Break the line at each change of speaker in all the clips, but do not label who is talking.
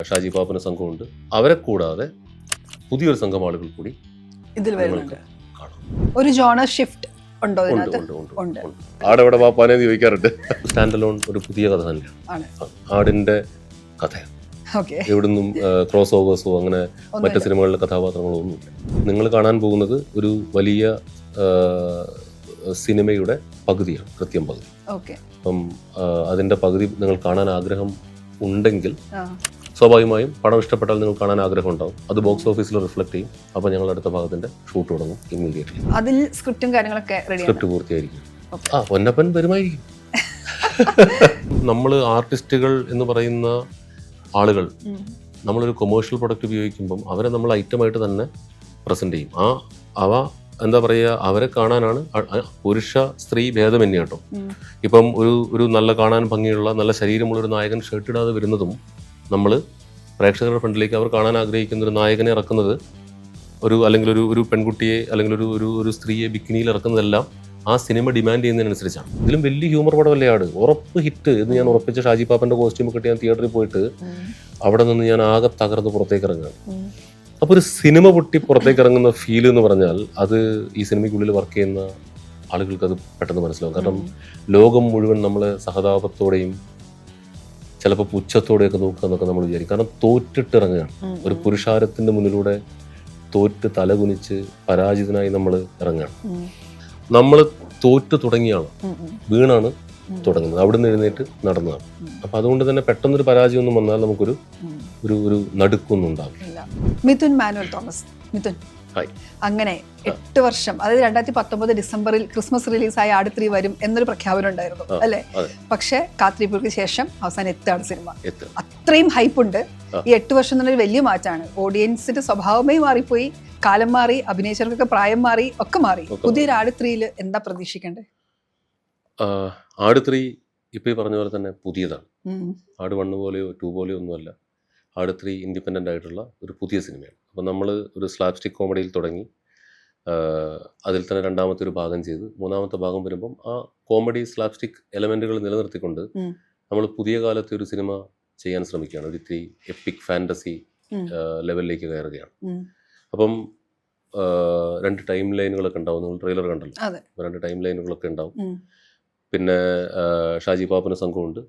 ഷാജി പാപ്പന് സംഘമുണ്ട്. അവരെ കൂടാതെ പുതിയൊരു സംഘം ആളുകൾ കൂടി
ഇതിൽ വരുന്നുണ്ട്.
കാണാം.
ഒരു ജോണർ ഷിഫ്റ്റ് ഉണ്ടോ
ഉണ്ട്,
ഇതിനകത്ത്?
ഉണ്ട്, ഉണ്ട്,
ഉണ്ട്.
ഉണ്ട്. ആടെവിടെ പാപ്പാനെ ചോദിക്കാറുണ്ട്. സ്റ്റാൻഡ് അലോൺ ഒരു പുതിയ കഥ തന്നെയാണ്.
ആണ്.
ആടിന്റെ കഥയാണ്.
ഓക്കെ.
എവിടുന്നും ക്രോസ് ഓവേഴ്സോ അങ്ങനെ മറ്റ് സിനിമകളിലെ കഥാപാത്രങ്ങളോ ഒന്നുമില്ല. നിങ്ങൾ കാണാൻ പോകുന്നത് ഒരു വലിയ സിനിമയുടെ പകുതിയാണ്, കൃത്യം പകുതി.
ഓക്കെ.
അപ്പം അതിന്റെ പകുതി നിങ്ങൾ കാണാൻ ആഗ്രഹം ഉണ്ടെങ്കിൽ സ്വാഭാവികമായും പടം ഇഷ്ടപ്പെട്ടാൽ നിങ്ങൾ കാണാൻ ആഗ്രഹം ഉണ്ടാവും. അത് ബോക്സ് ഓഫീസിൽ റിഫ്ലക്ട് ചെയ്യും. അപ്പോൾ ഞങ്ങൾ അടുത്ത ഭാഗത്തിന്റെ ഷൂട്ട് തുടങ്ങും ഇമ്മീഡിയറ്റ്ലി.
അതിൽ സ്ക്രിപ്റ്റും കാര്യങ്ങളൊക്കെ റെഡി.
സ്ക്രിപ്റ്റ് പൂർത്തിയായിരിക്കും. പൊന്നപ്പൻ വരുമായിരിക്കും. നമ്മൾ ആർട്ടിസ്റ്റുകൾ എന്ന് പറയുന്ന ആളുകൾ നമ്മളൊരു കൊമേഴ്ഷ്യൽ പ്രൊഡക്റ്റ് ഉപയോഗിക്കുമ്പം അവരെ നമ്മൾ ഐറ്റമായിട്ട് തന്നെ പ്രസന്റ് ചെയ്യും. അവ എന്താ പറയുക, അവരെ കാണാനാണ് പുരുഷ സ്ത്രീ ഭേദമന്യേ കേട്ടോ. ഇപ്പം ഒരു നല്ല കാണാൻ ഭംഗിയുള്ള നല്ല ശരീരമുള്ള ഒരു നായകൻ ഷർട്ട് ഇടാതെ വരുന്നതും നമ്മൾ പ്രേക്ഷകരുടെ ഫ്രണ്ടിലേക്ക് അവർ കാണാൻ ആഗ്രഹിക്കുന്ന ഒരു നായകനെ ഇറക്കുന്നത് അല്ലെങ്കിൽ ഒരു പെൺകുട്ടിയെ അല്ലെങ്കിൽ ഒരു സ്ത്രീയെ ബിക്കിനിയിൽ ഇറക്കുന്നതെല്ലാം ആ സിനിമ ഡിമാൻഡ് ചെയ്യുന്നതിനനുസരിച്ചാണ്. ഇതിലും വലിയ ഹ്യൂമർ പടമല്ലേ ആട്, ഉറപ്പ് ഹിറ്റ് എന്ന് ഞാൻ ഉറപ്പിച്ച ഷാജി പാപ്പന്റെ കോസ്റ്റ്യൂം കിട്ടി ഞാൻ തിയേറ്ററിൽ പോയിട്ട് അവിടെ നിന്ന് ഞാൻ ആകെ തകർന്ന് പുറത്തേക്ക് ഇറങ്ങുകയാണ്. അപ്പോൾ ഒരു സിനിമ പൊട്ടി പുറത്തേക്ക് ഇറങ്ങുന്ന ഫീൽ എന്ന് പറഞ്ഞാൽ അത് ഈ സിനിമയ്ക്കുള്ളിൽ വർക്ക് ചെയ്യുന്ന ആളുകൾക്ക് അത് പെട്ടെന്ന് മനസ്സിലാവും. കാരണം ലോകം മുഴുവൻ നമ്മളെ സഹതാപത്തോടെയും ചിലപ്പോൾ പുച്ഛത്തോടെയൊക്കെ നോക്കുക എന്നൊക്കെ നമ്മൾ വിചാരിക്കും. കാരണം തോറ്റിട്ടിറങ്ങുകയാണ്. ഒരു പുരുഷാരത്തിന്റെ മുന്നിലൂടെ തോറ്റ് തലകുനിച്ച് പരാജിതനായി നമ്മൾ ഇറങ്ങുകയാണ്. നമ്മൾ തോറ്റ് തുടങ്ങിയാണ്, വീണാണ് തുടങ്ങുന്നത്, അവിടുന്ന് എഴുന്നേറ്റ് നടന്നതാണ്. അപ്പൊ അതുകൊണ്ട് തന്നെ പെട്ടെന്നൊരു പരാജയം ഒന്നും വന്നാൽ നമുക്കൊരു ഒരു നടുക്കൊന്നും ഉണ്ടാവില്ല.
Mithun manual Thomas. മിഥുൻ, അങ്ങനെ 8 വർഷം, അതായത് 2019 ഡിസംബറിൽ ക്രിസ്മസ് റിലീസായ ആട് 3 വരും എന്നൊരു പ്രഖ്യാപനം ഉണ്ടായിരുന്നു അല്ലെ? പക്ഷെ കാത്തിരിപ്പുകൾക്ക് ശേഷം അവസാനം എത്താണ് സിനിമ. അത്രയും ഹൈപ്പ് ഉണ്ട്. ഈ 8 വർഷം എന്നൊരു വലിയ മാറ്റമാണ്. ഓഡിയൻസിന്റെ സ്വഭാവമേ മാറിപ്പോയി, കാലം മാറി, അഭിനയിച്ചവർക്കൊക്കെ പ്രായം മാറി, ഒക്കെ മാറി. പുതിയൊരു ആട് 3 എന്താ പ്രതീക്ഷിക്കേണ്ടത്?
ആട് 3 ഇപ്പൊ ഈ പറഞ്ഞ പോലെ തന്നെ പുതിയതാണ്. ആട് 1 പോലെയോ 2 പോലെയോ ഒന്നുമല്ല. ആട് 3 ഇൻഡിപെൻഡൻ്റ് ആയിട്ടുള്ള ഒരു പുതിയ സിനിമയാണ്. അപ്പം നമ്മൾ ഒരു സ്ലാപ്സ്റ്റിക് കോമഡിയിൽ തുടങ്ങി, അതിൽ തന്നെ രണ്ടാമത്തെ ഒരു ഭാഗം ചെയ്ത് മൂന്നാമത്തെ ഭാഗം വരുമ്പം ആ കോമഡി സ്ലാപ്സ്റ്റിക് എലമെന്റുകൾ നിലനിർത്തിക്കൊണ്ട് നമ്മൾ പുതിയ കാലത്തെ ഒരു സിനിമ ചെയ്യാൻ ശ്രമിക്കുകയാണ്. ഒരു ഇത്തിരി എപ്പിക് ഫാന്റസി ലെവലിലേക്ക് കയറുകയാണ്. അപ്പം 2 ടൈം ലൈനുകളൊക്കെ ഉണ്ടാവും. നിങ്ങൾ ട്രെയിലർ കണ്ടല്ലോ, 2 ടൈം ലൈനുകളൊക്കെ ഉണ്ടാവും. പിന്നെ ഷാജി പാപ്പന് സംഘമുണ്ട്.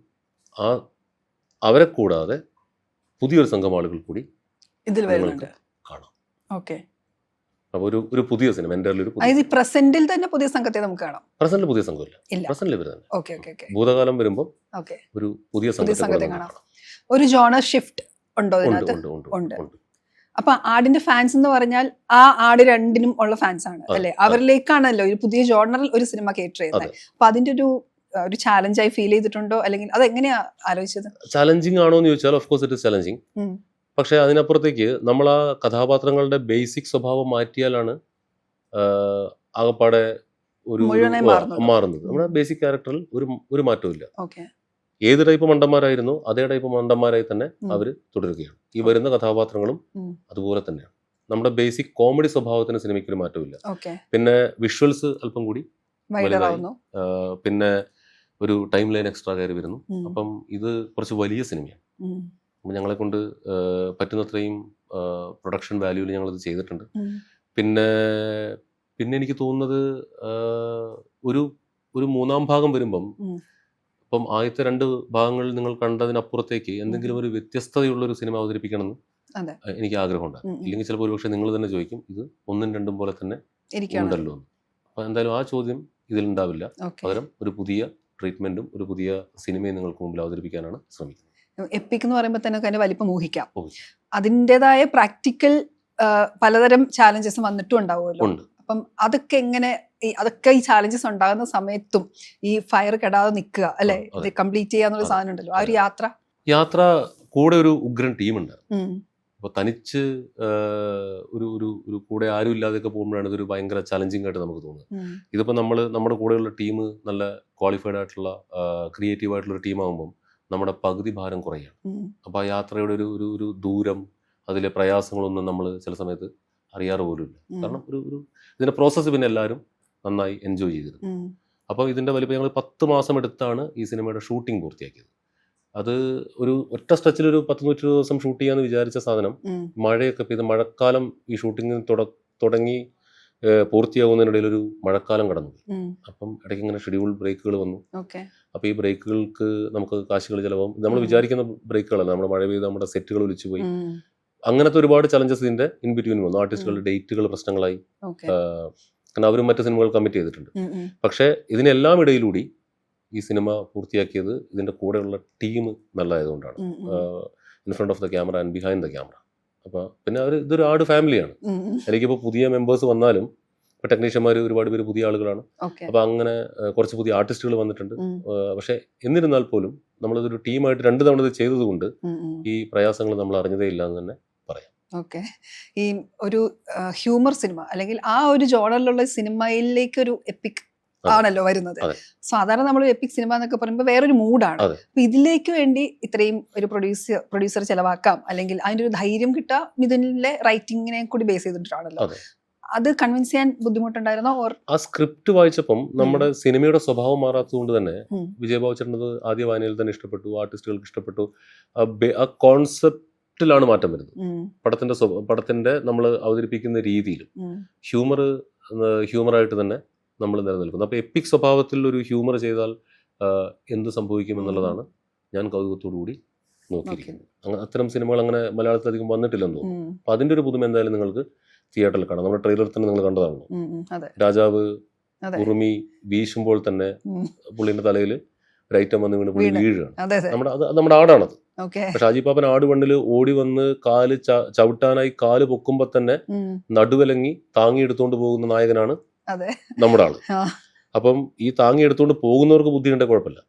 അവരെ കൂടാതെ പുതിയൊരു സംഘം ആളുകൾ കൂടി
ഇതിൽ വരുന്നുണ്ട്,
കാണാം.
ഓക്കെ.
അപ്പോൾ ഒരു പുതിയ സിനിമ
പ്രസന്റിൽ തന്നെ പുതിയ സംഘത്തെ നമുക്ക് കാണാം.
പ്രസന്റിൽ പുതിയ സംഘമില്ല, പ്രസന്റിൽ വരുന്നത്.
Okay, okay, okay.
ഭൂതകാലം വരുമ്പോൾ ഒരു പുതിയ സംഘത്തെ കാണാം.
ഒരു ജോണർ ഷിഫ്റ്റ് ഉണ്ടോ ഇതിനകത്ത്? ഉണ്ട്. അപ്പൊ ആടിന്റെ ഫാൻസ് എന്ന് പറഞ്ഞാൽ ആ ആട് 2നും ഉള്ള ഫാൻസ് ആണ് അല്ലെ? അവരിലേക്കാണല്ലോ ഒരു പുതിയ ജോണറിൽ ഒരു സിനിമ കേറ്റർ ചെയ്യുന്നത്. അപ്പൊ അതിന്റെ ഒരു ചാലഞ്ചായി ഫീൽ ചെയ്തിട്ടുണ്ടോ, അല്ലെങ്കിൽ അത് എങ്ങനെയാ ആലോചിച്ചത്?
ചാലഞ്ചിങ് ആണോ എന്ന് ചോദിച്ചാൽ of course it is challenging. പക്ഷെ അതിനപ്പുറത്തേക്ക് നമ്മൾ ആ കഥാപാത്രങ്ങളുടെ ബേസിക് സ്വഭാവം മാറ്റിയാലാണ് ആകപ്പാടെ ഒരു മാറുന്നത്. നമ്മുടെ ബേസിക് ക്യാരക്ടറിൽ ഒരു മാറ്റവും ഇല്ല. ഏത് ടൈപ്പ് മണ്ടന്മാരായിരുന്നു അതേ ടൈപ്പ് മണ്ടന്മാരായി തന്നെ അവർ തുടരുകയാണ്. ഈ വരുന്ന കഥാപാത്രങ്ങളും അതുപോലെ തന്നെയാണ്. നമ്മുടെ ബേസിക് കോമഡി സ്വഭാവത്തിന് സിനിമയ്ക്ക് ഒരു മാറ്റമില്ല. പിന്നെ വിഷ്വൽസ് അല്പം കൂടി വലുതായി, പിന്നെ ഒരു ടൈം ലൈൻ എക്സ്ട്രാ കയറി വരുന്നു. അപ്പം ഇത് കുറച്ച് വലിയ സിനിമയാണ്. അപ്പം ഞങ്ങളെ കൊണ്ട് പറ്റുന്നത്രയും പ്രൊഡക്ഷൻ വാല്യൂവിൽ ഞങ്ങളിത് ചെയ്തിട്ടുണ്ട്. പിന്നെ എനിക്ക് തോന്നുന്നത് ഒരു മൂന്നാം ഭാഗം വരുമ്പം, ഇപ്പം ആദ്യത്തെ 2 ഭാഗങ്ങളിൽ നിങ്ങൾ കണ്ടതിനപ്പുറത്തേക്ക് എന്തെങ്കിലും ഒരു വ്യത്യസ്തതയുള്ളൊരു സിനിമ അവതരിപ്പിക്കണമെന്ന് എനിക്ക് ആഗ്രഹമുണ്ട്. ഇല്ലെങ്കിൽ ചിലപ്പോൾ ഒരുപക്ഷെ നിങ്ങൾ തന്നെ ചോദിക്കും, ഇത് 1ഉം 2ഉം പോലെ തന്നെ ഉണ്ടല്ലോ എന്ന്. അപ്പം എന്തായാലും ആ ചോദ്യം ഇതിലുണ്ടാവില്ല. പകരം ഒരു പുതിയ ട്രീറ്റ്മെന്റും ഒരു പുതിയ സിനിമയും നിങ്ങൾക്ക് മുമ്പിൽ അവതരിപ്പിക്കാനാണ് ശ്രമിക്കുന്നത്.
എപ്പിക് എന്ന് പറയുമ്പോൾ തന്നെ അതിന്റെ വലിപ്പം ഊഹിക്കാം. അതിൻ്റെതായ പ്രാക്ടിക്കൽ പലതരം ചാലഞ്ചസ് വന്നിട്ടും ഉണ്ടാവുമല്ലോ. അപ്പം അതൊക്കെ എങ്ങനെ, അതൊക്കെ ഈ ചാലഞ്ചസ് ഉണ്ടാകുന്ന സമയത്തും ഈ ഫയർ കെടാതെ നിൽക്കുക അല്ലെ, ഇത് കംപ്ലീറ്റ് ചെയ്യാന്നുള്ള സാധനം ഉണ്ടല്ലോ, ആ ഒരു യാത്ര കൂടെ ഒരു ഉഗ്രൻ ടീമുണ്ട്. അപ്പോൾ തനിച്ച് ഒരു കൂടെ ആരും ഇല്ലാതെയൊക്കെ പോകുമ്പോഴാണ് ഇതൊരു ഭയങ്കര ചലഞ്ചിങ് ആയിട്ട് നമുക്ക് തോന്നുന്നത്. ഇതിപ്പോൾ നമ്മുടെ കൂടെയുള്ള ടീം നല്ല ക്വാളിഫൈഡ് ആയിട്ടുള്ള ക്രിയേറ്റീവ് ആയിട്ടുള്ള ഒരു ടീമാകുമ്പം നമ്മുടെ പകുതി ഭാരം കുറയാണ്. അപ്പോൾ ആ യാത്രയുടെ ഒരു ദൂരം, അതിലെ പ്രയാസങ്ങളൊന്നും നമ്മൾ ചില സമയത്ത് അറിയാറ് പോലും ഇല്ല. കാരണം ഇതിന്റെ പ്രോസസ്സ് പിന്നെ എല്ലാവരും നന്നായി എൻജോയ് ചെയ്തിരുന്നു. അപ്പോൾ ഇതിന്റെ വലിപ്പം ഞങ്ങൾ 10 മാസം എടുത്താണ് ഈ സിനിമയുടെ ഷൂട്ടിംഗ് പൂർത്തിയാക്കിയത്.
അത് ഒരു ഒറ്റ സ്ട്രെച്ചിൽ ഒരു 10-100 ദിവസം ഷൂട്ട് ചെയ്യാന്ന് വിചാരിച്ച സാധനം മഴയൊക്കെ പെയ്ത് മഴക്കാലം ഈ ഷൂട്ടിംഗ് തുടങ്ങി പൂർത്തിയാകുന്നതിനിടയിൽ ഒരു മഴക്കാലം കടന്നു. അപ്പം ഇടയ്ക്ക് ഇങ്ങനെ ഷെഡ്യൂൾ ബ്രേക്കുകൾ വന്നു. അപ്പോൾ ഈ ബ്രേക്കുകൾക്ക് നമുക്ക് കാശുകൾ ചിലവാകും. നമ്മൾ വിചാരിക്കുന്ന ബ്രേക്കുകളല്ല, നമ്മുടെ മഴ പെയ്ത് നമ്മുടെ സെറ്റുകൾ ഒലിച്ചു പോയി. അങ്ങനത്തെ ഒരുപാട് ചലഞ്ചസ് ഇതിന്റെ ഇൻ ബിറ്റ്വീൻ വന്നു. ആർട്ടിസ്റ്റുകളുടെ ഡേറ്റുകൾ പ്രശ്നങ്ങളായി, കാരണം അവരും മറ്റു സിനിമകൾ കമ്മിറ്റ് ചെയ്തിട്ടുണ്ട്. പക്ഷേ ഇതിനെല്ലാം ഇടയിലൂടി ഈ സിനിമ പൂർത്തിയാക്കിയത് ഇതിന്റെ കൂടെയുള്ള ടീം നല്ലതായതുകൊണ്ടാണ്. In front of the camera and behind the camera. അപ്പോൾ പിന്നെ ഇതൊരു ആട് ഫാമിലിയാണ്. എനിക്കിപ്പോൾ പുതിയ മെമ്പേഴ്സ് വന്നാലും ഇപ്പോൾ ടെക്നീഷ്യന്മാർ ഒരുപാട് പേര് പുതിയ ആളുകളാണ്. അപ്പോൾ അങ്ങനെ കുറച്ച് പുതിയ ആർട്ടിസ്റ്റുകൾ വന്നിട്ടുണ്ട്. പക്ഷേ എന്നിരുന്നാൽ പോലും നമ്മളിതൊരു ടീമായിട്ട് 2 തവണ ഇത് ചെയ്തതുകൊണ്ട് ഈ പ്രയാസങ്ങൾ നമ്മൾ അറിഞ്ഞതേ ഇല്ല എന്ന് തന്നെ പറയാം.
ഓക്കെ. ഈ ഒരു ഹ്യൂമർ സിനിമ അല്ലെങ്കിൽ ആ ഒരു ജോണറിലുള്ള സിനിമയിലേക്ക് ഒരു എപ്പിക് ആണല്ലോ വരുന്നത്. സാധാരണ നമ്മൾ എപ്പിക് സിനിമ എന്നൊക്കെ പറയുമ്പോൾ വേറൊരു മൂഡാണ്. അപ്പൊ ഇതിലേക്ക് വേണ്ടി ഇത്രയും ഒരു പ്രൊഡ്യൂസർ ചെലവാക്കാം, അല്ലെങ്കിൽ അതിന്റെ ഒരു ധൈര്യം കിട്ടാം മിഥുനിലെ റൈറ്റിങ്ങിനെ കൂടി ബേസ് ചെയ്തിട്ടാണല്ലോ. അത് കൺവിൻസ് ചെയ്യാൻ ബുദ്ധിമുട്ടുണ്ടായിരുന്നോ? ആ
സ്ക്രിപ്റ്റ് വായിച്ചപ്പം നമ്മുടെ സിനിമയുടെ സ്വഭാവം മാറാത്തത് കൊണ്ട് തന്നെ വിജയ് ചേട്ടനത് ആദ്യ വായനയിൽ തന്നെ ഇഷ്ടപ്പെട്ടു, ആർട്ടിസ്റ്റുകൾക്ക് ഇഷ്ടപ്പെട്ടു. ആ കോൺസെപ്റ്റിലാണ് മാറ്റം വരുന്നത്. പടത്തിന്റെ നമ്മൾ അവതരിപ്പിക്കുന്ന രീതിയിലും ഹ്യൂമറായിട്ട് തന്നെ നമ്മൾ നിലനിൽക്കുന്നു. അപ്പോൾ എപ്പിക് സ്വഭാവത്തിൽ ഒരു ഹ്യൂമർ ചെയ്താൽ എന്ത് സംഭവിക്കും എന്നുള്ളതാണ് ഞാൻ കൗതുകത്തോടു കൂടി നോക്കിയിരിക്കുന്നത്. അത്തരം സിനിമകൾ അങ്ങനെ മലയാളത്തിൽ അധികം വന്നിട്ടില്ലെന്ന് തോന്നുന്നു. അപ്പൊ അതിന്റെ ഒരു പുതുമ എന്തായാലും നിങ്ങൾക്ക് തിയേറ്ററിൽ കാണാം. നമ്മുടെ ട്രെയിലർ തന്നെ നിങ്ങൾ കണ്ടതാണല്ലോ. രാജാവ് ഉറുമി വീശുമ്പോൾ തന്നെ പുള്ളിന്റെ തലയിൽ ഒരു ഐറ്റം വന്ന് വീണ് പുള്ളി വീഴുകയാണ്. നമ്മുടെ ആടാണത്. ഷാജി പാപ്പൻ ആട് വണ്ണിൽ ഓടി വന്ന് കാല് ചവിട്ടാനായി കാല് പൊക്കുമ്പോ തന്നെ നടുവലങ്ങി താങ്ങി എടുത്തുകൊണ്ട് പോകുന്ന നായകനാണ് നമ്മുടെ ആള്. അപ്പം ഈ താങ്ങി എടുത്തുകൊണ്ട് പോകുന്നവർക്ക് ബുദ്ധിയുണ്ടെ കുഴപ്പമില്ല,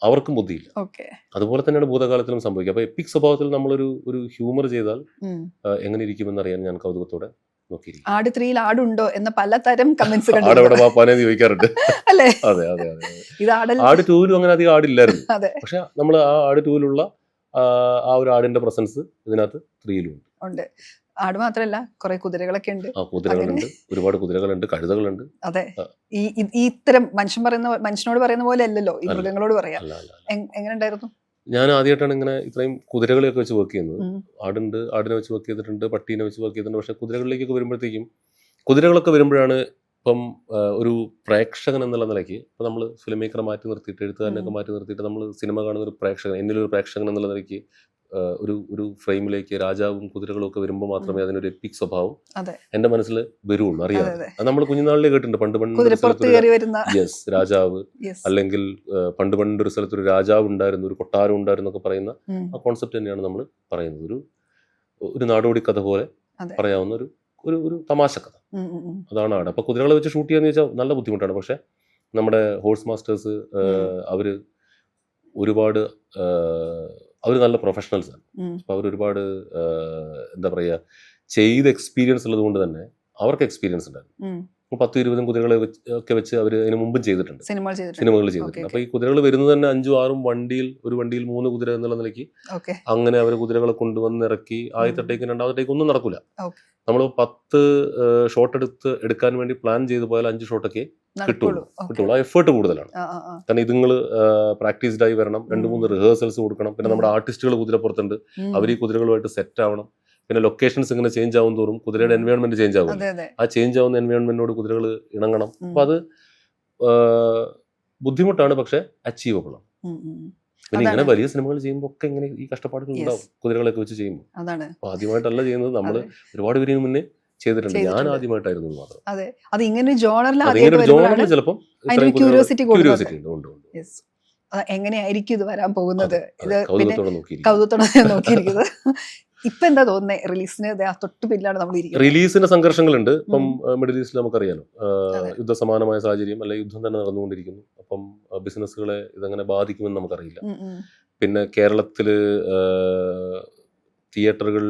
അവർക്കും ബുദ്ധിയില്ല. അതുപോലെ തന്നെയാണ് ഭൂതകാലത്തിലും സംഭവിക്കുക. അപ്പൊ എപ്പിക് സ്വഭാവത്തിൽ നമ്മളൊരു ഹ്യൂമർ ചെയ്താൽ എങ്ങനെ ഇരിക്കുമെന്ന് അറിയാൻ ഞാൻ കൗതുകത്തോടെ നോക്കിയിരിക്കും.
ആട് 3 ആടുണ്ടോ എന്ന പലതരം കമന്റ്സ്
ചോദിക്കാറുണ്ട്. അതെ അതെ അതെ. ആട് 2 അങ്ങനെ അധികം ആടില്ലായിരുന്നു. പക്ഷെ നമ്മൾ ആ ആട് 2 ആ ഒരു ആടിന്റെ പ്രസൻസ് ഇതിനകത്ത് 3
ഉണ്ട്. ആട് മാത്രല്ല, കുറെ കുതിരകളൊക്കെ ഉണ്ട്.
കുതിരകളുണ്ട്, ഒരുപാട് കുതിരകളുണ്ട്, കഴുതകളുണ്ട്.
അതെ. ഈ ഇത്തരം മനുഷ്യനോട് പറയുന്ന പോലെ അല്ലല്ലോ ഈ മൃഗങ്ങളോട് പറയാം. എങ്ങനെ ഉണ്ടായിരുന്നു?
ഞാൻ ആദ്യമായിട്ടാണ് ഇങ്ങനെ ഇത്രയും കുതിരകളെയൊക്കെ വെച്ച് വർക്ക് ചെയ്യുന്നത്. ആടിനെ വെച്ച് വർക്ക് ചെയ്തിട്ടുണ്ട്, പട്ടീനെ വെച്ച് വർക്ക് ചെയ്തിട്ടുണ്ട്. പക്ഷെ കുതിരകളിലേക്കൊക്കെ വരുമ്പോഴത്തേക്കും കുതിരകളൊക്കെ വരുമ്പോഴാണ് ഇപ്പം ഒരു പ്രേക്ഷകൻ എന്നുള്ള നിലയ്ക്ക് ഇപ്പം നമ്മൾ ഫിലിം മേക്കറെ മാറ്റി നിർത്തിയിട്ട്, എഴുത്തുകാരനൊക്കെ മാറ്റി നിർത്തിയിട്ട് നമ്മൾ സിനിമ കാണുന്ന ഒരു പ്രേക്ഷകൻ, എന്നിലൊരു പ്രേക്ഷകൻ എന്നുള്ള നിലയ്ക്ക് ഒരു ഫ്രെയിമിലേക്ക് രാജാവും കുതിരകളും ഒക്കെ വരുമ്പോൾ മാത്രമേ അതിനൊരു എപ്പിക് സ്വഭാവം എന്റെ മനസ്സിൽ വരുള്ളൂ. അറിയാതെ അത് നമ്മൾ കുഞ്ഞുനാളിലേ കേട്ടിട്ടുണ്ട്. യെസ്, രാജാവ്, അല്ലെങ്കിൽ പണ്ടൊരു സ്ഥലത്തൊരു രാജാവ് ഉണ്ടായിരുന്നു, ഒരു കൊട്ടാരം ഉണ്ടായിരുന്നു ഒക്കെ പറയുന്ന ആ കോൺസെപ്റ്റ് തന്നെയാണ് നമ്മൾ പറയുന്നത്. ഒരു നാടോടി കഥ പോലെ പറയാവുന്ന ഒരു തമാശ കഥ, അതാണ് ആട്. അപ്പൊ കുതിരകളെ വെച്ച് ഷൂട്ട് ചെയ്യാന്ന് വെച്ചാൽ നല്ല ബുദ്ധിമുട്ടാണ്. പക്ഷെ നമ്മുടെ ഹോഴ്സ് മാസ്റ്റേഴ്സ് അവർ നല്ല പ്രൊഫഷണൽസ് ആണ്. അപ്പൊ അവരൊരുപാട് എന്താ പറയുക, ചെയ്ത് എക്സ്പീരിയൻസ് ഉള്ളത് കൊണ്ട് തന്നെ അവർക്ക് എക്സ്പീരിയൻസ് ഉണ്ടായിരുന്നു. 10-20 കുതിരകളെ ഒക്കെ വെച്ച് അവർ അതിന് മുമ്പും ചെയ്തിട്ടുണ്ട്, സിനിമകൾ ചെയ്തിട്ടുണ്ട്. അപ്പൊ ഈ കുതിരകൾ വരുന്നത് തന്നെ 5-6 ഒരു വണ്ടിയിൽ 3 കുതിര എന്നുള്ള നിലയ്ക്ക് അങ്ങനെ അവർ കുതിരകളെ കൊണ്ടുവന്ന് ഇറക്കി ആദ്യത്തെ ടേക്കും രണ്ടാമത്തെ ടേക്കും ഒന്നും നടക്കൂല. നമ്മൾ 10 ഷോട്ട് എടുക്കാൻ വേണ്ടി പ്ലാൻ ചെയ്ത് പോയാൽ 5 ഷോട്ടൊക്കെ കിട്ടുള്ളൂ. ആ എഫേർട്ട് കൂടുതലാണ്. കാരണം ഇതുങ്ങൾ പ്രാക്ടീസ്ഡ് ആയി വരണം, 2-3 റിഹേഴ്സൽസ് കൊടുക്കണം. പിന്നെ നമ്മുടെ ആർട്ടിസ്റ്റുകൾ കുതിരപ്പുറത്തുണ്ട്, അവർ ഈ കുതിരകളുമായിട്ട് സെറ്റ് ആവണം. പിന്നെ ലൊക്കേഷൻസ് ഇങ്ങനെ ചേഞ്ച് ആവും തോറും കുതിരയുടെ എൻവയോൺമെന്റ് ചേഞ്ച് ആവും. ആ ചേഞ്ച് ആവുന്ന എൻവയോൺമെന്റിനോട് കുതിരകൾ ഇണങ്ങണം. അപ്പൊ അത് ബുദ്ധിമുട്ടാണ്, പക്ഷെ അച്ചീവബിൾ ആണ്. പിന്നെ ഇങ്ങനെ വലിയ സിനിമകൾ ചെയ്യുമ്പോൾ ഒക്കെ ഇങ്ങനെ ഈ കഷ്ടപ്പാടുകൾ ഉണ്ടാവും കുതിരകളൊക്കെ വെച്ച് ചെയ്യുമ്പോൾ. അപ്പൊ ആദ്യമായിട്ടല്ല ചെയ്യുന്നത്, നമ്മൾ ഒരുപാട് പേര് മുന്നേ ചെയ്തിട്ടുണ്ട്. ഞാൻ ആദ്യമായിട്ടായിരുന്നു മാത്രം. ചിലപ്പോൾ ക്യൂരിയോസിറ്റി ഉണ്ട്.
എങ്ങനെയായിരിക്കും ഇത് വരാൻ പോകുന്നത്, കൗതുകത്തോടെ നോക്കിയിരിക്കുന്നത്. ഇപ്പൊ എന്താ തോന്നുന്നത് റിലീസിന് തൊട്ട് പിന്നിലാണ് നമ്മൾ ഇരിക്കുന്നത്?
റിലീസിന്റെ സംഘർഷങ്ങളുണ്ട്. ഇപ്പം മിഡിൽ ഈസ്റ്റിൽ നമുക്കറിയാലോ, യുദ്ധസമാനമായ സാഹചര്യം, അല്ലെ യുദ്ധം തന്നെ നടന്നുകൊണ്ടിരിക്കുന്നു. അപ്പം ബിസിനസ്സുകളെ ഇതെങ്ങനെ ബാധിക്കുമെന്ന് നമുക്കറിയില്ല. പിന്നെ കേരളത്തില് തിയേറ്ററുകൾ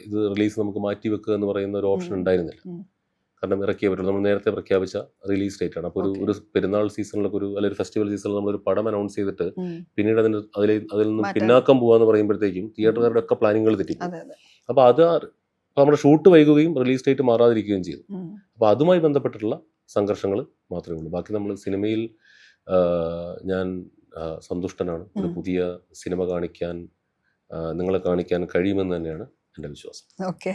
ഇത് റിലീസ് നമുക്ക് മാറ്റിവെക്കുക എന്ന് പറയുന്ന ഒരു ഓപ്ഷൻ ഉണ്ടായിരുന്നില്ല. കാരണം ഇറക്കിയേ പറ്റുള്ളൂ. നമ്മൾ നേരത്തെ പ്രഖ്യാപിച്ച റിലീസ് ഡേറ്റ് ആണ്. അപ്പോൾ ഒരു പെരുന്നാൾ സീസണിലൊക്കെ ഒരു ഫെസ്റ്റിവൽ സീസണിൽ നമ്മളൊരു പടം അനൗൺസ് ചെയ്തിട്ട് പിന്നീട് അതിൽ നിന്നും പിന്നാക്കം പോവാന്ന് പറയുമ്പോഴത്തേക്കും തിയേറ്ററുകാരുടെ ഒക്കെ പ്ലാനിങ്ങുകൾ തെറ്റിപ്പോകും. അപ്പോൾ നമ്മുടെ ഷൂട്ട് വൈകുകയും റിലീസ് ഡേറ്റ് മാറാതിരിക്കുകയും ചെയ്തു. അപ്പോൾ അതുമായി ബന്ധപ്പെട്ടിട്ടുള്ള സംഘർഷങ്ങൾ മാത്രമേ ഉള്ളൂ. ബാക്കി നമ്മൾ സിനിമയിൽ ഞാൻ സന്തുഷ്ടനാണ്. ഒരു പുതിയ സിനിമ കാണിക്കാൻ നിങ്ങളെ കാണിക്കാൻ കഴിയുമെന്ന് തന്നെയാണ് എൻ്റെ വിശ്വാസം.
ഓക്കെ.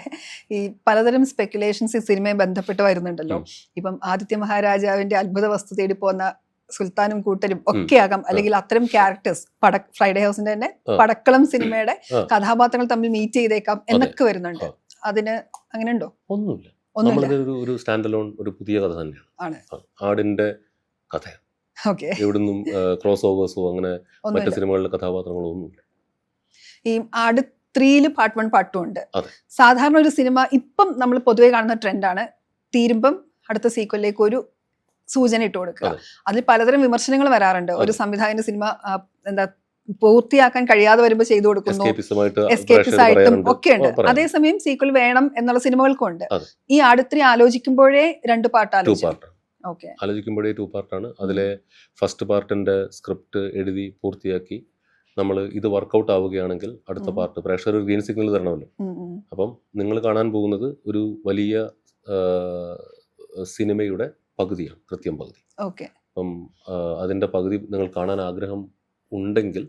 ഈ പലതരം സ്പെക്കുലേഷൻസ് ഈ സിനിമയെ ബന്ധപ്പെട്ട് വരുന്നുണ്ടല്ലോ. ഇപ്പം ആദിത്യ മഹാരാജാവിന്റെ അത്ഭുത വസ്തു തേടി പോകുന്ന സുൽത്താനും കൂട്ടരും ഒക്കെ ആകാം, അല്ലെങ്കിൽ അത്തരം ക്യാരക്ടേഴ്സ് ഫ്രൈഡേ ഹൗസിന്റെ തന്നെ പടക്കളം സിനിമയുടെ കഥാപാത്രങ്ങൾ തമ്മിൽ മീറ്റ് ചെയ്തേക്കാം എന്നൊക്കെ വരുന്നുണ്ട്. അതിന് അങ്ങനെ ഉണ്ടോ?
ഒന്നുമില്ല. ഒരു സ്റ്റാൻഡ് അലോൺ ഒരു പുതിയ കഥ തന്നെയാണ്. ആടിന്റെ കഥയാണ്.
ഓക്കെ.
എവിടുന്നും ക്രോസ് ഓവേഴ്സോ അങ്ങനെ മറ്റു സിനിമകളിലെ കഥാപാത്രങ്ങളോ ഒന്നുമില്ല.
ഈ ആട് 3 പാർട്ട് 1 പാർട്ട് 2 ഉണ്ട്. സാധാരണ ഒരു സിനിമ ഇപ്പം നമ്മൾ പൊതുവെ കാണുന്ന ട്രെൻഡാണ്, തീരുമ്പം അടുത്ത സീക്വലിലേക്ക് ഒരു സൂചന ഇട്ട് കൊടുക്കുക. അതിൽ പലതരം വിമർശനങ്ങൾ വരാറുണ്ട്. ഒരു സംവിധായകന്റെ സിനിമ എന്താ പൂർത്തിയാക്കാൻ കഴിയാതെ വരുമ്പോൾ ചെയ്തു കൊടുക്കുന്നു, എസ്കേപ്പിസ് ആയിട്ടും ഒക്കെ ഉണ്ട്. അതേസമയം സീക്വൽ വേണം എന്നുള്ള സിനിമകൾക്കും ഉണ്ട്. ഈ ആട് 3 ആലോചിക്കുമ്പോഴേ 2 പാർട്ട്
ആലോചിക്കുമ്പോഴേ 2 പാർട്ടാണ്. അതിലെ ഫസ്റ്റ് പാർട്ടിന്റെ സ്ക്രിപ്റ്റ് എഴുതി പൂർത്തിയാക്കി നമ്മൾ ഇത് വർക്കൗട്ട് ആവുകയാണെങ്കിൽ അടുത്ത പാർട്ട് പ്രേക്ഷകർ ഒരു ഗ്രീൻ സിഗ്നൽ തരണമല്ലോ. അപ്പം നിങ്ങൾ കാണാൻ പോകുന്നത് ഒരു വലിയ സിനിമയുടെ പകുതിയാണ്, കൃത്യം പകുതി. അപ്പം അതിന്റെ പകുതി നിങ്ങൾ കാണാൻ ആഗ്രഹം ഉണ്ടെങ്കിൽ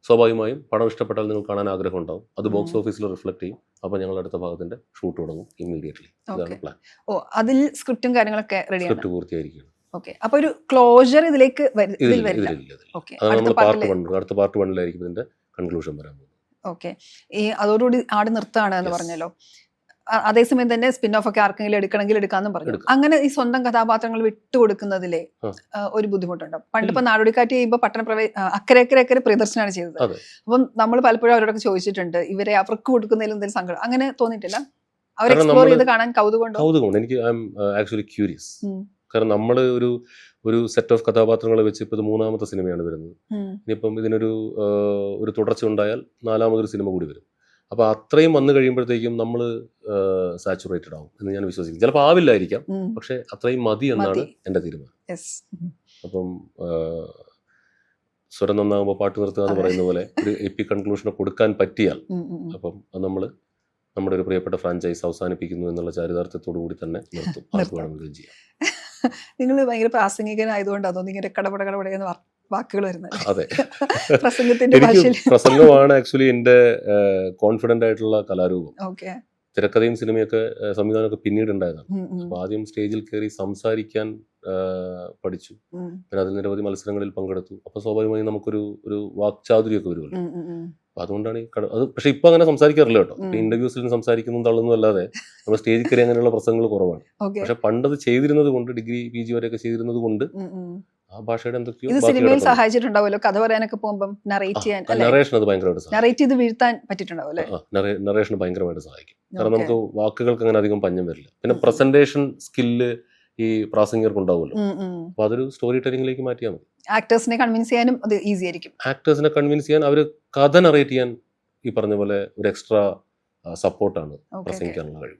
സ്വാഭാവികമായും പടം ഇഷ്ടപ്പെട്ടാൽ നിങ്ങൾ കാണാൻ ആഗ്രഹം ഉണ്ടാവും. അത് ബോക്സ് ഓഫീസിൽ റിഫ്ലക്ട് ചെയ്യും. അപ്പൊ ഞങ്ങൾ അടുത്ത ഭാഗത്തിന്റെ ഷൂട്ട് തുടങ്ങും ഇമ്മീഡിയറ്റ്ലി. ഇതാണ് പ്ലാൻ.
അതിൽ സ്ക്രിപ്റ്റും കാര്യങ്ങളൊക്കെ
സ്ക്രിപ്റ്റ് പൂർത്തിയായിരിക്കും.
അപ്പൊ ഒരു ക്ലോഷർ ഇതിലേക്ക്
അടുത്ത പാർട്ട് 1 ഇതിന്റെ കൺക്ലൂഷൻ വരാൻ പോകുന്നത്.
ഓക്കെ. ഈ അതോടുകൂടി ആട് നിർത്താണ് എന്ന് പറഞ്ഞല്ലോ. അതേസമയം തന്നെ സ്പിൻ ഓഫ് ഒക്കെ ആർക്കെങ്കിലും എടുക്കണമെങ്കിൽ എടുക്കാന്നും പറഞ്ഞു. അങ്ങനെ ഈ സ്വന്തം കഥാപാത്രങ്ങൾ വിട്ടുകൊടുക്കുന്നതിലെ ഒരു ബുദ്ധിമുട്ടുണ്ടോ? പണ്ടിപ്പോ നാടോടിക്കാറ്റ് ചെയ്യുമ്പോൾ അക്കരെ പ്രിയദർശനാണ് ചെയ്തത്. അപ്പം നമ്മൾ പലപ്പോഴും അവരോടൊക്കെ ചോദിച്ചിട്ടുണ്ട്, ഇവരെ അവർക്ക് കൊടുക്കുന്നതിൽ എന്തെങ്കിലും സങ്കടം അങ്ങനെ തോന്നിയിട്ടില്ല? അവർ എക്സ്പ്ലോർ ചെയ്ത് കാണാൻ കൗതുകമുണ്ടോ?
എനിക്ക് ഐ ആം ആക്ച്വലി ക്യൂരിയസ്. കാരണം നമ്മൾ ഒരു സെറ്റ് ഓഫ് കഥാപാത്രങ്ങൾ വെച്ച് ഇപ്പൊ ഇത് 3ാമത്തെ സിനിമയാണ് വരുന്നത്. ഇനിയിപ്പം ഇതിനൊരു തുടർച്ച ഉണ്ടായാൽ 4ാമതൊരു സിനിമ കൂടി വരും. അപ്പൊ അത്രയും വന്നു കഴിയുമ്പോഴത്തേക്കും നമ്മൾ സാച്ചുറേറ്റഡ് ആവും എന്ന് ഞാൻ വിശ്വസിക്കുന്നു. ചിലപ്പോൾ ആവില്ലായിരിക്കാം, പക്ഷെ അത്രയും മതി എന്നാണ് എന്റെ തീരുമാനം. അപ്പം സ്വരം നന്നാകുമ്പോൾ പാട്ട് നിർത്തുക എന്ന് പറയുന്ന പോലെ ഒരു എപ്പിക് കൺക്ലൂഷനെ കൊടുക്കാൻ പറ്റിയാൽ അപ്പം നമ്മൾ നമ്മുടെ ഒരു പ്രിയപ്പെട്ട ഫ്രാഞ്ചൈസ് അവസാനിപ്പിക്കുന്നു എന്നുള്ള ചാരിതാർത്ഥ്യത്തോടു കൂടി തന്നെ നിർത്തും. ആർക്ക് വേണമെങ്കിലും ചെയ്യാം.
നിങ്ങൾ ഭയങ്കര പ്രാസംഗികനായതുകൊണ്ട് അതോ ഇങ്ങനെ കടപടയെന്ന് വാക്കുകൾ വരുന്നത്?
അതെ,
പ്രസംഗത്തിന്റെ ഭാഷയിൽ
പ്രസംഗമാണ് ആക്ച്വലി എന്റെ കോൺഫിഡന്റ് ആയിട്ടുള്ള കലാരൂപം. തിരക്കഥയും സിനിമയൊക്കെ സംവിധാനമൊക്കെ പിന്നീട് ഉണ്ടായതാണ്. അപ്പൊ ആദ്യം സ്റ്റേജിൽ കയറി സംസാരിക്കാൻ പഠിച്ചു. പിന്നെ അതിൽ നിരവധി മത്സരങ്ങളിൽ പങ്കെടുത്തു. അപ്പൊ സ്വാഭാവികമായും നമുക്കൊരു വാക്ചാതുര്യമൊക്കെ വരുമല്ലോ. അപ്പൊ അതുകൊണ്ടാണ് അത്. പക്ഷെ ഇപ്പൊ അങ്ങനെ സംസാരിക്കാറില്ല കേട്ടോ. ഇന്റർവ്യൂസിൽ സംസാരിക്കുന്നതും തള്ളുന്നതും അല്ലാതെ നമ്മൾ സ്റ്റേജിൽ കയറി അങ്ങനെയുള്ള പ്രസംഗങ്ങൾ കുറവാണ്. പക്ഷെ പണ്ടത് ചെയ്തിരുന്നത് കൊണ്ട്, ഡിഗ്രി PG വരെയൊക്കെ ചെയ്തിരുന്നത് കൊണ്ട് ആ ഭാഷയുടെ എന്തൊക്കെയോ
സിനിമയിൽ സഹായിച്ചിട്ടുണ്ടാവുമല്ലോ. കഥ പറയാനൊക്കെ പോകുമ്പോൾ
നറേഷൻ അത് ഭയങ്കരമായിട്ട്
നറേറ്റ് ചെയ്ത് വീഴ്ത്താൻ പറ്റിയിട്ടുണ്ടാവുമല്ലേ?
നറേഷൻ ഭയങ്കരമായിട്ട് സഹായിക്കും. കാരണം നമുക്ക് വാക്കുകൾക്ക് അങ്ങനെ അധികം പഞ്ഞം വരില്ല. പിന്നെ പ്രസന്റേഷൻ സ്കില്ല് ഈ പ്രാസംഗികർക്ക് ഉണ്ടാവുമല്ലോ. അപ്പൊ അതൊരു സ്റ്റോറി ടെല്ലിംഗിലേക്ക് മാറ്റിയാൽ മതി.
ആക്ടേഴ്സിനെ കൺവിൻസ് ചെയ്യാനും അത് ഈസി ആയിരിക്കും.
ആക്ടേഴ്സിനെ കൺവിൻസ് ചെയ്യാൻ, അവര് കഥ നറേറ്റ് ചെയ്യാൻ ഈ പറഞ്ഞ പോലെ ഒരു എക്സ്ട്രാ സപ്പോർട്ടാണ് പ്രസംഗിക്കാനുള്ള കഴിവ്.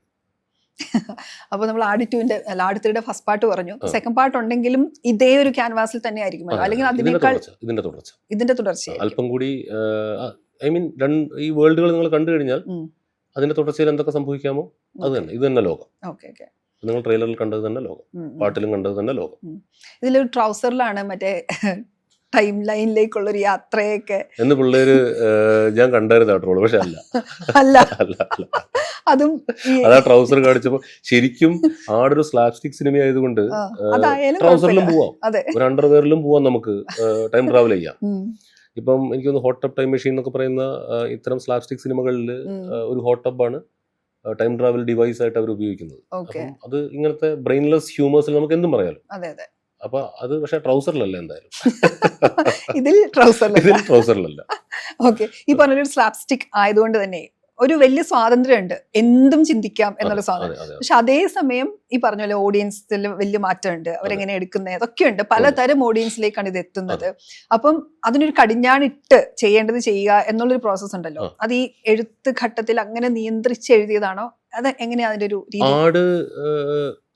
അപ്പൊ നമ്മൾ ആട് 3 ഫസ്റ്റ് പാർട്ട് പറഞ്ഞു. സെക്കൻഡ് പാർട്ട് ഉണ്ടെങ്കിലും ഇതേ ഒരു ക്യാൻവാസിൽ തന്നെ ആയിരിക്കും, അല്ലെങ്കിൽ അതിനേക്കാൾ ഇതിന്റെ തുടർച്ച
അല്പം കൂടി. ഐ മീൻ ഈ വേൾഡുകൾ നിങ്ങൾ കണ്ടു കഴിഞ്ഞാൽ അതിന്റെ തുടർച്ചയിൽ എന്തൊക്കെ സംഭവിക്കാമോ അത് തന്നെ. ഇത് തന്നെ ലോകം. നിങ്ങൾ ട്രെയിലറിൽ കണ്ടത് തന്നെ ലോകം, പാട്ടിലും കണ്ടത് തന്നെ ലോകം.
ഇതിലൊരു ട്രൗസറിലാണ് മറ്റേ ടൈം ലൈനിലേക്കുള്ളൊരു യാത്രയൊക്കെ
എന്ന് പിള്ളേര് ഞാൻ കണ്ടായിരുന്നു ട്രോള്. പക്ഷെ അല്ല
അതും
അതാ ട്രൗസർ കാണിച്ചപ്പോ ശരിക്കും ആടൊരു സ്ലാപ്സ്റ്റിക് സിനിമ ആയതുകൊണ്ട് ട്രൗസറിലും പോവാം, ഒരു അണ്ടർവെയറിലും പോവാം, നമുക്ക് ടൈം ട്രാവൽ ചെയ്യാം. ഇപ്പം എനിക്കൊന്ന് ഹോട്ട് ടബ് ടൈം മെഷീൻ എന്നൊക്കെ പറയുന്ന ഇത്തരം സ്ലാപ്സ്റ്റിക് സിനിമകളിൽ ഒരു ഹോട്ട് ടബാണ് ടൈം ട്രാവൽ ഡിവൈസ് ആയിട്ട് അവർ ഉപയോഗിക്കുന്നത്. അത് ഇങ്ങനത്തെ ബ്രെയിൻലെസ് ഹ്യൂമേഴ്സിൽ നമുക്ക് എന്തും പറയാലോ. അപ്പൊ അത് പക്ഷെ ട്രൗസറിലല്ല എന്തായാലും.
ഇതിൽ
ട്രൗസറിലല്ല.
ഓക്കെ. ഈ പറഞ്ഞൊരു സ്ലാപ്സ്റ്റിക് ആയതുകൊണ്ട് തന്നെ ഒരു വലിയ സ്വാതന്ത്ര്യമുണ്ട്, എന്തും ചിന്തിക്കാം എന്നുള്ള സ്വാതന്ത്ര്യം. പക്ഷെ അതേസമയം ഈ പറഞ്ഞ പോലെ ഓഡിയൻസിൽ വലിയ മാറ്റമുണ്ട്, അവരെങ്ങനെ എടുക്കുന്നത് അതൊക്കെ ഉണ്ട്. പലതരം ഓഡിയൻസിലേക്കാണ് ഇത് എത്തുന്നത്. അപ്പം അതിനൊരു കടിഞ്ഞാണിട്ട് ചെയ്യേണ്ടത് ചെയ്യുക എന്നുള്ളൊരു പ്രോസസ് ഉണ്ടല്ലോ. അത് ഈ എഴുത്ത് ഘട്ടത്തിൽ അങ്ങനെ നിയന്ത്രിച്ച് എഴുതിയതാണോ? അത് എങ്ങനെയാ അതിന്റെ ഒരു രീതി?
ആട്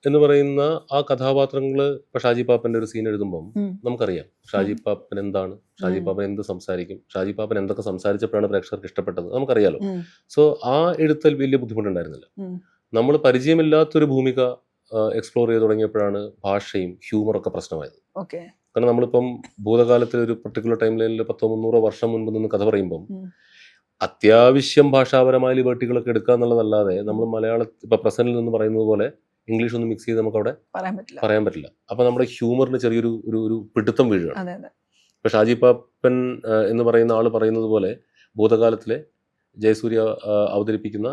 എന്ന് പറയുന്ന ആ കഥാപാത്രങ്ങള് ഇപ്പൊ ഷാജി പാപ്പന്റെ ഒരു സീൻ എഴുതുമ്പോൾ നമുക്കറിയാം ഷാജി പാപ്പൻ എന്താണ്, ഷാജി പാപ്പൻ എന്ത് സംസാരിക്കും, ഷാജി പാപ്പൻ എന്തൊക്കെ സംസാരിച്ചപ്പോഴാണ് പ്രേക്ഷകർക്ക് ഇഷ്ടപ്പെട്ടത് നമുക്കറിയാലോ. സോ ആ എഴുത്തിൽ വലിയ ബുദ്ധിമുട്ടുണ്ടായിരുന്നില്ല. നമ്മൾ പരിചയമില്ലാത്തൊരു ഭൂമിക എക്സ്പ്ലോർ ചെയ്ത് തുടങ്ങിയപ്പോഴാണ് ഭാഷയും ഹ്യൂമറൊക്കെ പ്രശ്നമായത്. കാരണം നമ്മളിപ്പം ഭൂതകാലത്തിൽ ഒരു പർട്ടിക്കുലർ ടൈം ലൈനിൽ 100-300 വർഷം മുൻപ് നിന്ന് കഥ പറയുമ്പം അത്യാവശ്യം ഭാഷാപരമായ ലിബർട്ടികളൊക്കെ എടുക്കുക എന്നുള്ളതല്ലാതെ നമ്മൾ മലയാളത്തിൽ ഇപ്പൊ പ്രസന്റിൽ നിന്ന് പറയുന്നത് പോലെ ഇംഗ്ലീഷ് ഒന്ന് മിക്സ് ചെയ്ത് നമുക്ക് അവിടെ പറയാൻ പറ്റില്ല. അപ്പൊ നമ്മുടെ ഹ്യൂമറിന് ചെറിയൊരു ഒരു പിടുത്തം വീഴുകയാണ്. ഇപ്പൊ ഷാജി പാപ്പൻ എന്ന് പറയുന്ന ആള് പറയുന്നത് പോലെ ഭൂതകാലത്തിലെ ജയസൂര്യ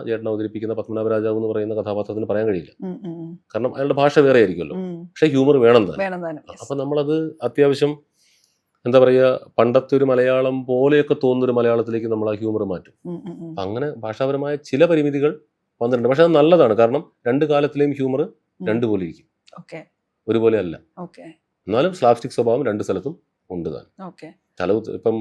ചേട്ടൻ അവതരിപ്പിക്കുന്ന പത്മനാഭ രാജാവ് എന്ന് പറയുന്ന കഥാപാത്രത്തിന് പറയാൻ കഴിയില്ല. കാരണം അയാളുടെ ഭാഷ വേറെ ആയിരിക്കുമല്ലോ, പക്ഷെ ഹ്യൂമർ വേണം തന്നെ. അപ്പൊ നമ്മളത് അത്യാവശ്യം എന്താ പറയുക, പണ്ടത്തെ ഒരു മലയാളം പോലെയൊക്കെ തോന്നുന്നൊരു മലയാളത്തിലേക്ക് നമ്മൾ ആ ഹ്യൂമർ മാറ്റും. അങ്ങനെ ഭാഷാപരമായ ചില പരിമിതികൾ വന്നിട്ടുണ്ട്. പക്ഷെ അത് നല്ലതാണ്, കാരണം രണ്ട് കാലത്തിലെയും ഹ്യൂമർ രണ്ടു പോലെ ഇരിക്കും, ഒരുപോലെ അല്ല. എന്നാലും സ്ലാപ്സ്റ്റിക് സ്വഭാവം രണ്ട് സ്ഥലത്തും ഉണ്ട് താൻ. ഇപ്പം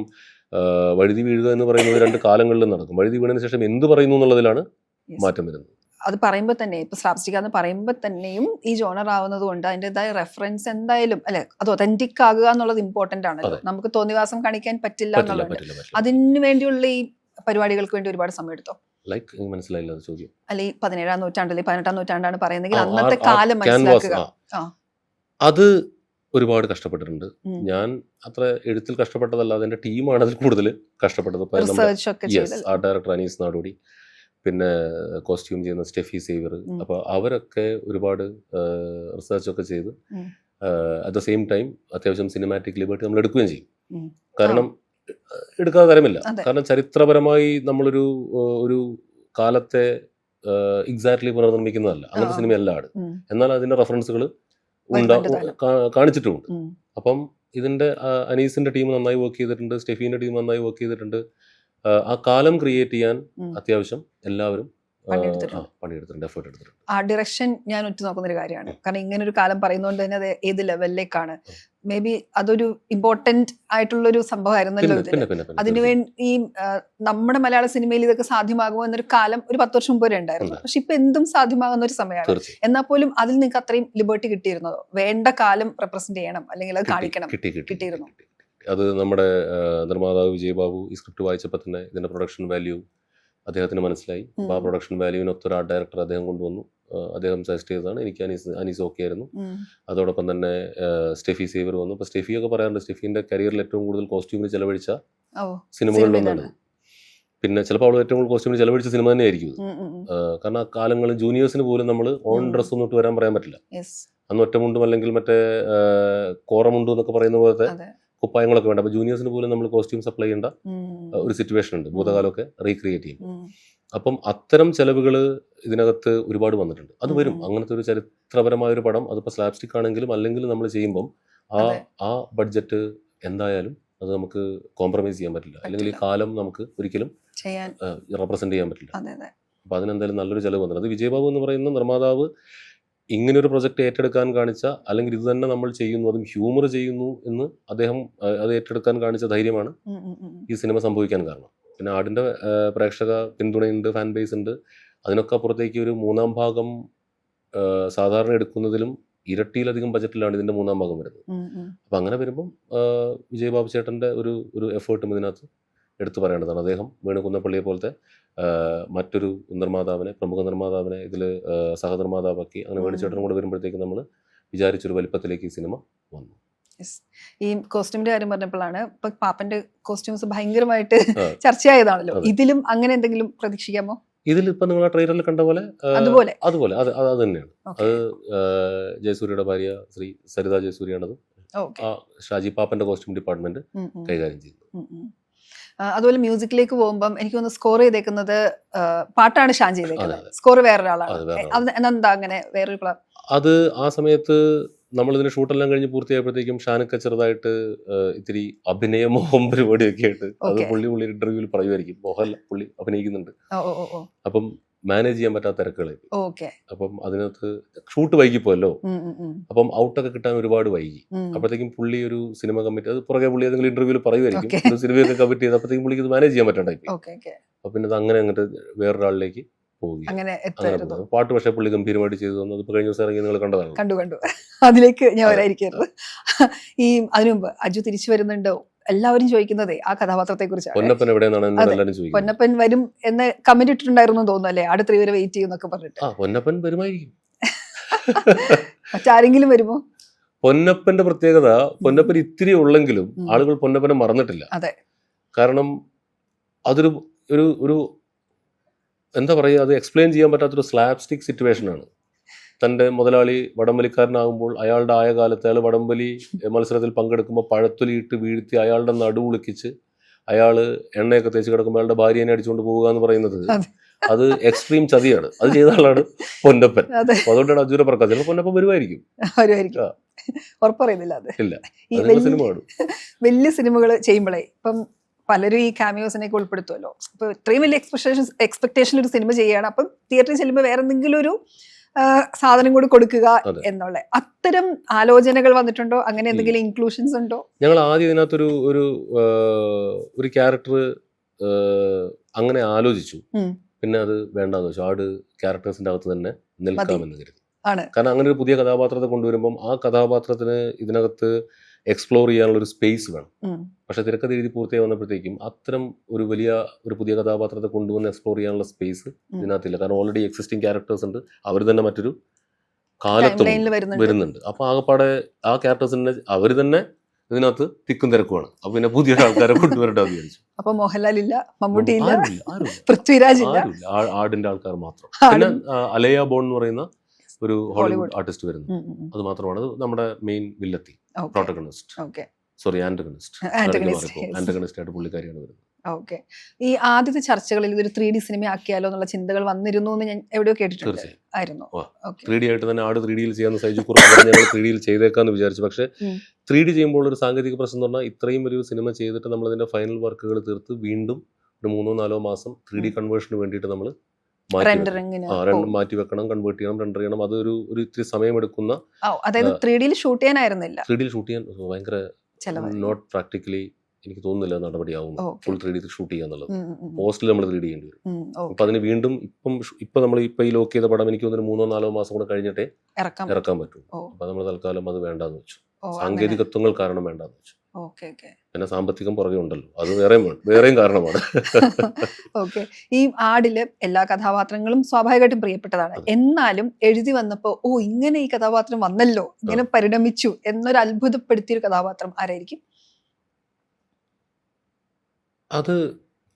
വഴുതി വീഴുക എന്ന് പറയുന്നത് രണ്ട് കാലങ്ങളിലും നടക്കും. വഴുതി വീണതിന് ശേഷം എന്ത് പറയുന്നു എന്നുള്ളതിലാണ് മാറ്റം വരുന്നത്.
അത് പറയുമ്പോൾ തന്നെ ഇപ്പൊ സ്ലാപ്സ്റ്റിക് എന്ന് പറയുമ്പോൾ തന്നെയും ഈ ജോണർ ആവുന്നത് കൊണ്ട് അതിൻ്റെതായ റെഫറൻസ് എന്തായാലും അല്ലെ, അത് ഒതന്റിക് ആകുക എന്നുള്ളത് ഇമ്പോർട്ടന്റ് ആണല്ലോ. നമുക്ക് തോന്നിവാസം കാണിക്കാൻ പറ്റില്ല എന്നുള്ളത്. അതിനു വേണ്ടിയുള്ള ഈ പരിപാടികൾക്ക് വേണ്ടി ഒരുപാട് സമയം എടുത്തോ?
മനസ്സിലായില്ല ചോദ്യം.
അല്ലെ 17-ാം നൂറ്റാണ്ടല്ലേ 18-ാം നൂറ്റാണ്ടാണ് പറയുന്നെങ്കിൽ അന്നത്തെ കാലം മനസ്സിലാക്കുക.
അത് ഒരുപാട് കഷ്ടപ്പെട്ടിട്ടുണ്ട്. ഞാൻ അത്ര എഴുത്തിൽ കഷ്ടപ്പെട്ടതല്ലാതെ എന്റെ ടീമാണ് അതിൽ കൂടുതൽ കഷ്ടപ്പെട്ടത്. ആർട്ട് ഡയറക്ടർ അനീസ് നാടോടി, പിന്നെ കോസ്റ്റ്യൂം ചെയ്യുന്ന സ്റ്റെഫി സേവർ, അപ്പൊ അവരൊക്കെ ഒരുപാട് റിസർച്ച് ഒക്കെ ചെയ്ത് അറ്റ് ദ സെയിം ടൈം അത്യാവശ്യം സിനിമാറ്റിക് ലിബർട്ടി നമ്മൾ എടുക്കുകയും ചെയ്യും. കാരണം എടുക്കാതെ തരമില്ല. കാരണം ചരിത്രപരമായി നമ്മളൊരു ഒരു കാലത്തെ എക്സാക്ട്ലി പുനർനിർമ്മിക്കുന്നതല്ല, അങ്ങനത്തെ സിനിമയല്ല ആട്. എന്നാൽ അതിന്റെ റെഫറൻസുകൾ കാണിച്ചിട്ടുമുണ്ട്. അപ്പം ഇതിന്റെ അനീസിന്റെ ടീം നന്നായി വർക്ക് ചെയ്തിട്ടുണ്ട്, സ്റ്റെഫീന്റെ ടീം നന്നായി വർക്ക് ചെയ്തിട്ടുണ്ട്. ആ കാലം ക്രിയേറ്റ് ചെയ്യാൻ അത്യാവശ്യം എല്ലാവരും പണിയെടുത്തിട്ടുണ്ട്, എഫേർട്ട് എടുത്തിട്ടുണ്ട്.
ആ ഡിറക്ഷൻ ഞാൻ ഉറ്റുനോക്കുന്ന ഒരു കാര്യമാണ്. കാരണം ഇങ്ങനെ ഒരു കാലം പറയുന്നതുകൊണ്ട് തന്നെ അത് ഏത് ലെവലിലേക്കാണ്, മേ ബി അതൊരു ഇമ്പോർട്ടന്റ് ആയിട്ടുള്ളൊരു സംഭവമായിരുന്നല്ലോ. അതിനുവേണ്ടി ഈ നമ്മുടെ മലയാള സിനിമയിൽ ഇതൊക്കെ സാധ്യമാകുമോ എന്നൊരു കാലം ഒരു 10 വർഷം മുമ്പ് വരെ ഉണ്ടായിരുന്നു. പക്ഷെ ഇപ്പൊ എന്തും സാധ്യമാകുന്ന ഒരു സമയമാണ്. എന്നാൽ പോലും അതിൽ നിങ്ങൾക്ക് അത്രയും ലിബർട്ടി കിട്ടിയിരുന്നതോ? വേണ്ട കാലം റെപ്രസെന്റ് ചെയ്യണം, അല്ലെങ്കിൽ അത് കാണിക്കണം, കിട്ടിയിരുന്നു?
അത് നമ്മുടെ നിർമ്മാതാവ് വിജയബാബു ഈ സ്ക്രിപ്റ്റ് വായിച്ചപ്പോൾ തന്നെ ഇതിന്റെ പ്രൊഡക്ഷൻ വാല്യൂ അദ്ദേഹത്തിന് മനസ്സിലായി. അപ്പോൾ ആ പ്രൊഡക്ഷൻ വാല്യൂവിനൊത്തൊരു ആർട്ട് ഡയറക്ടർ അദ്ദേഹം കൊണ്ടുവന്നു. അദ്ദേഹം സജസ്റ്റ് ചെയ്തതാണ്. എനിക്ക് അനീസ് ഓക്കെ ആയിരുന്നു. അതോടൊപ്പം തന്നെ സ്റ്റെഫി സേവർ വന്നു. അപ്പോൾ സ്റ്റെഫിയൊക്കെ പറയാറുണ്ട് സ്റ്റെഫിന്റെ കരിയറിൽ ഏറ്റവും കൂടുതൽ കോസ്റ്റ്യൂമിന് ചെലവഴിച്ച സിനിമകളിലൊന്നാണ്. പിന്നെ ചിലപ്പോൾ അവൾ ഏറ്റവും കൂടുതൽ കോസ്റ്റ്യൂമിന് ചെലവഴിച്ച സിനിമ തന്നെ ആയിരിക്കും. കാരണം ആ കാലങ്ങളിൽ ജൂനിയേഴ്സിന് പോലും നമ്മൾ ഓൺ ഡ്രസ് ഒന്നും ഇട്ട് വരാൻ പറയാൻ പറ്റില്ല. അന്ന് ഒറ്റമുണ്ടും അല്ലെങ്കിൽ മറ്റേ കോറമുണ്ടും എന്നൊക്കെ പറയുന്ന പോലത്തെ കുപ്പായങ്ങളൊക്കെ വേണ്ട. അപ്പൊ ജൂനിയേഴ്സിന് പോലും നമ്മൾ കോസ്റ്റ്യൂം സപ്ലൈ ചെയ്യേണ്ട ഒരു സിറ്റുവേഷൻ ഉണ്ട്, ഭൂതകാലമൊക്കെ റീക്രിയേറ്റ് ചെയ്യും. അപ്പം അത്തരം ചെലവുകൾ ഇതിനകത്ത് ഒരുപാട് വന്നിട്ടുണ്ട്. അത് വരും. അങ്ങനത്തെ ഒരു ചരിത്രപരമായ ഒരു പടം അതിപ്പോ സ്ലാപ്സ്റ്റിക് ആണെങ്കിലും അല്ലെങ്കിലും നമ്മൾ ചെയ്യുമ്പം ആ ബഡ്ജറ്റ് എന്തായാലും അത് നമുക്ക് കോംപ്രമൈസ് ചെയ്യാൻ പറ്റില്ല. അല്ലെങ്കിൽ ഈ കാലം നമുക്ക് ഒരിക്കലും റെപ്രസെന്റ് ചെയ്യാൻ പറ്റില്ല. അപ്പൊ അതിനെന്തായാലും നല്ലൊരു ചെലവ് വന്നിട്ടുണ്ട്. അത് വിജയബാബു എന്ന് പറയുന്ന നിർമ്മാതാവ് ഇങ്ങനൊരു പ്രൊജക്ട് ഏറ്റെടുക്കാൻ കാണിച്ച, അല്ലെങ്കിൽ ഇത് തന്നെ നമ്മൾ ചെയ്യുന്നു, അതും ഹ്യൂമർ ചെയ്യുന്നു എന്ന് അദ്ദേഹം അത് ഏറ്റെടുക്കാൻ കാണിച്ച ധൈര്യമാണ് ഈ സിനിമ സംഭവിക്കാൻ കാരണം. പിന്നെ ആടിന്റെ പ്രേക്ഷക പിന്തുണയുണ്ട്, ഫാൻ ബേസ് ഉണ്ട്. അതിനൊക്കെ അപ്പുറത്തേക്ക് ഒരു 3-ാം ഭാഗം സാധാരണ എടുക്കുന്നതിലും ഇരട്ടിയിലധികം ബജറ്റിലാണ് ഇതിന്റെ 3-ാം ഭാഗം വരുന്നത്. അപ്പൊ അങ്ങനെ വരുമ്പം വിജയബാബു ചേട്ടന്റെ ഒരു എഫേർട്ടും ഇതിനകത്ത് എടുത്തു പറയേണ്ടതാണ്. അദ്ദേഹം വേണുകുന്നപ്പള്ളിയെ പോലത്തെ മറ്റൊരു നിർമ്മാതാവിനെ, പ്രമുഖ നിർമ്മാതാവിനെ ഇതിൽ സഹനിർമ്മാതാവാക്കി. അങ്ങനെ വേണിച്ചേട്ടനും കൂടെ വരുമ്പോഴത്തേക്ക് നമ്മൾ വിചാരിച്ചൊരു വലിപ്പത്തിലേക്ക് ഈ സിനിമ വന്നു.
ഈ കോസ്റ്റ്യൂമിന്റെ കാര്യം പറഞ്ഞപ്പോഴാണ് ഇപ്പൊ പാപ്പന്റെ കോസ്റ്റ്യൂംസ് ഭയങ്കരമായിട്ട് ചർച്ചയായതാണല്ലോ. ഇതിലും അങ്ങനെ എന്തെങ്കിലും പ്രതീക്ഷിക്കാമോ?
ഇതിൽ ഇപ്പൊ നിങ്ങൾ ആ ട്രെയിലറിൽ കണ്ട പോലെ അതുപോലെ അത് തന്നെയാണ്. അത് ജയസൂര്യയുടെ ഭാര്യ ശ്രീ സരിത ജയസൂര്യാണത് ഷാജി പാപ്പന്റെ കോസ്റ്റ്യൂം ഡിപ്പാർട്ട്മെന്റ് കൈകാര്യം ചെയ്യുന്നത്.
അതുപോലെ മ്യൂസിക്കിലേക്ക് പോകുമ്പോൾ എനിക്ക് തോന്നുന്നു സ്കോർ ചെയ്തേക്കുന്നത് പാട്ടാണ് ഷാൻ ചെയ്തേക്കുന്നത്, സ്കോർ വേറൊരാളാണ്. അതെന്താ അങ്ങനെ വേറൊരു?
അത് ആ സമയത്ത് നമ്മൾ ഇതിന്റെ ഷൂട്ടെല്ലാം കഴിഞ്ഞ് പൂർത്തിയായപ്പോഴത്തേക്കും ഷാനൊക്കെ ചെറുതായിട്ട് ഇത്തിരി അഭിനയമോഹം പരിപാടിയൊക്കെ ആയിട്ട് അത് പുള്ളി ഇന്റർവ്യൂവിൽ പറയുമായിരിക്കും, മോഹൻലാൽ പുള്ളി അഭിനയിക്കുന്നുണ്ട്. അപ്പം മാനേജ് ചെയ്യാൻ പറ്റാത്ത തിരക്കുകളായി. അപ്പം അതിനകത്ത് ഷൂട്ട് വൈകിപ്പോയല്ലോ. അപ്പം ഔട്ടൊക്കെ കിട്ടാൻ ഒരുപാട് വൈകി. അപ്പോഴത്തേക്കും പുള്ളി ഒരു സിനിമ കമ്മിറ്റ്, അത് പുറകെ പുള്ളി ഏതെങ്കിലും ഇന്റർവ്യൂവിൽ പറയുമായിരിക്കും, ഒരു സിനിമയൊക്കെ കമ്മിറ്റ് ചെയ്ത് അപ്പോഴത്തേക്കും പുള്ളിക്ക് ഇത് മാനേജ് ചെയ്യാൻ പറ്റാണ്ടായി. അപ്പൊ പിന്നെ അത് അങ്ങനെ അങ്ങോട്ട് വേറൊരാളിലേക്ക് പോവുകയാണ്. പാട്ട് പക്ഷേ പുള്ളി ഗംഭീരമായിട്ട് ചെയ്തു തന്നു. അതിപ്പോ കഴിഞ്ഞ ദിവസം ഇറങ്ങി നിങ്ങൾ കണ്ടതാണ്.
കണ്ടു. അതിലേക്ക് ഞാൻ വരായിരിക്കുന്നു. ഈ അതിനു മുമ്പ് അജു തിരിച്ചു വരുന്നുണ്ടോ എല്ലാവരും ചോദിക്കുന്നതേ ആ കഥാപാത്രത്തെ കുറിച്ചാണ്.
പൊന്നപ്പൻ എവിടെയാണ് എല്ലാവരും ചോദിക്കുന്നത്.
പൊന്നപ്പൻ വരും എന്ന് കമന്റ് ഇട്ടിട്ടുണ്ടായിരുന്നു തോന്നുന്നു അല്ലേ? അടുത്ത വരെ വെയിറ്റ് ചെയ്യുന്നൊക്കെ പറഞ്ഞിട്ട്.
പൊന്നപ്പൻ വരുമായിരിക്കും.
മറ്റാരെങ്കിലും വരുമോ?
പൊന്നപ്പന്റെ പ്രത്യേകത, പൊന്നപ്പൻ ഇത്തിരി ഉള്ളെങ്കിലും ആളുകൾ പൊന്നപ്പനെ മറന്നിട്ടില്ല.
അതെ.
കാരണം അതൊരു ഒരു ഒരു എന്താ പറയുക, അത് എക്സ്പ്ലെയിൻ ചെയ്യാൻ പറ്റാത്തൊരു സ്ലാപ്സ്റ്റിക് സിറ്റുവേഷൻ ആണ്. തൻ്റെ മുതലാളി വടംവലിക്കാരനാകുമ്പോൾ അയാളുടെ ആയ കാലത്ത് അയാൾ വടംവലി മത്സരത്തിൽ പങ്കെടുക്കുമ്പോൾ പഴത്തൊലിയിട്ട് വീഴ്ത്തി അയാളുടെ നടുവുളുക്കിച്ച് അയാൾ എണ്ണയൊക്കെ തേച്ച് കിടക്കുമ്പോൾ അയാളുടെ ഭാര്യനെ അടിച്ചുകൊണ്ട് പോവുക എന്ന് പറയുന്നത് അത് എക്സ്ട്രീം ചതിയാണ്. അത് ചെയ്ത ആളാണ് പൊന്നപ്പൻ. അതുകൊണ്ടാണ് അജൂര പ്രകാശ്. ചിലപ്പോൾ പൊന്നപ്പൻ വരുമായിരിക്കും.
ഉറപ്പറിയുന്നില്ല. അത്
ഇല്ല,
ഈ വലിയ സിനിമകൾ ചെയ്യുമ്പോഴേ ഇപ്പം പലരും ഈ ക്യാമിയോസിനെയൊക്കെ ഉൾപ്പെടുത്തുമല്ലോ. ഇപ്പൊ ഇത്രയും വലിയ എക്സ്പെക്ടേഷൻ ഒരു സിനിമ ചെയ്യുകയാണ്, അപ്പം തിയേറ്ററിൽ ചെല്ലുമ്പോൾ വേറെ എന്തെങ്കിലും ഒരു സാധനം കൂടി കൊടുക്കുക എന്നുള്ള അത്തരം ആലോചനകൾ വന്നിട്ടുണ്ടോ? അങ്ങനെ എന്തെങ്കിലും ഇൻക്ലൂഷൻസ് ഉണ്ടോ?
ഞങ്ങൾ ആദ്യം ഇതിനകത്തൊരു ഒരു ക്യാരക്ടർ അങ്ങനെ ആലോചിച്ചു. പിന്നെ അത് വേണ്ടാന്ന് വെച്ചു. ആട് ക്യാരക്ടേഴ്സിന്റെ അകത്ത് തന്നെ നിൽക്കാമെന്ന് കരുതി. കാരണം അങ്ങനെ ഒരു പുതിയ കഥാപാത്രത്തെ കൊണ്ടുവരുമ്പം ആ കഥാപാത്രത്തിന് ഇതിനകത്ത് എക്സ്പ്ലോർ ചെയ്യാനുള്ള ഒരു സ്പേസ് വേണം. പക്ഷെ തിരക്കഥ എഴുതി പൂർത്തിയായി വന്നപ്പോഴത്തേക്കും അത്തരം ഒരു പുതിയ കഥാപാത്രത്തെ കൊണ്ടുവന്ന് എക്സ്പ്ലോർ ചെയ്യാനുള്ള സ്പേസ് ഇതിനകത്തില്ല. കാരണം ഓൾറെഡി എക്സിസ്റ്റിംഗ് ക്യാരക്ടേഴ്സ് ഉണ്ട്, അവർ തന്നെ മറ്റൊരു കാലത്തും വരുന്നുണ്ട്. അപ്പൊ ആകെപ്പാടെ ആ ക്യാരക്ടേഴ്സിനെ അവർ തന്നെ ഇതിനകത്ത് തിക്കും തിരക്കുമാണ്. അപ്പൊ പിന്നെ പുതിയ ആൾക്കാരെ കൊണ്ടുവരേണ്ടത് വിചാരിച്ചു.
അപ്പൊ മോഹൻലാൽ ഇല്ല, മമ്മൂട്ടി ഇല്ല, പൃഥ്വിരാജ് ഇല്ല,
ആടിന്റെ ആൾക്കാർ മാത്രം. പിന്നെ അലയ ബോൺ എന്ന് പറയുന്ന ഒരു ഹോളിവുഡ് ആർട്ടിസ്റ്റ് വരുന്നു. അത് മാത്രമാണ് നമ്മുടെ മെയിൻ വില്ലത്തി, പ്രോട്ടഗണിസ്റ്റ്. സോറി, ആന്റഗണിസ്റ്റ് ആയിട്ട് പുള്ളിക്കാരിയാണ് വരുന്നത്.
ഓക്കെ. ഈ ആദ്യത്തെ ചർച്ചകളിൽ ഇതൊരു 3D സിനിമ ആക്കിയാലോ എന്നുള്ള ചിന്തകൾ വന്നിരുന്നു എന്ന് ഞാൻ എവിടെയോ കേട്ടിട്ടുണ്ട്.
3D ആയിട്ട് തന്നെ ആട് 3D ചെയ്യാന്ന് സൈജു കുറച്ച് ഞങ്ങൾ 3D ചെയ്തേക്കാന്ന് വിചാരിച്ചു. പക്ഷെ 3D ചെയ്യുമ്പോൾ ഒരു സാങ്കേതിക പ്രശ്നം എന്ന് പറഞ്ഞാൽ ഇത്രയും ഒരു സിനിമ ചെയ്തിട്ട് നമ്മൾ അതിന്റെ ഫൈനൽ വർക്കുകൾ തീർത്ത് വീണ്ടും ഒരു 3-4 മാസം 3D കൺവേർഷന് വേണ്ടിയിട്ട് നമ്മൾ മാറ്റി വെക്കണം, കൺവേർട്ട് ചെയ്യണം, റെൻഡർ ചെയ്യണം. അതൊരു ഇത്തിരി സമയമെടുക്കുന്ന,
അതായത് 3D ഷൂട്ട് ചെയ്യാനായിരുന്നില്ല.
3D ഷൂട്ട് ചെയ്യാൻ ഭയങ്കര നോട്ട് പ്രാക്ടിക്കലി എനിക്ക് തോന്നുന്നില്ല നടപടിയാവും. ഫുൾ 3D ഷൂട്ട് ചെയ്യാന്നുള്ളത് പോസ്റ്റിൽ നമ്മൾ 3D ചെയ്യേണ്ടി വരും. അപ്പൊ അതിന് വീണ്ടും ഇപ്പൊ നമ്മൾ ഈ ലോക്ക് ചെയ്ത പടം എനിക്ക് തോന്നുന്നു 3-4 മാസം കൂടെ കഴിഞ്ഞിട്ടേ ഇറക്കാൻ പറ്റും. അപ്പൊ നമ്മൾ തൽക്കാലം അത് വേണ്ടാന്ന് വെച്ചു. സാങ്കേതികത്വങ്ങൾ കാരണം വേണ്ടാന്ന് വെച്ചു. പിന്നെ സാമ്പത്തികം പുറകെ ഉണ്ടല്ലോ, അത് വേറെയും കാരണമാണ്.
ഓക്കെ. ഈ ആടില് എല്ലാ കഥാപാത്രങ്ങളും സ്വാഭാവികമായിട്ടും പ്രിയപ്പെട്ടതാണ്. എന്നാലും എഴുതി വന്നപ്പോ ഇങ്ങനെ ഈ കഥാപാത്രം വന്നല്ലോ, ഇങ്ങനെ പരിണമിച്ചു എന്നൊരു അത്ഭുതപ്പെടുത്തിയൊരു കഥാപാത്രം ആരായിരിക്കും?
അത്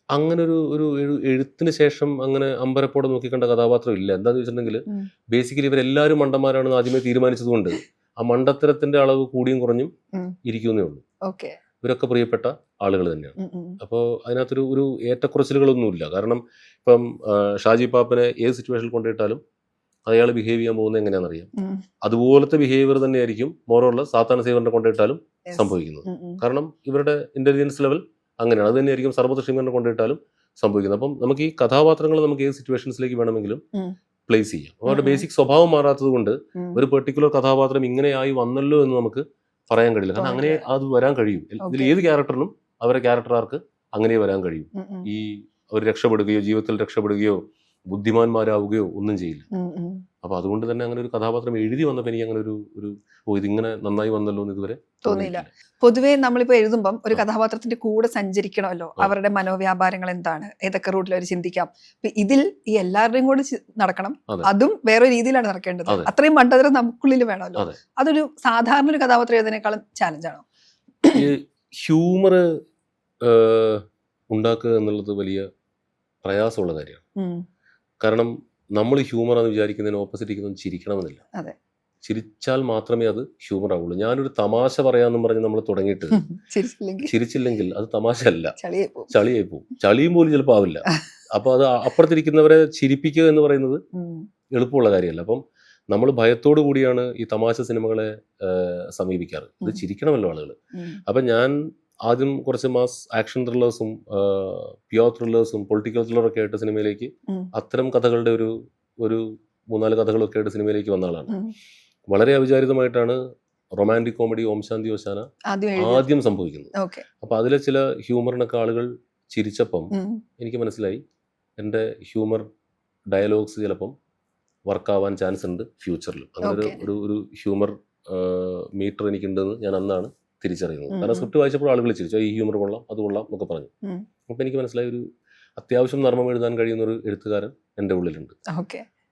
അങ്ങനെ ഒരു എഴുത്തിന് ശേഷം അങ്ങനെ അമ്പരപ്പോടെ നോക്കിക്കണ്ട കഥാപാത്രം ഇല്ല. എന്താന്ന് വെച്ചിട്ടുണ്ടെങ്കിൽ ബേസിക്കലി ഇവരെല്ലാവരും മണ്ടന്മാരാണെന്ന് ആദ്യമേ തീരുമാനിച്ചതുകൊണ്ട് ആ മണ്ടത്തരത്തിന്റെ അളവ് കൂടിയും കുറഞ്ഞും ഇരിക്കുന്നേ ഉള്ളൂ. ഇവരൊക്കെ പ്രിയപ്പെട്ട ആളുകൾ തന്നെയാണ്. അപ്പോൾ അതിനകത്തൊരു ഏറ്റക്കുറച്ചിലുകളൊന്നുമില്ല. കാരണം ഇപ്പം ഷാജി പാപ്പനെ ഏത് സിറ്റുവേഷനിൽ കൊണ്ടിട്ടാലും അയാൾ ബിഹേവ് ചെയ്യാൻ പോകുന്നത് എങ്ങനെയാണെന്നറിയാം. അതുപോലത്തെ ബിഹേവിയർ തന്നെയായിരിക്കും മോറുള്ള സാത്താന സേവറിനെ കൊണ്ടിട്ടാലും സംഭവിക്കുന്നത്. കാരണം ഇവരുടെ ഇന്റലിജൻസ് ലെവൽ അങ്ങനെയാണ്. അത് തന്നെയായിരിക്കും സർബത്ത് ഷിമറിനെ കൊണ്ടിട്ടാലും സംഭവിക്കുന്നത്. അപ്പം നമുക്ക് ഈ കഥാപാത്രങ്ങൾ നമുക്ക് ഏത് സിറ്റുവേഷൻസിലേക്ക് വേണമെങ്കിലും പ്ലേസ് ചെയ്യാം. അവരുടെ ബേസിക് സ്വഭാവം മാറാത്തത് കൊണ്ട് ഒരു പെർട്ടിക്കുലർ കഥാപാത്രം ഇങ്ങനെയായി വന്നല്ലോ എന്ന് നമുക്ക് പറയാൻ കഴിയില്ല. കാരണം അങ്ങനെ അത് വരാൻ കഴിയും. ഇതിൽ ഏത് ക്യാരക്ടറിനും അവരുടെ ക്യാരക്ടർ ആർക്ക് അങ്ങനെ വരാൻ കഴിയും. ഈ അവർ രക്ഷപ്പെടുകയോ ജീവിതത്തിൽ രക്ഷപ്പെടുകയോ ബുദ്ധിമാന്മാരാവുകയോ ഒന്നും ചെയ്യില്ല. അപ്പൊ അതുകൊണ്ട് തന്നെ അങ്ങനെ ഒരു കഥാപാത്രം എഴുതി വന്നപ്പോൾ എനിക്ക് അങ്ങനെ ഒരു ഇതിങ്ങനെ നന്നായി വന്നല്ലോ എന്ന് ഇതുവരെ
തോന്നിയില്ല. പൊതുവേ നമ്മളിപ്പോ എഴുതുമ്പം ഒരു കഥാപാത്രത്തിന്റെ കൂടെ സഞ്ചരിക്കണമല്ലോ, അവരുടെ മനോവ്യാപാരങ്ങൾ എന്താണ്, ഏതൊക്കെ റൂട്ടിൽ അവർ ചിന്തിക്കാം. ഇതിൽ ഈ എല്ലാവരുടെയും കൂടെ നടക്കണം, അതും വേറെ രീതിയിലാണ് നടക്കേണ്ടത്. അത്രയും മണ്ടതരം നമുക്കുള്ളിൽ വേണമല്ലോ. അതൊരു സാധാരണ ഒരു കഥാപാത്രം എഴുതുന്നതിനേക്കാളും ചാലഞ്ചാണോ?
ഹ്യൂമർ ഉണ്ടാക്കുക എന്നുള്ളത് വലിയ പ്രയാസമുള്ള കാര്യമാണ്. കാരണം നമ്മൾ ഹ്യൂമർ എന്ന് വിചാരിക്കുന്നതിന് ഓപ്പോസിറ്റ് ഇരിക്കുന്നത് ചിരിക്കണമെന്നില്ല. ചിരിച്ചാൽ മാത്രമേ അത് ഹ്യൂമർ ആവുള്ളൂ. ഞാനൊരു തമാശ പറയാമെന്നും പറഞ്ഞ് നമ്മൾ തുടങ്ങിയിട്ട് ചിരിച്ചില്ലെങ്കിൽ അത് തമാശ അല്ല, ചളിയായി പോകും. ചളിയും പോലും ചിലപ്പോൾ ആവില്ല. അപ്പൊ അത് അപ്പുറത്തിരിക്കുന്നവരെ ചിരിപ്പിക്കുക എന്ന് പറയുന്നത് എളുപ്പമുള്ള കാര്യമല്ല. അപ്പം നമ്മൾ ഭയത്തോടു കൂടിയാണ് ഈ തമാശ സിനിമകളെ സമീപിക്കാറ്. ഇത് ചിരിക്കണമല്ലോ ആളുകൾ. അപ്പൊ ഞാൻ ആദ്യം കുറച്ച് മാസ് ആക്ഷൻ ത്രില്ലേഴ്സും പ്യോർ ത്രില്ലേഴ്സും പൊളിറ്റിക്കൽ ത്രില്ലറൊക്കെ ആയിട്ട് സിനിമയിലേക്ക്, അത്തരം കഥകളുടെ ഒരു 3-4 കഥകളൊക്കെ ആയിട്ട് സിനിമയിലേക്ക് വന്ന ആളാണ്. വളരെ അവിചാരിതമായിട്ടാണ് റൊമാൻറ്റിക് കോമഡി ഓം ശാന്തി ഓശാന ആദ്യം സംഭവിക്കുന്നത്. അപ്പൊ അതിലെ ചില ഹ്യൂമറിനൊക്കെ ആളുകൾ ചിരിച്ചപ്പം എനിക്ക് മനസ്സിലായി എൻ്റെ ഹ്യൂമർ ഡയലോഗ്സ് ചിലപ്പം വർക്കാവാൻ ചാൻസ് ഉണ്ട് ഫ്യൂച്ചറിൽ. അങ്ങനെ ഒരു ഹ്യൂമർ മീറ്റർ എനിക്കുണ്ടെന്ന് ഞാൻ അന്നാണ് തിരിച്ചറിയുന്നത്. കാരണം സ്ക്രിപ്റ്റ് വായിച്ചപ്പോൾ ആളുകൾ ചിരിച്ചു, ഈ ഹ്യൂമർ കൊള്ളാം, അത് കൊള്ളാം എന്നൊക്കെ പറഞ്ഞു. അപ്പൊ എനിക്ക് മനസ്സിലായി ഒരു അത്യാവശ്യം നർമ്മം എഴുതാൻ കഴിയുന്ന ഒരു എഴുത്തുകാരൻ എൻ്റെ ഉള്ളിലുണ്ട്.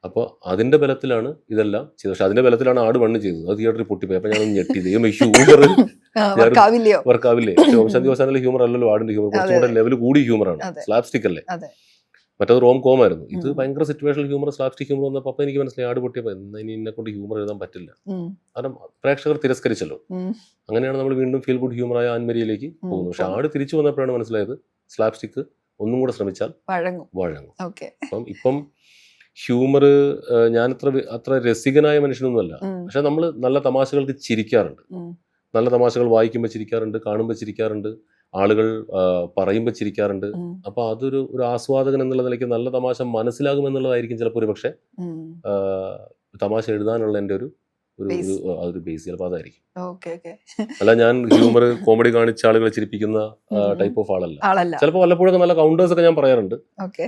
അപ്പോൾ അതിന്റെ ബലത്തിലാണ് ഇതെല്ലാം ചെയ്തത്. പക്ഷെ അതിന്റെ ബലത്തിലാണ് ആട് മണ്ണ് ചെയ്തത്. അത് തിയേറ്ററിൽ പൊട്ടിപ്പോയി. അപ്പൊ ഞാൻ ഞെട്ടി, ദൈവം ഹ്യൂമർ വർക്കാവില്ലേ? പക്ഷെ ഓംശാന്തി ഓശാനിലെ ഹ്യൂമർ അല്ലല്ലോ ആടിന്റെ ഹ്യൂമർ, കുറച്ചുകൂടെ ലെവൽ കൂടി ഹ്യൂമറാണ്, സ്ലാപ്സ്റ്റിക് അല്ലേ. മറ്റത് റോം കോം ആയിരുന്നു, ഇത് ഭയങ്കര സിറ്റുവേഷണൽ ഹ്യൂമർ, സ്ലാപ്സ്റ്റിക് ഹ്യൂമർ വന്നപ്പോൾ അപ്പൊ എനിക്ക് മനസ്സിലായി ആട് പൊട്ടിയപ്പോൾ എന്നാ ഇനി എന്നെ കൊണ്ട് ഹ്യൂമർ എഴുതാൻ പറ്റില്ല, കാരണം പ്രേക്ഷകർ തിരസ്കരിച്ചല്ലോ. അങ്ങനെയാണ് നമ്മൾ വീണ്ടും ഫീൽ ഗുഡ് ഹ്യൂമറായ ആൻമരിയിലേക്ക് പോകുന്നത്. പക്ഷെ ആട് തിരിച്ചു വന്നപ്പോഴാണ് മനസ്സിലായത് സ്ലാപ്സ്റ്റിക് ഒന്നും കൂടെ ശ്രമിച്ചാൽ വഴങ്ങും. അപ്പം ഇപ്പം ഹ്യൂമർ ഞാൻ അത്ര രസികനായ മനുഷ്യനൊന്നുമല്ല, പക്ഷെ നമ്മൾ നല്ല തമാശകൾക്ക് ചിരിക്കാറുണ്ട്. നല്ല തമാശകൾ വായിക്കുമ്പോൾ ചിരിക്കാറുണ്ട്, കാണുമ്പോൾ ചിരിക്കാറുണ്ട്, ആളുകൾ പറയുമ്പോൾ ചിരിക്കാറുണ്ട്. അപ്പൊ അതൊരു ആസ്വാദകൻ എന്നുള്ള നിലയ്ക്ക് നല്ല തമാശ മനസ്സിലാകുമെന്നുള്ളതായിരിക്കും ചിലപ്പോൾ ഒരു പക്ഷെ തമാശ എഴുതാനുള്ള എൻ്റെ ഒരു ബേസ് ചിലപ്പോൾ അതായിരിക്കും. അല്ല, ഞാൻ ഹ്യൂമർ കോമഡി കാണിച്ച ആളുകളെ ചിരിപ്പിക്കുന്ന ടൈപ്പ് ഓഫ് ആളല്ല. ചിലപ്പോൾ വല്ലപ്പോഴൊക്കെ നല്ല കൗണ്ടേഴ്സ് ഒക്കെ ഞാൻ പറയാറുണ്ട്,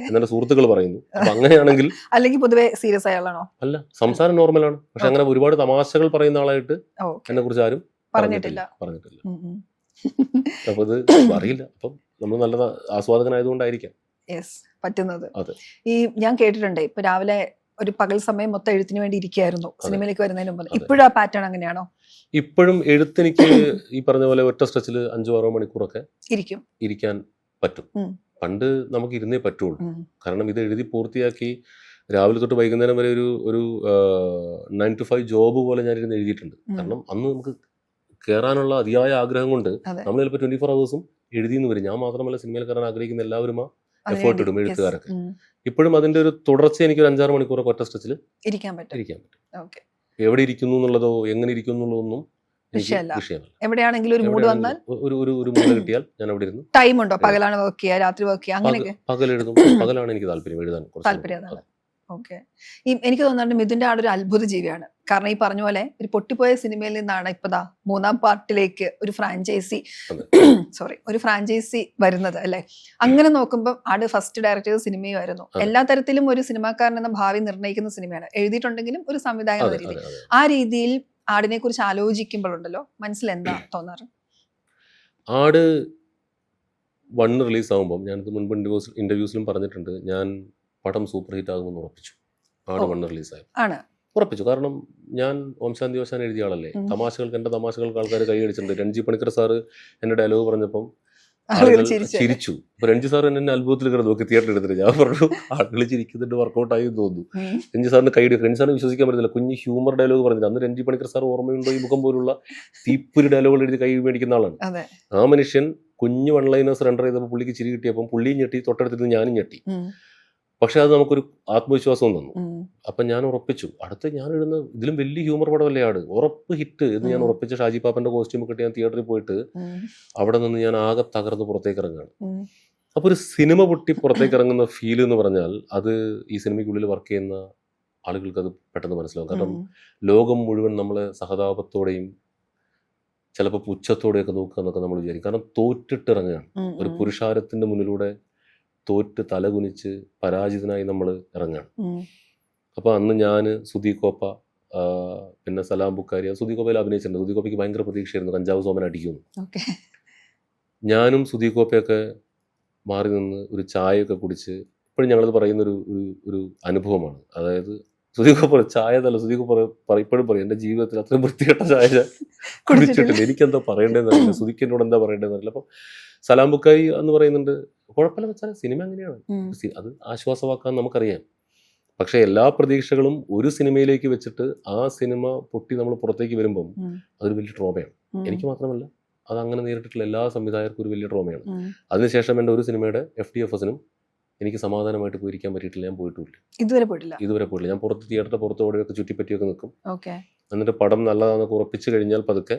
എന്നെ സുഹൃത്തുക്കൾ പറയുന്നു. അപ്പൊ അങ്ങനെയാണെങ്കിൽ അല്ലെങ്കിൽ പൊതുവെ സീരിയസ് ആയ ആളാണോ? അല്ല, സംസാരം നോർമലാണ്, പക്ഷെ അങ്ങനെ ഒരുപാട് തമാശകൾ പറയുന്ന ആളായിട്ട് എന്നെ കുറിച്ച് ആരും പറഞ്ഞിട്ടില്ല. അപ്പൊ ഇത് അറിയില്ല. അപ്പം നമ്മൾ നല്ല ആസ്വാദകനായതുകൊണ്ടായിരിക്കാം പറ്റുന്നത്. ഈ ഞാൻ കേട്ടിട്ടുണ്ട്, ഇപ്പൊ രാവിലെ ഒരു പകൽ സമയം മൊത്തം എഴുത്തിന് വേണ്ടി ഇരിക്കുകയായിരുന്നു സിനിമയിലേക്ക് വരുന്നതിന് മുമ്പ്. ഇപ്പോഴും ആ പാറ്റേൺ അങ്ങനെയാണോ? ഇപ്പോഴും എഴുത്തെനിക്ക് ഈ പറഞ്ഞ പോലെ ഒറ്റ സ്ട്രെച്ചിൽ 5-6 മണിക്കൂറൊക്കെ ഇരിക്കാൻ പറ്റും. പണ്ട് നമുക്ക് ഇരുന്നേ പറ്റുള്ളൂ, കാരണം ഇത് എഴുതി പൂർത്തിയാക്കി രാവിലെ തൊട്ട് വൈകുന്നേരം വരെ ഒരു 9 to 5 ജോബ് പോലെ ഞാനിരുന്ന് എഴുതിയിട്ടുണ്ട്. കാരണം അന്ന് നമുക്ക് കയറാനുള്ള അതിയായ ആഗ്രഹം കൊണ്ട് നമ്മൾ ചിലപ്പോൾ 24 hours എഴുതിയെന്ന് വരും. ഞാൻ മാത്രമല്ല, സിനിമയിൽ കയറാൻ ആഗ്രഹിക്കുന്ന എല്ലാവരും എഫേർട്ട് ഇടും, എഴുത്തുകാരൊക്കെ. ഇപ്പോഴും അതിന്റെ ഒരു തുടർച്ച എനിക്ക് ഒരു 5-6 മണിക്കൂറൊക്കെ ഒറ്റ സ്ട്രെച്ചിൽ ഇരിക്കാൻ പറ്റും. എവിടെ ഇരിക്കുന്നു എന്നുള്ളതോ എങ്ങനെ ഇരിക്കുന്നു എന്നുള്ളതൊന്നും വിഷയമല്ല. എവിടെയാണെങ്കിലും ഒരു മൂഡ് വന്നാൽ ഒരു മൂഡ് കിട്ടിയാൽ ഞാൻ അവിടെ ഇരുന്നു. ടൈം ഉണ്ടോ? പകലാണ് വർക്ക് ചെയ്യുക, രാത്രി വർക്ക് ചെയ്യുക, അങ്ങനെയൊക്കെ? പകൽ എഴുതും. പകലാണ് എനിക്ക് താല്പര്യം, എഴുതാൻ താല്പര്യം. ഓക്കെ. എനിക്ക് തോന്നുന്നുണ്ട് മിഥുന്റെ ആടൊരു അത്ഭുത ജീവിയാണ്. കാരണം ഈ പറഞ്ഞ പോലെ ഒരു പൊട്ടിപ്പോയ സിനിമയിൽ നിന്നാണ് ഇപ്പതാ 3ാം പാർട്ടിലേക്ക് ഒരു ഫ്രാഞ്ചൈസി വരുന്നത് അല്ലെ. അങ്ങനെ നോക്കുമ്പോൾ ആട് ഫസ്റ്റ് ഡയറക്ട് ചെയ്ത സിനിമയുമായിരുന്നു. എല്ലാ തരത്തിലും ഒരു സിനിമാക്കാരൻ എന്ന ഭാവി നിർണ്ണയിക്കുന്ന സിനിമയാണ്. എഴുതിയിട്ടുണ്ടെങ്കിലും ഒരു സംവിധായകൻ എന്ന രീതി. ആ രീതിയിൽ ആടിനെ കുറിച്ച് ആലോചിക്കുമ്പോഴുണ്ടല്ലോ മനസ്സിൽ എന്താ തോന്നാറ്? ആട് 1 റിലീസ് ആകുമ്പോൾ, ഞാനിത് മുൻപ് ഇന്റർവ്യൂസിലും പറഞ്ഞിട്ടുണ്ട്, ഞാൻ പടം സൂപ്പർ ഹിറ്റ് ആകുമെന്ന് ഉറപ്പിച്ചു. ആട് 1 റിലീസായി ഉറപ്പിച്ചു. കാരണം ഞാൻ ഓംശാന്തി ഓശാൻ എഴുതിയ ആളല്ലേ. എന്റെ തമാശകൾക്ക് ആൾക്കാർ കൈയടിച്ചിട്ടുണ്ട്. രഞ്ജി പണിക്കർ സാറ് എന്റെ ഡയലോഗ് പറഞ്ഞപ്പം ആളുകൾ ചിരിച്ചു. അപ്പൊ രഞ്ജി സാർ എന്നെ അത്ഭുതത്തിൽ കിടന്നു നോക്കി തിയേറ്ററിൽ എടുത്തിട്ട്. ഞാൻ പറഞ്ഞു ആളുകൾ ചിരിക്കുന്നുണ്ട്, വർക്കൗട്ട് ആയി തോന്നുന്നു. രഞ്ജി സാറിന് കൈയടി. രഞ്ജി സാറിന് വിശ്വസിക്കാൻ പറ്റുന്നില്ല, കുഞ്ഞ് ഹ്യൂമർ ഡയലോഗ് പറഞ്ഞില്ല. അന്ന് രഞ്ജി പണിക്കർ സാർ ഓർമ്മയുണ്ടോ ഈ മുഖം പോലുള്ള തീപ്പൊരി ഡയലോഗുകൾ എഴുതി കൈ മേടിക്കുന്ന ആളാണ്. ആ മനുഷ്യൻ കുഞ്ഞു 1 liners റെൻഡർ ചെയ്തപ്പോൾ പുള്ളിക്ക് ചിരി കിട്ടിയപ്പം പുള്ളിയും ഞെട്ടി, തൊട്ടടുത്തിട്ട് ഞാനും ഞെട്ടി. പക്ഷെ അത് നമുക്കൊരു ആത്മവിശ്വാസം തന്നു. അപ്പൊ ഞാൻ ഉറപ്പിച്ചു, അടുത്ത് ഞാൻ എഴുതുന്ന ഇതിലും വലിയ ഹ്യൂമർ പടമല്ലേ ആട്, ഉറപ്പ് ഹിറ്റ് എന്ന് ഞാൻ ഉറപ്പിച്ച ഷാജി പാപ്പന്റെ കോസ്റ്റ്യൂം കിട്ടി ഞാൻ തിയേറ്ററിൽ പോയിട്ട് അവിടെ നിന്ന് ഞാൻ ആകെ തകർന്ന് പുറത്തേക്ക് ഇറങ്ങുകയാണ്. അപ്പൊ ഒരു സിനിമ പൊട്ടി പുറത്തേക്ക് ഇറങ്ങുന്ന ഫീൽ എന്ന് പറഞ്ഞാൽ അത് ഈ സിനിമയ്ക്കുള്ളിൽ വർക്ക് ചെയ്യുന്ന ആളുകൾക്ക് അത് പെട്ടെന്ന് മനസ്സിലാവും. കാരണം ലോകം മുഴുവൻ നമ്മളെ സഹതാപത്തോടെയും ചിലപ്പോൾ പുച്ഛത്തോടെയൊക്കെ നോക്കുക എന്നൊക്കെ നമ്മൾ വിചാരിക്കും. കാരണം തോറ്റിട്ടിറങ്ങുകയാണ്. ഒരു പുരുഷാരത്തിന്റെ മുന്നിലൂടെ തോറ്റ് തലകുനിച്ച് പരാജിതനായി നമ്മൾ ഇറങ്ങുകയാണ്. അപ്പൊ അന്ന് ഞാൻ സുധീകോപ്പ, പിന്നെ സലാം ബുക്കാരി, സുധീകോപ്പയിൽ അഭിനയിച്ചിട്ടുണ്ട്. സുധീകോപ്പയ്ക്ക് ഭയങ്കര പ്രതീക്ഷയായിരുന്നു കഞ്ചാവ് സോമൻ അടിക്കുന്നു. ഞാനും സുധീകോപ്പയൊക്കെ മാറി നിന്ന് ഒരു ചായയൊക്കെ കുടിച്ച്, ഇപ്പോഴും ഞങ്ങളത് പറയുന്ന ഒരു അനുഭവമാണ്. അതായത് സുധീകോപ്പ ചായ തല്ല, സുധീകോപ്പ ഇപ്പോഴും പറയും എൻ്റെ ജീവിതത്തിൽ അത്രയും വൃത്തികെട്ട ചായ കുടിച്ചിട്ടില്ല, എനിക്കെന്താ പറയേണ്ടതെന്ന് അറിയില്ല, സുധിക്ക് എന്താ പറയേണ്ടതെന്ന് അറിയില്ല. അപ്പൊ സലാം ബുക്കായി എന്ന് പറയുന്നുണ്ട്, കുഴപ്പമില്ല വെച്ചാൽ സിനിമ അങ്ങനെയാണ്, അത് ആശ്വാസമാക്കാൻ നമുക്കറിയാം. പക്ഷെ എല്ലാ പ്രതീക്ഷകളും ഒരു സിനിമയിലേക്ക് വെച്ചിട്ട് ആ സിനിമ പൊട്ടി നമ്മൾ പുറത്തേക്ക് വരുമ്പം അതൊരു വലിയ ട്രോമയാണ്. എനിക്ക് മാത്രമല്ല, അത് അങ്ങനെ നേരിട്ടിട്ടുള്ള എല്ലാ സംവിധായകർക്കും ഒരു വലിയ ട്രോമയാണ്. അതിനുശേഷം എൻ്റെ ഒരു സിനിമയുടെ FTFSനും എനിക്ക് സമാധാനമായിട്ട് പോയിരിക്കാൻ പറ്റിയിട്ടില്ല. ഞാൻ പോയിട്ടില്ല, ഇതുവരെ പോയിട്ടില്ല. ഞാൻ പുറത്ത് തിയേറ്ററിന്റെ പുറത്ത് ഓടിയൊക്കെ ചുറ്റിപ്പറ്റിയൊക്കെ നിൽക്കും. എന്നിട്ട് പടം നല്ലതാണെന്നൊക്കെ ഉറപ്പിച്ചു കഴിഞ്ഞാൽ പതുക്കെ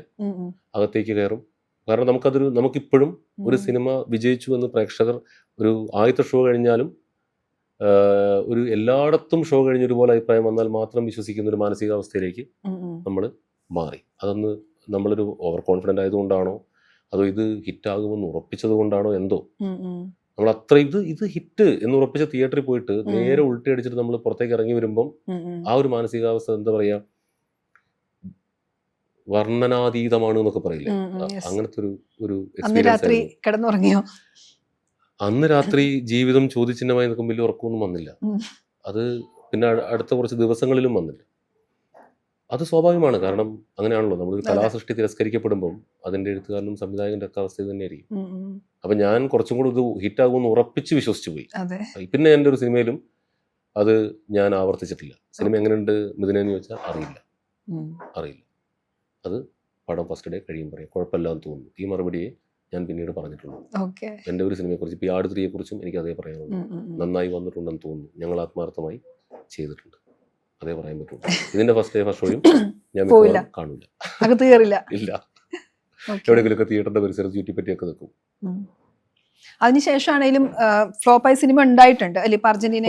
അകത്തേക്ക് കയറും. കാരണം നമുക്കിപ്പോഴും ഒരു സിനിമ വിജയിച്ചു എന്ന് പ്രേക്ഷകർ ഒരു ആദ്യത്തെ ഷോ കഴിഞ്ഞാലും ഒരു എല്ലായിടത്തും ഷോ കഴിഞ്ഞ ഒരുപോലെ അഭിപ്രായം വന്നാൽ മാത്രം വിശ്വസിക്കുന്ന ഒരു മാനസികാവസ്ഥയിലേക്ക് നമ്മൾ മാറി. അതൊന്ന് നമ്മളൊരു ഓവർ കോൺഫിഡൻ്റ് ആയതുകൊണ്ടാണോ അതോ ഇത് ഹിറ്റാകുമെന്ന് ഉറപ്പിച്ചത് കൊണ്ടാണോ എന്തോ, നമ്മൾ അത്ര ഇത് ഹിറ്റ് എന്ന് ഉറപ്പിച്ച തിയേറ്ററിൽ പോയിട്ട് നേരെ ഉൾട്ടി അടിച്ചിട്ട് നമ്മൾ പുറത്തേക്ക് ഇറങ്ങി വരുമ്പം ആ ഒരു മാനസികാവസ്ഥ എന്താ പറയാ, വർണ്ണനാതീതമാണ് എന്നൊക്കെ പറയില്ലേ, അങ്ങനത്തെ ഒരു എക്സ്പീരിയൻസ്. അന്ന് രാത്രി ജീവിതം ചോദ്യചിഹ്നമായി നിൽക്കും, വലിയ ഉറക്കമൊന്നും വന്നില്ല. അത് പിന്നെ അടുത്ത കുറച്ച് ദിവസങ്ങളിലും വന്നില്ല. അത് സ്വാഭാവികമാണ്. കാരണം അങ്ങനെയാണല്ലോ, നമ്മളൊരു കലാസൃഷ്ടി തിരസ്കരിക്കപ്പെടുമ്പം അതിൻ്റെ എഴുത്തുകാരനും സംവിധായകൻ്റെ ഒക്കെ അവസ്ഥ തന്നെയായിരിക്കും. അപ്പം ഞാൻ കുറച്ചും കൂടി ഇത് ഹിറ്റാകുമെന്ന് ഉറപ്പിച്ച് വിശ്വസിച്ചു പോയി. പിന്നെ എൻ്റെ ഒരു സിനിമയിലും അത് ഞാൻ ആവർത്തിച്ചിട്ടില്ല. സിനിമ എങ്ങനെയുണ്ട് മിഥുനെന്ന് ചോദിച്ചാൽ അറിയില്ല. അത് പടം ഫസ്റ്റ് ഡേ കഴിയും പറയാം, കുഴപ്പമില്ലാന്ന് തോന്നുന്നു. ഈ മറുപടിയെ ഞാൻ പിന്നീട് പറഞ്ഞിട്ടുള്ളൂ. എൻ്റെ ഒരു സിനിമയെക്കുറിച്ച്, ഇപ്പോൾ ആട് 3-യെക്കുറിച്ചും എനിക്ക് അതേ പറയാനുള്ളൂ. നന്നായി വന്നിട്ടുണ്ടെന്ന് തോന്നുന്നു, ഞങ്ങൾ ആത്മാർത്ഥമായി ചെയ്തിട്ടുണ്ട്, അതേ പറയാൻ പറ്റുള്ളൂ. ഇതിന്റെ ഫസ്റ്റ് ഷോയും ഞാൻ കാണൂല, ഇല്ല. എവിടെയെങ്കിലുമൊക്കെ തിയേറ്ററിന്റെ പരിസരത്ത് ചുറ്റിപ്പറ്റിയൊക്കെ നിൽക്കും.
അതിനുശേഷമാണെങ്കിലും ഫ്ലോപ്പായ സിനിമ ഉണ്ടായിട്ടുണ്ട് അല്ലെ, അർജന്റീന.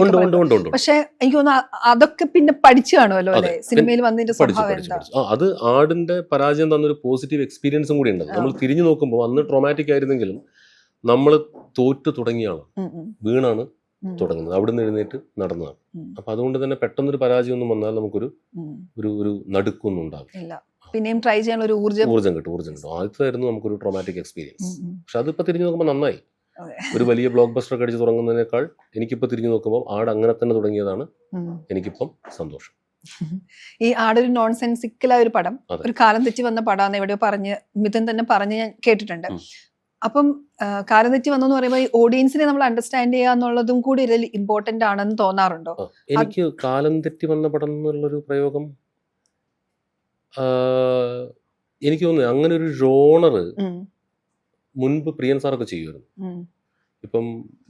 പക്ഷെ എനിക്ക് തോന്നുന്നു അതൊക്കെ പിന്നെ പഠിച്ചു കാണുമല്ലോ അല്ലെ, സിനിമയിൽ വന്നതിന്റെ സ്വഭാവം എന്താ.
അത് ആടിന്റെ പരാജയം തന്നൊരു പോസിറ്റീവ് എക്സ്പീരിയൻസും കൂടി ഉണ്ട്. നമ്മൾ തിരിഞ്ഞു നോക്കുമ്പോൾ അന്ന് ട്രോമാറ്റിക് ആയിരുന്നെങ്കിലും നമ്മൾ തോറ്റു തുടങ്ങിയാണ്, വീണാണ് തുടങ്ങുന്നത്, അവിടുന്ന് എഴുന്നേറ്റ് നടന്നതാണ്. അപ്പൊ അതുകൊണ്ട് തന്നെ പെട്ടെന്നൊരു പരാജയം ഒന്നും വന്നാൽ നമുക്കൊരു ഒരു നടുക്കൊന്നും ഉണ്ടാവില്ല,
പിന്നെയും ട്രൈ ചെയ്യാൻ ഒരു ഊർജ്ജം
കിട്ടും. ആദ്യത്തായിരുന്നു നമുക്കൊരു ട്രോമാറ്റിക് എക്സ്പീരിയൻസ്. പക്ഷെ അതിപ്പോ തിരിഞ്ഞു നോക്കുമ്പോൾ നന്നായി. ഒരു വലിയ ബ്ലോക്ക് ബസ്റ്റർ ഒക്കെ അടിച്ച് തുടങ്ങുന്നതിനേക്കാൾ എനിക്കിപ്പോ തിരിഞ്ഞു നോക്കുമ്പോൾ ആട് അങ്ങനെ തന്നെ തുടങ്ങിയതാണ് എനിക്കിപ്പം സന്തോഷം.
ഈ ആടൊരു നോൺ സെൻസിക്കലായ ഒരു പടം, ഒരു കാലം തെറ്റി വന്ന പടാന്ന് എവിടെയോ മിഥുൻ തന്നെ പറഞ്ഞ് ഞാൻ കേട്ടിട്ടുണ്ട്. അപ്പം കാലം തെറ്റി വന്നെന്ന് പറയുമ്പോൾ ഈ ഓഡിയൻസിനെ നമ്മൾ അണ്ടർസ്റ്റാൻഡ് ചെയ്യുക എന്നുള്ളതും കൂടി ഇതിൽ ഇമ്പോർട്ടന്റ് ആണെന്ന് തോന്നാറുണ്ടോ?
എനിക്ക് കാലം തെറ്റി വന്ന പടം എന്നുള്ളൊരു പ്രയോഗം എനിക്ക് തോന്നുന്നു അങ്ങനെ ഒരു ജോണറ് മുൻപ് പ്രിയൻ സാറൊക്കെ ചെയ്യുമായിരുന്നു. ഇപ്പം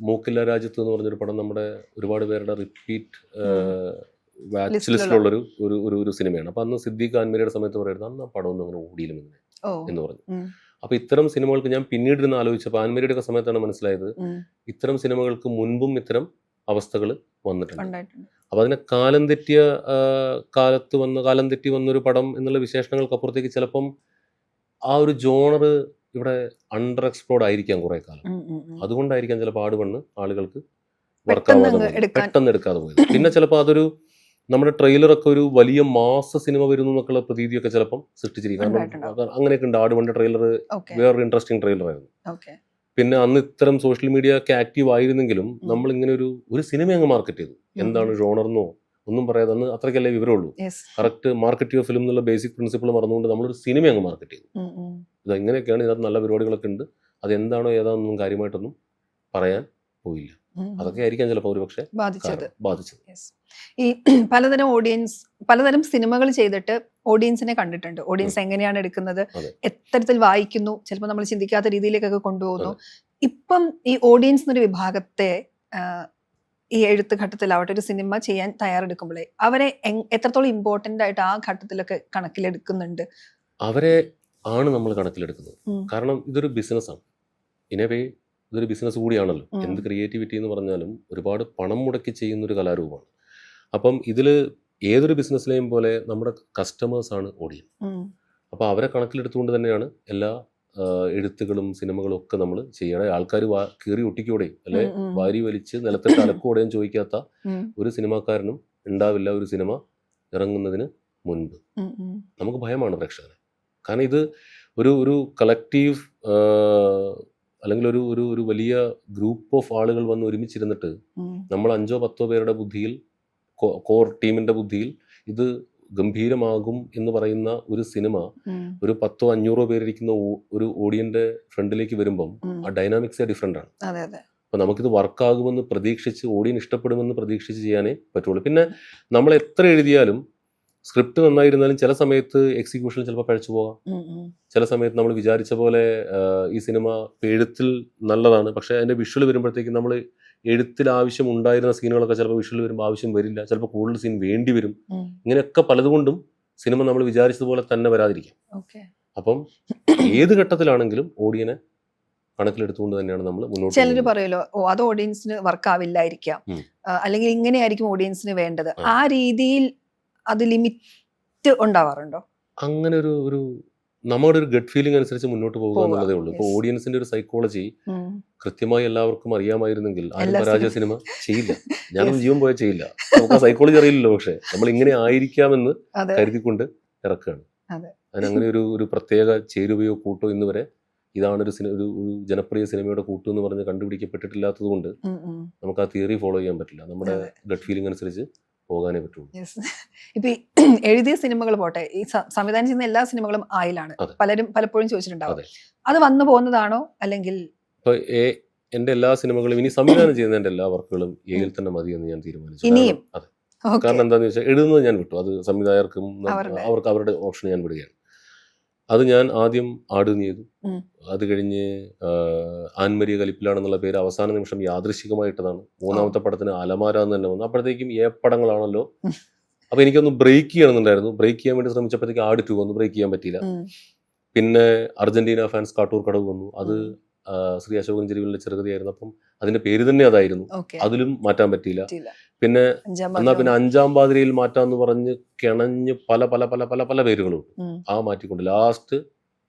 മൂക്കില്ല രാജ്യത്ത് എന്ന് പറഞ്ഞൊരു പടം നമ്മുടെ ഒരുപാട് പേരുടെ റിപ്പീറ്റ് വാച്ച് ലിസ്റ്റിലുള്ളൊരു ഒരു സിനിമയാണ്. അപ്പൊ അന്ന് സിദ്ദീഖ് ആൻമരിയുടെ സമയത്ത് പറയുന്നത് അന്ന് ആ പടം ഒന്നും അങ്ങനെ ഓടിയില്ല എന്ന് പറഞ്ഞു. അപ്പൊ ഇത്തരം സിനിമകൾക്ക് ഞാൻ പിന്നീട് ഇരുന്ന് ആലോചിച്ചപ്പോൾ ആൻമരിയുടെ ഒക്കെ സമയത്താണ് മനസ്സിലായത് ഇത്തരം സിനിമകൾക്ക് മുൻപും ഇത്തരം അവസ്ഥകൾ വന്നിട്ടുണ്ട്. അപ്പൊ അതിനെ കാലം തെറ്റി വന്നൊരു പടം എന്നുള്ള വിശേഷണങ്ങൾക്ക് അപ്പുറത്തേക്ക് ചിലപ്പം ആ ഒരു ജോണറ് ഇവിടെ അണ്ടർ എക്സ്പ്ലോർഡ് ആയിരിക്കാം കുറെ കാലം. അതുകൊണ്ടായിരിക്കാം ചിലപ്പോൾ ആടുവണ്ണ് ആളുകൾക്ക് പെട്ടെന്ന് എടുക്കാതെ പോയത്. പിന്നെ ചിലപ്പോൾ അതൊരു നമ്മുടെ ട്രെയിലറൊക്കെ ഒരു വലിയ മാസ സിനിമ വരുന്നു എന്നൊക്കെയുള്ള പ്രതീതിയൊക്കെ ചിലപ്പം സൃഷ്ടിച്ചിരിക്കും. കാരണം അങ്ങനെയൊക്കെ ഉണ്ട്. ആടുവണ്ണിന്റെ ട്രെയിലർ വേറൊരു ഇൻട്രസ്റ്റിംഗ് ട്രെയിലർ ആയിരുന്നു. പിന്നെ അന്ന് ഇത്തരം സോഷ്യൽ മീഡിയ ഒക്കെ ആക്റ്റീവ് ആയിരുന്നെങ്കിലും നമ്മൾ ഇങ്ങനെ ഒരു സിനിമ അങ്ങ് മാർക്കറ്റ് ചെയ്തു. എന്താണ് ജോണർന്നോ ഒന്നും പറയാതെ, അന്ന് അത്രയ്ക്കല്ലേ വിവരമുള്ളൂ. കറക്റ്റ് മാർക്കറ്റ് യുവർ ഫിലിം എന്നുള്ള ബേസിക് പ്രിൻസിപ്പിൾ മറന്നുകൊണ്ട് നമ്മളൊരു സിനിമ അങ്ങ് മാർക്കറ്റ് ചെയ്തു. ഇത് എങ്ങനെയൊക്കെയാണ്, ഇതിനകത്ത് നല്ല പരിപാടികളൊക്കെ ഉണ്ട്, അതെന്താണോ ഏതാണെന്നൊന്നും കാര്യമായിട്ടൊന്നും പറയാൻ പോയില്ല. അതൊക്കെ ആയിരിക്കാം ചിലപ്പോൾ ഒരു പക്ഷേ ബാധിച്ചത്.
ഈ പലതരം സിനിമകൾ ചെയ്തിട്ട് ഓഡിയൻസിനെ കണ്ടിട്ടുണ്ട്. ഓഡിയൻസ് എങ്ങനെയാണ് എടുക്കുന്നത്, എത്തരത്തിൽ വായിക്കുന്നു, ചിലപ്പോൾ നമ്മൾ ചിന്തിക്കാത്ത രീതിയിലേക്കൊക്കെ കൊണ്ടുപോകുന്നു. ഇപ്പം ഈ ഓഡിയൻസ് എന്നൊരു വിഭാഗത്തെ ഈ എഴുത്ത് ഘട്ടത്തിലാവട്ടെ ഒരു സിനിമ ചെയ്യാൻ തയ്യാറെടുക്കുമ്പോഴേ അവരെ എത്രത്തോളം ഇമ്പോർട്ടന്റ് ആയിട്ട് ആ ഘട്ടത്തിലൊക്കെ കണക്കിലെടുക്കുന്നുണ്ട്?
അവരെ ആണ് നമ്മൾ കണക്കിലെടുക്കുന്നത്. കാരണം ഇതൊരു ബിസിനസ്സാണ്. ഇനവേ ഇതൊരു ബിസിനസ് കൂടിയാണല്ലോ. എന്ത് ക്രിയേറ്റിവിറ്റി എന്ന് പറഞ്ഞാലും ഒരുപാട് പണം മുടക്കി ചെയ്യുന്നൊരു കലാരൂപമാണ്. അപ്പം ഇതിൽ ഏതൊരു ബിസിനസ്സിലെയും പോലെ നമ്മുടെ കസ്റ്റമേഴ്സാണ് ഓഡിയൻസ്. അപ്പോൾ അവരെ കണക്കിലെടുത്തുകൊണ്ട് തന്നെയാണ് എല്ലാ എഴുത്തുകളും സിനിമകളും ഒക്കെ നമ്മൾ ചെയ്യണേ. ആൾക്കാർ കീറി ഒട്ടിക്കൂടെ അല്ലെ വാരി വലിച്ച് നിലത്തിട്ട് അലക്കോടെയും ചോദിക്കാത്ത ഒരു സിനിമാക്കാരനും ഉണ്ടാവില്ല ഒരു സിനിമ ഇറങ്ങുന്നതിന് മുൻപ്. നമുക്ക് ഭയമാണ് പ്രേക്ഷകനെ. കാരണം ഇത് ഒരു കളക്റ്റീവ് അല്ലെങ്കിൽ ഒരു വലിയ ഗ്രൂപ്പ് ഓഫ് ആളുകൾ വന്ന് ഒരുമിച്ചിരുന്നിട്ട് നമ്മൾ 5-10 പേരുടെ ബുദ്ധിയിൽ, കോർ ടീമിന്റെ ബുദ്ധിയിൽ ഇത് ഗംഭീരമാകും എന്ന് പറയുന്ന ഒരു സിനിമ ഒരു 100-500 പേരിരിക്കുന്ന ഒരു ഓഡിയന്റെ ഫ്രണ്ടിലേക്ക് വരുമ്പം ആ ഡൈനാമിക്സേ ഡിഫറെന്റ് ആണ്. അപ്പൊ നമുക്കിത് വർക്കാകുമെന്ന് പ്രതീക്ഷിച്ച്, ഓഡിയൻ ഇഷ്ടപ്പെടുമെന്ന് പ്രതീക്ഷിച്ച് ചെയ്യാനേ പറ്റുള്ളൂ. പിന്നെ നമ്മൾ എത്ര എഴുതിയാലും സ്ക്രിപ്റ്റ് നന്നായിരുന്നാലും ചില സമയത്ത് എക്സിക്യൂഷനിൽ ചിലപ്പോൾ പഴച്ചു പോകാം. ചില സമയത്ത് നമ്മൾ വിചാരിച്ച പോലെ ഈ സിനിമ എഴുത്തിൽ നല്ലതാണ്, പക്ഷെ അതിന്റെ വിഷ്വൽ വരുമ്പോഴത്തേക്കും നമ്മൾ എഴുത്തിൽ ആവശ്യം ഉണ്ടായിരുന്ന സീനുകളൊക്കെ ചിലപ്പോൾ വിഷ്വൽ വരുമ്പോൾ ആവശ്യം വരില്ല, ചിലപ്പോൾ കൂടുതൽ സീൻ വേണ്ടി വരും. ഇങ്ങനെയൊക്കെ പലതുകൊണ്ടും സിനിമ നമ്മൾ വിചാരിച്ചതുപോലെ തന്നെ വരാതിരിക്കും. അപ്പം ഏത് ഘട്ടത്തിലാണെങ്കിലും ഓഡിയനെ കണക്കിലെടുത്തുകൊണ്ട് തന്നെയാണ് നമ്മൾ മുന്നോട്ട്.
ചിലർ പറയുമല്ലോ, അത് ഓഡിയൻസിന് വർക്ക് ആവില്ലായിരിക്കാം, അല്ലെങ്കിൽ ഇങ്ങനെയായിരിക്കും ഓഡിയൻസിന് വേണ്ടത്. ആ രീതിയിൽ അത് ലിമിറ്റ് ഉണ്ടാവാറുണ്ടോ?
അങ്ങനെ ഒരു നമ്മുടെ ഒരു ഗട്ട് ഫീലിംഗ് അനുസരിച്ച് മുന്നോട്ട് പോകുക എന്നുള്ളതേ ഉള്ളൂ. ഇപ്പൊ ഓഡിയൻസിന്റെ ഒരു സൈക്കോളജി കൃത്യമായി എല്ലാവർക്കും അറിയാമായിരുന്നെങ്കിൽ ആരും പരാജയ സിനിമ ചെയ്യില്ല. ഞാനൊന്നും ജീവൻ പോയാൽ ചെയ്യില്ല. നമുക്ക് ആ സൈക്കോളജി അറിയില്ലല്ലോ. പക്ഷെ നമ്മൾ ഇങ്ങനെ ആയിരിക്കാമെന്ന് കരുതിക്കൊണ്ട് ഇറക്കുകയാണ്. അതിനങ്ങനെ ഒരു പ്രത്യേക ചേരുവയോ കൂട്ടോ ഇന്ന് വരെ ഇതാണ് ഒരു ജനപ്രിയ സിനിമയുടെ കൂട്ട് എന്ന് പറഞ്ഞ് കണ്ടുപിടിക്കപ്പെട്ടിട്ടില്ലാത്തത് കൊണ്ട് നമുക്ക് ആ തിയറി ഫോളോ ചെയ്യാൻ പറ്റില്ല. നമ്മുടെ ഗട്ട് ഫീലിംഗ് അനുസരിച്ച് പോകാനേ പറ്റുള്ളൂ.
ഇപ്പൊ ഈ എഴുതിയ സിനിമകൾ പോട്ടെ, ഈ സംവിധാനം ചെയ്യുന്ന എല്ലാ സിനിമകളും ആയിലാണ്. പലപ്പോഴും ചോദിച്ചിട്ടുണ്ടാവും, അത് വന്നു പോകുന്നതാണോ അല്ലെങ്കിൽ?
ഇപ്പൊ എന്റെ എല്ലാ സിനിമകളും ഇനി സംവിധാനം ചെയ്യുന്ന എന്റെ എല്ലാ വർക്കുകളും എയിൽ തന്നെ മതി എന്ന് ഞാൻ തീരുമാനിച്ചു.
ഇനിയും?
അതെ. കാരണം എന്താന്ന് വെച്ചാൽ എഴുതുന്നത് ഞാൻ വിട്ടു, അത് സംവിധായകർക്കും അവർക്ക് അവരുടെ ഓപ്ഷൻ ഞാൻ വിടുകയാണ്. അത് ഞാൻ ആദ്യം ആടുന്ന് ചെയ്തു, അത് കഴിഞ്ഞ് ആൻമരിയ കലിപ്പിലാണെന്നുള്ള പേര് അവസാന നിമിഷം യാദൃശികമായിട്ടതാണ്. മൂന്നാമത്തെ പടത്തിന് അലമാര എന്ന് തന്നെ വന്നു. അപ്പോഴത്തേക്കും പടങ്ങളാണല്ലോ, അപ്പൊ എനിക്കൊന്ന് ബ്രേക്ക് ചെയ്യണമെന്നുണ്ടായിരുന്നു. ബ്രേക്ക് ചെയ്യാൻ വേണ്ടി ശ്രമിച്ചപ്പോഴത്തേക്ക് ആട് 2 വന്നു, ബ്രേക്ക് ചെയ്യാൻ പറ്റിയില്ല. പിന്നെ അർജന്റീന ഫാൻസ് കാട്ടൂർ കടവ് വന്നു, അത് ശ്രീ അശോകൻ ചെരുവിലെ ചെറുകഥയായിരുന്നു. അപ്പം അതിന്റെ പേര് തന്നെ അതായിരുന്നു, അതിലും മാറ്റാൻ പറ്റിയില്ല. പിന്നെ എന്നാ പിന്നെ 5-ാം പാതിരയിൽ മാറ്റാന്ന് പറഞ്ഞ് കിണഞ്ഞ് പല പല പല പല പല പേരുകളും ആ മാറ്റിക്കൊണ്ട് ലാസ്റ്റ്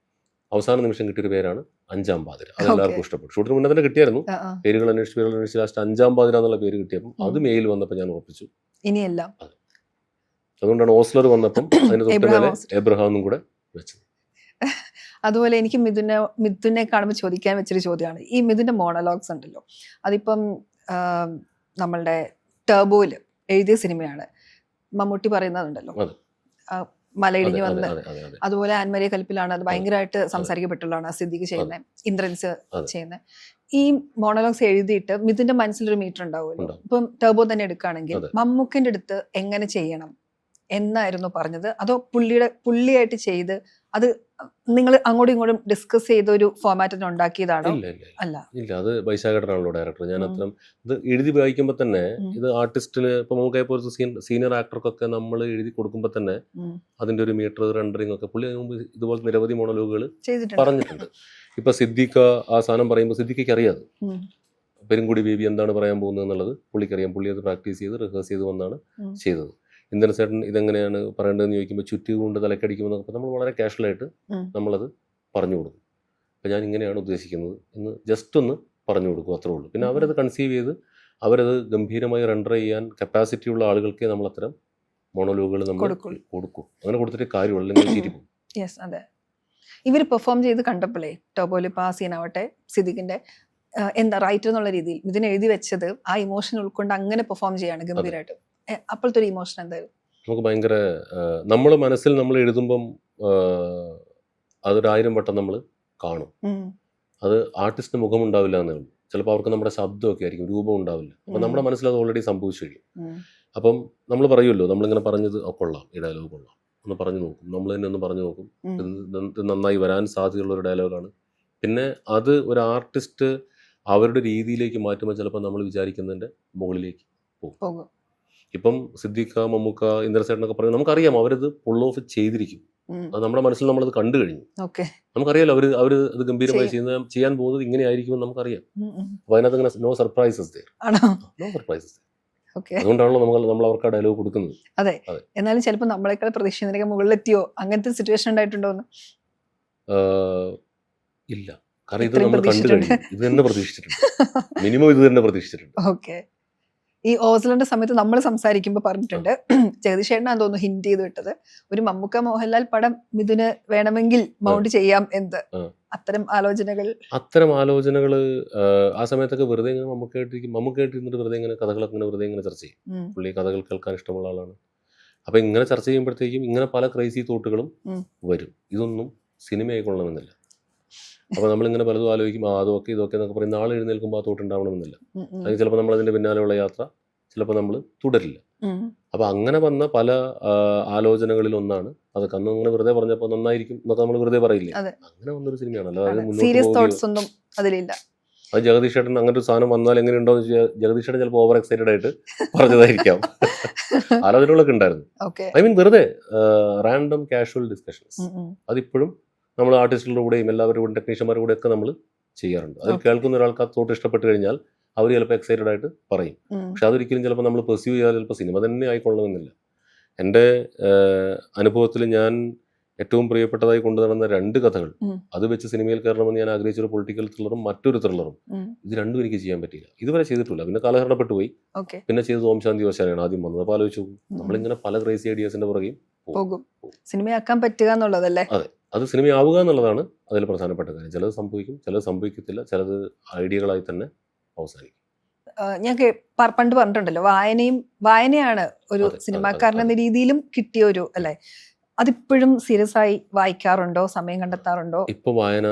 അവസാന നിമിഷം കിട്ടിയൊരു പേരാണ് 5-ാം പാതിര. അത് എല്ലാവർക്കും ഇഷ്ടപ്പെട്ടു. ഷൂട്ടിന് മുന്നേ തന്നെ കിട്ടിയായിരുന്നു, പേരുകൾ അന്വേഷിച്ച് ലാസ്റ്റ് 5-ാം പാതിര എന്നുള്ള പേര് കിട്ടിയപ്പോൾ അത് മെയിൽ വന്നപ്പോൾ ഞാൻ ഉറപ്പിച്ചു
ഇനിയെല്ലാം.
അതുകൊണ്ടാണ് ഓസ്ലർ വന്നപ്പം അതിന് തൊട്ട് മേലെ എബ്രഹാമും കൂടെ വെച്ചത്.
അതുപോലെ എനിക്ക് മിഥുനെ കാണുമ്പോൾ ചോദിക്കാൻ വെച്ചൊരു ചോദ്യമാണ്, ഈ മിഥുന്റെ മോണോലോഗ്സ് ഉണ്ടല്ലോ, അതിപ്പം നമ്മളുടെ ടർബോയില് എഴുതിയ സിനിമയാണ്. മമ്മൂട്ടി പറയുന്നതുണ്ടല്ലോ, മലയിടിഞ്ഞ് വന്ന്. അതുപോലെ ആൻമരിയ കലിപ്പിലാണ്, അത് ഭയങ്കരമായിട്ട് സംസാരിക്കപ്പെട്ടുള്ളതാണ്. സിദ്ദിഖ് ചെയ്യുന്നത്, ഇന്ദ്രൻസ് ചെയ്യുന്നത്. ഈ മോണോലോഗ്സ് എഴുതിയിട്ട് മിഥുന്റെ മനസ്സിലൊരു മീറ്റർ ഉണ്ടാവുമല്ലോ. ഇപ്പം ടർബോ തന്നെ എടുക്കുകയാണെങ്കിൽ മമ്മൂക്കിന്റെ അടുത്ത് എങ്ങനെ ചെയ്യണം എന്നായിരുന്നു പറഞ്ഞത്, അതോ പുള്ളിയായിട്ട് ചെയ്ത് അത് നിങ്ങൾ അങ്ങോട്ടും ഇങ്ങോട്ടും ഡിസ്കസ് ചെയ്ത ഒരു ഫോർമാറ്റിന് ഉണ്ടാക്കിയതാണോ?
അല്ല, അത് വൈശാഖേട്ടനാണല്ലോ ഡയറക്ടർ. ഞാൻ അത്രയും ഇത് എഴുതി വായിക്കുമ്പോൾ തന്നെ ഇത് ആർട്ടിസ്റ്റിന് ഇപ്പൊ നമുക്ക് പോലത്തെ സീനിയർ ആക്ടർക്കൊക്കെ നമ്മൾ എഴുതി കൊടുക്കുമ്പോൾ തന്നെ അതിന്റെ ഒരു മീറ്റർ റെൻഡറിങ് ഒക്കെ പുള്ളി മുമ്പ് ഇതുപോലെ നിരവധി മോണോലോഗുകൾ പറഞ്ഞിട്ടുണ്ട്. ഇപ്പൊ സിദ്ദിഖ ആ സാധനം പറയുമ്പോൾ സിദ്ദിഖയ്ക്ക് അറിയാതെ പെരുങ്കുടി ബേബി എന്താണ് പറയാൻ പോകുന്നത് എന്നുള്ളത് പുള്ളിക്കറിയാം. പുള്ളി അത് പ്രാക്ടീസ് ചെയ്ത് റിഹേഴ്സ് ചെയ്ത് വന്നാണ് ചെയ്തത്. ഇന്ദ്രൻസേട്ടൻ ഇതെങ്ങനെയാണ് പറയേണ്ടതെന്ന് ചോദിക്കുമ്പോൾ ചുറ്റി കൊണ്ട് തലക്കടിക്കുമെന്നൊക്കെ നമ്മൾ വളരെ കാഷ്വലായിട്ട് നമ്മളത് പറഞ്ഞു കൊടുക്കും. അപ്പോൾ ഞാൻ ഇങ്ങനെയാണ് ഉദ്ദേശിക്കുന്നത് എന്ന് ജസ്റ്റ് ഒന്ന് പറഞ്ഞു കൊടുക്കും, അത്രേ ഉള്ളൂ. പിന്നെ അവരത് കൺസീവ് ചെയ്ത് അവരത് ഗംഭീരമായി റെൻഡർ ചെയ്യാൻ കപ്പാസിറ്റി ഉള്ള ആളുകൾക്ക് നമ്മൾ അത്തരം മോണോലോഗുകൾ നമ്മൾ കൊടുക്കും. അങ്ങനെ കൊടുത്തിട്ട് കാര്യമുള്ളൂ, അല്ലെങ്കിൽ ചിരിക്കും.
യെസ്, അതെ. ഇവർ പെർഫോം ചെയ്ത് കണ്ടപ്പോഴേ ടോബോയിൽ ഇപ്പോൾ ആ സീനാവട്ടെ, സിദ്ദിഖിന്റെ എന്താ റൈറ്റർ എന്നുള്ള രീതിയിൽ ഇതിനെ എഴുതി വെച്ചത് ആ ഇമോഷൻ ഉൾക്കൊണ്ട് അങ്ങനെ പെർഫോം ചെയ്യാണ് ഗംഭീരമായിട്ട്. അപ്പോഴത്തെ ഒരു ഇമോഷൻ എന്തായിരുന്നു? നമുക്ക്
ഭയങ്കര നമ്മൾ മനസ്സിൽ നമ്മൾ എഴുതുമ്പം അതൊരു 1000 വട്ടം നമ്മൾ കാണും. അത് ആർട്ടിസ്റ്റിന് മുഖം ഉണ്ടാവില്ല എന്നേ ഉള്ളൂ. ചിലപ്പോൾ അവർക്ക് നമ്മുടെ ശബ്ദമൊക്കെ ആയിരിക്കും, രൂപം ഉണ്ടാവില്ല. അപ്പം നമ്മുടെ മനസ്സിൽ അത് ഓൾറെഡി സംഭവിച്ചു കഴിയും. അപ്പം നമ്മൾ പറയുമല്ലോ, നമ്മളിങ്ങനെ പറഞ്ഞത് കൊള്ളാം, ഈ ഡയലോഗ് കൊള്ളാം ഒന്ന് പറഞ്ഞു നോക്കും, നമ്മൾ തന്നെ ഒന്ന് പറഞ്ഞു നോക്കും, ഇത് നന്നായി വരാൻ സാധ്യതയുള്ള ഒരു ഡയലോഗാണ്. പിന്നെ അത് ഒരു ആർട്ടിസ്റ്റ് അവരുടെ രീതിയിലേക്ക് മാറ്റുമ്പോൾ ചിലപ്പോൾ നമ്മൾ വിചാരിക്കുന്നതിൻ്റെ മുകളിലേക്ക് പോകും. ഇപ്പം സിദ്ദിഖ, മമ്മൂക്ക, ഇന്ദ്രസേട്ടനൊക്കെ പറയുന്നത് നമുക്കറിയാം, അവരത് പുൾ ഓഫ് ചെയ്തിരിക്കും. അത് നമ്മുടെ മനസ്സിൽ നമ്മളത് കണ്ടു കഴിഞ്ഞു. നമുക്കറിയാലോ അവർ അത് ഗംഭീരമായി ചെയ്യാൻ പോകുന്നത് ഇങ്ങനെ ആയിരിക്കുമെന്ന് നമുക്കറിയാം. അപ്പൊ അതിനകത്ത് ഇങ്ങനെ നോ സർപ്രൈസസ് നോ സർപ്രൈസസ്. അതുകൊണ്ടാണല്ലോ നമ്മൾ അവർക്ക് ആ ഡയലോഗ് കൊടുക്കുന്നത്.
അതെ, എന്നാലും ചിലപ്പോൾ നമ്മളെക്കാൾ പ്രതീക്ഷിക്കുന്നതിനൊക്കെ മുകളിലെത്തിയോ അങ്ങനത്തെ സിറ്റുവേഷൻ ഉണ്ടായിട്ടുണ്ടോന്ന്?
ഇല്ല, കാരണം ഇത് നമ്മൾ കണ്ടു കഴിഞ്ഞു. ഇത് തന്നെ പ്രതീക്ഷിച്ചിട്ടുണ്ട്, മിനിമം ഇത് തന്നെ പ്രതീക്ഷിച്ചിട്ടുണ്ട്.
ഓക്കെ. ഈ ഓസ്ലറിന്റെ സമയത്ത് നമ്മൾ സംസാരിക്കുമ്പോൾ പറഞ്ഞിട്ടുണ്ട്, ജഗദീഷേട്ടനാണ് തോന്നുന്നു ഹിന്റ് ചെയ്ത് വിട്ടത്, ഒരു മമ്മൂക്ക മോഹൻലാൽ പടം മിഥുന് വേണമെങ്കിൽ മൗണ്ട് ചെയ്യാം എന്ത്. അത്തരം ആലോചനകൾ
ആ സമയത്തൊക്കെ വെറുതെ ഇങ്ങനെ മമ്മൂക്കായിട്ടിരുന്നിട്ട് വെറുതെ ഇങ്ങനെ കഥകളൊക്കെ വെറുതെ ഇങ്ങനെ ചർച്ച ചെയ്യും. പുള്ളി കഥകൾ കേൾക്കാൻ ഇഷ്ടമുള്ള ആളാണ്. അപ്പൊ ഇങ്ങനെ ചർച്ച ചെയ്യുമ്പോഴത്തേക്കും ഇങ്ങനെ പല ക്രൈസി തോട്ടുകളും വരും. ഇതൊന്നും സിനിമയായിക്കൊള്ളണമെന്നില്ല. അപ്പൊ നമ്മളിങ്ങനെ പലതും ആലോചിക്കും, അതൊക്കെ ഇതൊക്കെ എന്നൊക്കെ പറയുന്ന ആൾ എഴുന്നേൽക്കുമ്പോൾ ആ തോട്ട് ഉണ്ടാവണമെന്നില്ല. അല്ലെങ്കിൽ ചിലപ്പോൾ നമ്മൾ അതിന്റെ പിന്നാലെയുള്ള യാത്ര ചിലപ്പോൾ നമ്മൾ തുടരില്ല. അപ്പൊ അങ്ങനെ വന്ന പല ആലോചനകളിൽ ഒന്നാണ് അതൊക്കെ. അന്ന് അങ്ങനെ വെറുതെ പറഞ്ഞപ്പോൾ നന്നായിരിക്കും എന്നൊക്കെ നമ്മൾ വെറുതെ പറയില്ലേ, അങ്ങനെ വന്നൊരു സിനിമയാണല്ലോ. അത് ജഗദീഷ് ചേട്ടൻ അങ്ങനെ ഒരു സാധനം വന്നാൽ എങ്ങനെയുണ്ടോ എന്ന് വെച്ചാൽ ജഗദീഷ് ചേട്ടൻ ചിലപ്പോൾ ഓവർ എക്സൈറ്റഡ് ആയിട്ട് പറഞ്ഞതായിരിക്കാം. ആലോചനകളൊക്കെ ഉണ്ടായിരുന്നു. ഐ മീൻ വെറുതെ റാൻഡം കാഷ്വൽ ഡിസ്കഷൻസ്. അതിപ്പോഴും നമ്മൾ ആർട്ടിസ്റ്റുകളുടെ കൂടെയും എല്ലാവരുടെ കൂടെ ടെക്നീഷ്യന്മാരുടെ കൂടെ ഒക്കെ നമ്മൾ ചെയ്യാറുണ്ട്. അതിൽ കേൾക്കുന്ന ഒരാൾക്ക് ആ തോട്ട് ഇഷ്ടപ്പെട്ട് കഴിഞ്ഞാൽ അവർ ചിലപ്പോൾ എക്സൈറ്റഡ് ആയിട്ട് പറയും. പക്ഷെ അതൊരിക്കലും ചിലപ്പോൾ നമ്മൾ പെർസ്യൂ ചെയ്താൽ ചിലപ്പോൾ സിനിമ തന്നെ ആയിക്കൊള്ളണമെന്നില്ല. എൻ്റെ അനുഭവത്തിൽ ഞാൻ ഏറ്റവും പ്രിയപ്പെട്ടതായി കൊണ്ടുനടന്ന 2 കഥകൾ, അത് വെച്ച് സിനിമയിൽ കയറണമെന്ന് ഞാൻ ആഗ്രഹിച്ചൊരു പൊളിറ്റിക്കൽ ത്രില്ലറും മറ്റൊരു ത്രില്ലറും, ഇത് രണ്ടും എനിക്ക് ചെയ്യാൻ പറ്റിയില്ല, ഇതുവരെ ചെയ്തിട്ടില്ല. പിന്നെ കാലഹരണപ്പെട്ടു പോയി. പിന്നെ ചെയ്തത് ഓം ശാന്തി ഓശാനയാണ് ആദ്യം വന്നത്. അപ്പോൾ ആലോചിച്ചു, നമ്മളിങ്ങനെ പല ക്രൈസി ഐഡിയാസിന്റെ പുറകെയും പോകും. സിനിമയാക്കാൻ പറ്റുക എന്നുള്ളതല്ലേ? അതെ, അത് സിനിമയാവുക എന്നുള്ളതാണ് അതിൽ പ്രധാനപ്പെട്ട കാര്യം. ചിലത് സംഭവിക്കും, ചിലത് സംഭവിക്കത്തില്ല, ചിലത് ഐഡിയകളായി തന്നെ അവസാനിക്കും.
ഞാൻ പണ്ട് പറഞ്ഞിട്ടുണ്ടല്ലോ, വായനയാണ് ഒരു
അതെ,
സിനിമാക്കാരൻ
അതെ.
എന്ന രീതിയിലും കിട്ടിയ ഒരു അല്ലെ, അതിപ്പോഴും സീരിയസ് ആയി വായിക്കാറുണ്ടോ, സമയം കണ്ടെത്താറുണ്ടോ?
ഇപ്പൊ വായന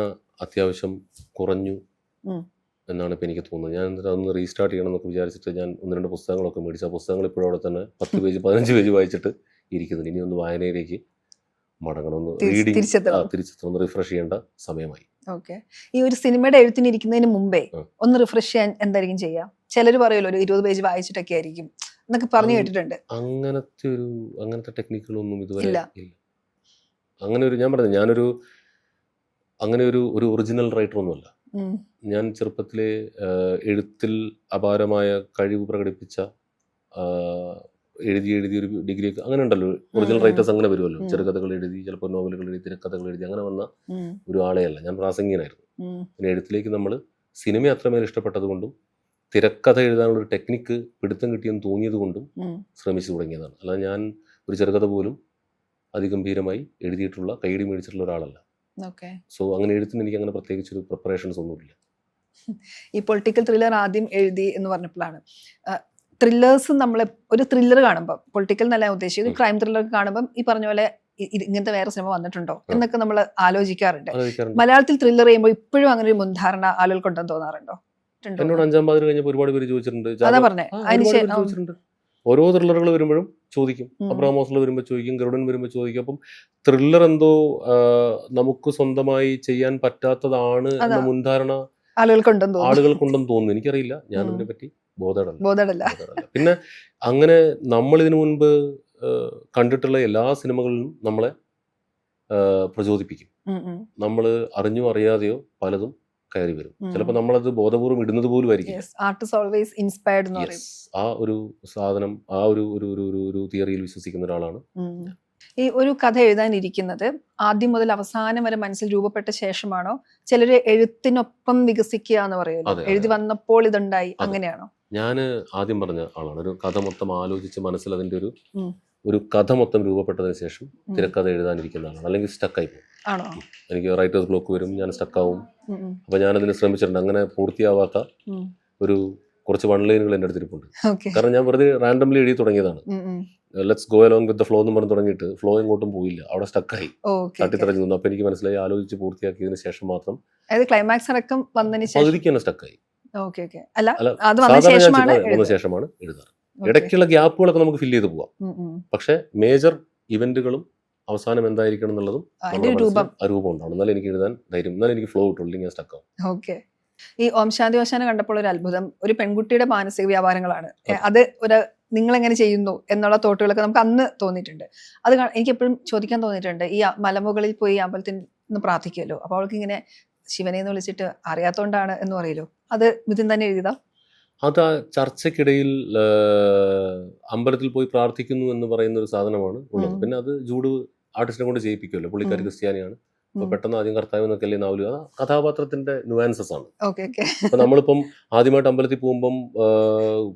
അത്യാവശ്യം കുറഞ്ഞു
ഉം.
എന്നാണ് ഇപ്പൊ എനിക്ക് തോന്നുന്നത്. ഞാൻ എന്നിട്ട് അതൊന്ന് റീസ്റ്റാർട്ട് ചെയ്യണം എന്നൊക്കെ വിചാരിച്ചിട്ട് ഞാൻ 1-2 പുസ്തകങ്ങളൊക്കെ മേടിച്ചു. ആ പുസ്തകങ്ങൾ ഇപ്പോഴും അവിടെ തന്നെ 10 പേജ് 15 പേജ് വായിച്ചിട്ട് ഇരിക്കുന്നുണ്ട്. ഇനി ഒന്ന് വായനയിലേക്ക് മടങ്ങണം, ഒന്ന് റീഡിങ് തിരിച്ചെത്തണം, ഒന്ന് റിഫ്രഷ് ചെയ്യേണ്ട സമയമായി.
ഓക്കെ. ഈ ഒരു സിനിമയുടെ എഴുത്തിന് ഇരിക്കുന്നതിന് മുമ്പേ ഒന്ന് റിഫ്രഷ് ചെയ്യാൻ എന്തായിരിക്കും ചെയ്യാം? ചിലർ പറയുമല്ലോ ഒരു 20 പേജ് വായിച്ചിട്ടൊക്കെ ആയിരിക്കും എന്നൊക്കെ പറഞ്ഞു കേട്ടിട്ടുണ്ട്.
അങ്ങനത്തെ ടെക്നിക്കുകളൊന്നും ഇതുവരെ ഇല്ല. അങ്ങനെ ഒരു ഞാൻ പറഞ്ഞു, അങ്ങനെ ഒരു ഒറിജിനൽ റൈറ്റർ ഒന്നുമല്ല. ഞാൻ ചെറുപ്പത്തിലെ എഴുത്തിൽ അപാരമായ കഴിവ് പ്രകടിപ്പിച്ച, എഴുതി ഒരു ഡിഗ്രി അങ്ങനെ ഉണ്ടല്ലോ, ഒറിജിനൽ റൈറ്റേഴ്സ് അങ്ങനെ വരുമല്ലോ. ചെറുകഥകൾ എഴുതി, ചിലപ്പോൾ നോവലുകൾ എഴുതി, തിരക്കഥകൾ എഴുതി, അങ്ങനെ വന്ന ഒരു ആളെയല്ല ഞാൻ. പ്രാസംഗികനായിരുന്നു. പിന്നെ എഴുത്തിലേക്ക് നമ്മൾ സിനിമ അത്രമേൽ ഇഷ്ടപ്പെട്ടത് കൊണ്ടും തിരക്കഥ എഴുതാനുള്ള ഒരു ടെക്നിക്ക് പിടുത്തം കിട്ടിയെന്ന് തോന്നിയത് കൊണ്ടും ശ്രമിച്ചു തുടങ്ങിയതാണ്. അല്ലാതെ ഞാൻ ഒരു ചെറുകഥ പോലും അതിഗംഭീരമായി എഴുതിയിട്ടുള്ള, കൈയടി മേടിച്ചിട്ടുള്ള ഒരാളല്ല. സോ അങ്ങനെ എഴുത്തിന് എനിക്ക് അങ്ങനെ പ്രത്യേകിച്ചൊരു പ്രിപ്പറേഷൻസ് ഒന്നുമില്ല.
ഈ പൊളിറ്റിക്കൽ ത്രില്ലർ ആദ്യം എഴുതി എന്ന് പറഞ്ഞപ്പോഴാണ്, ത്രില്ലേഴ്സ് നമ്മൾ ഒരു ത്രില്ലർ കാണുമ്പോൾ, പൊളിറ്റിക്കൽ എന്നല്ല ഉദ്ദേശിച്ചത്, ക്രൈം ത്രില്ലർ കാണുമ്പോൾ ഈ പറഞ്ഞ പോലെ ഇങ്ങനത്തെ വേറെ സിനിമ വന്നിട്ടുണ്ടോ എന്നൊക്കെ നമ്മൾ ആലോചിക്കാറുണ്ട്. മലയാളത്തിൽ ത്രില്ലർ ചെയ്യുമ്പോൾ ഇപ്പോഴും അങ്ങനെ ഒരു മുൻധാരണ ആളുകൾക്കുണ്ടെന്ന് തോന്നാറുണ്ടോ?
എന്നോട് 5-ാം പാതിര കഴിഞ്ഞപ്പോൾ ഒരുപാട് പേര് ചോദിച്ചിട്ടുണ്ട്.
അതാ പറഞ്ഞേ,
ചോദിച്ചിട്ടുണ്ട്. ഓരോ ത്രില്ലറുകൾ വരുമ്പോഴും ചോദിക്കും. അബ്രഹാം ഹോസ്ലർ വരുമ്പോൾ ചോദിക്കും, ഗരുഡൻ വരുമ്പോൾ ചോദിക്കും. അപ്പം ത്രില്ലർ എന്തോ നമുക്ക് സ്വന്തമായി ചെയ്യാൻ പറ്റാത്തതാണ് എന്ന മുൻധാരണ ആളുകൾക്കുണ്ടെന്ന് തോന്നുന്നു. എനിക്കറിയില്ല, ഞാൻ അതിനെ പറ്റി ബോധേഡല്ല. പിന്നെ അങ്ങനെ നമ്മൾ ഇതിനു മുൻപ് കണ്ടിട്ടുള്ള എല്ലാ സിനിമകളിലും നമ്മളെ പ്രചോദിപ്പിക്കും. നമ്മൾ അറിഞ്ഞോ അറിയാതെയോ പലതും കയറി വരും. ചിലപ്പോൾ നമ്മളത് ബോധപൂർവ്വം ഇടുന്നത് പോലും ആയിരിക്കും. ആ ഒരു സാധനം, ആ ഒരു തിയറിയിൽ വിശ്വസിക്കുന്ന ഒരാളാണ്.
ഈ ഒരു കഥ എഴുതാനിരിക്കുന്നത് ആദ്യം മുതൽ അവസാനം വരെ മനസ്സിൽ രൂപപ്പെട്ട ശേഷമാണോ? ചിലര് എഴുത്തിനൊപ്പം വികസിക്കുക എന്ന് പറയുമല്ലോ, എഴുതി വന്നപ്പോൾ ഇതുണ്ടായി, അങ്ങനെയാണോ?
ഞാൻ ആദ്യം പറഞ്ഞ ആളാണ്. ഒരു കഥ മൊത്തം ആലോചിച്ച് മനസ്സിൽ അതിന്റെ ഒരു കഥ മൊത്തം രൂപപ്പെട്ടതിന് ശേഷം തിരക്കഥ എഴുതാനിരിക്കുന്ന ആളാണ്. അല്ലെങ്കിൽ സ്റ്റക്കായി പോകും. എനിക്ക് റൈറ്റേഴ്സ് ബ്ലോക്ക് വരും, ഞാൻ സ്റ്റക്കാവും. അപ്പൊ ഞാനതിന് ശ്രമിച്ചിട്ടുണ്ട്. അങ്ങനെ പൂർത്തിയാവാത്ത കുറച്ച് വൺലൈനുകൾ എൻ്റെ അടുത്തിരിപ്പുണ്ട്. കാരണം ഞാൻ വെറുതെ റാൻഡംലി എഴുതി തുടങ്ങിയതാണ്. Let's go along with the flow എന്ന് പറഞ്ഞ് തുടങ്ങിയിട്ട് ഫ്ലോ എങ്ങോട്ടും പോയില്ല, അവിടെ സ്റ്റക്കായി തട്ടിത്തറഞ്ഞു നിന്നു. അപ്പൊ എനിക്ക് മനസ്സിലായി, ആലോചിച്ച് പൂർത്തിയാക്കിയതിന് ശേഷം മാത്രം
ക്ലൈമാക്സ് അടക്കം
പകുതിക്ക് തന്നെ സ്റ്റക്കായി.
വന്ന
ശേഷമാണ് എഴുതാറ്. ഇടയ്ക്കുള്ള ഗ്യാപ്പുകളൊക്കെ നമുക്ക് ഫില്ല് ചെയ്ത് പോവാം. പക്ഷെ മേജർ ഇവന്റുകളും അവസാനം എന്തായിരിക്കണം എന്നുള്ളതും രൂപം ഉണ്ടാവും. എന്നാലും എനിക്ക് എഴുതാൻ ധൈര്യം, എന്നാലും എനിക്ക് ഫ്ലോ കിട്ടുള്ളൂ, ഞാൻ സ്റ്റക്കാവും.
ഓക്കെ. ഈ ഓം ശാന്തി ഓശാന കണ്ടപ്പോൾ ഒരു അത്ഭുതം, ഒരു പെൺകുട്ടിയുടെ മാനസിക വ്യാപാരങ്ങളാണ്. അത് നിങ്ങൾ എങ്ങനെ ചെയ്യുന്നു എന്നുള്ള തോട്ടുകളൊക്കെ നമുക്ക് അന്ന് തോന്നിയിട്ടുണ്ട്. അത് എനിക്ക് എപ്പോഴും ചോദിക്കാൻ തോന്നിയിട്ടുണ്ട്. ഈ മലമുകളിൽ പോയി അമ്പലത്തിൽ നിന്ന് പ്രാർത്ഥിക്കുമല്ലോ, അപ്പോൾ അവൾക്ക് ഇങ്ങനെ ശിവനെ എന്ന് വിളിച്ചിട്ട് അറിയാത്തോണ്ടാണ് എന്ന് പറയല്ലോ, അത് മിഥുൻ തന്നെ എഴുതിയതാ?
അത് ആ ചർച്ചയ്ക്കിടയിൽ അമ്പലത്തിൽ പോയി പ്രാർത്ഥിക്കുന്നു എന്ന് പറയുന്ന ഒരു സാധനമാണ് ഉള്ളത്. പിന്നെ അത് ജൂഡ് ആർട്ടിസ്റ്റിനെ കൊണ്ട് ചെയ്യിപ്പിക്കുമല്ലോ, പുള്ളിക്കാരി ക്രിസ്ത്യാനിയാണ്. അപ്പൊ പെട്ടെന്ന് ആദ്യം കർത്താവ് എന്നൊക്കെ അല്ലേ നാവല്, അത് കഥാപാത്രത്തിന്റെ ന്യൂവാൻസസ് ആണ്. അപ്പൊ നമ്മളിപ്പം ആദ്യമായിട്ട് അമ്പലത്തിൽ പോകുമ്പം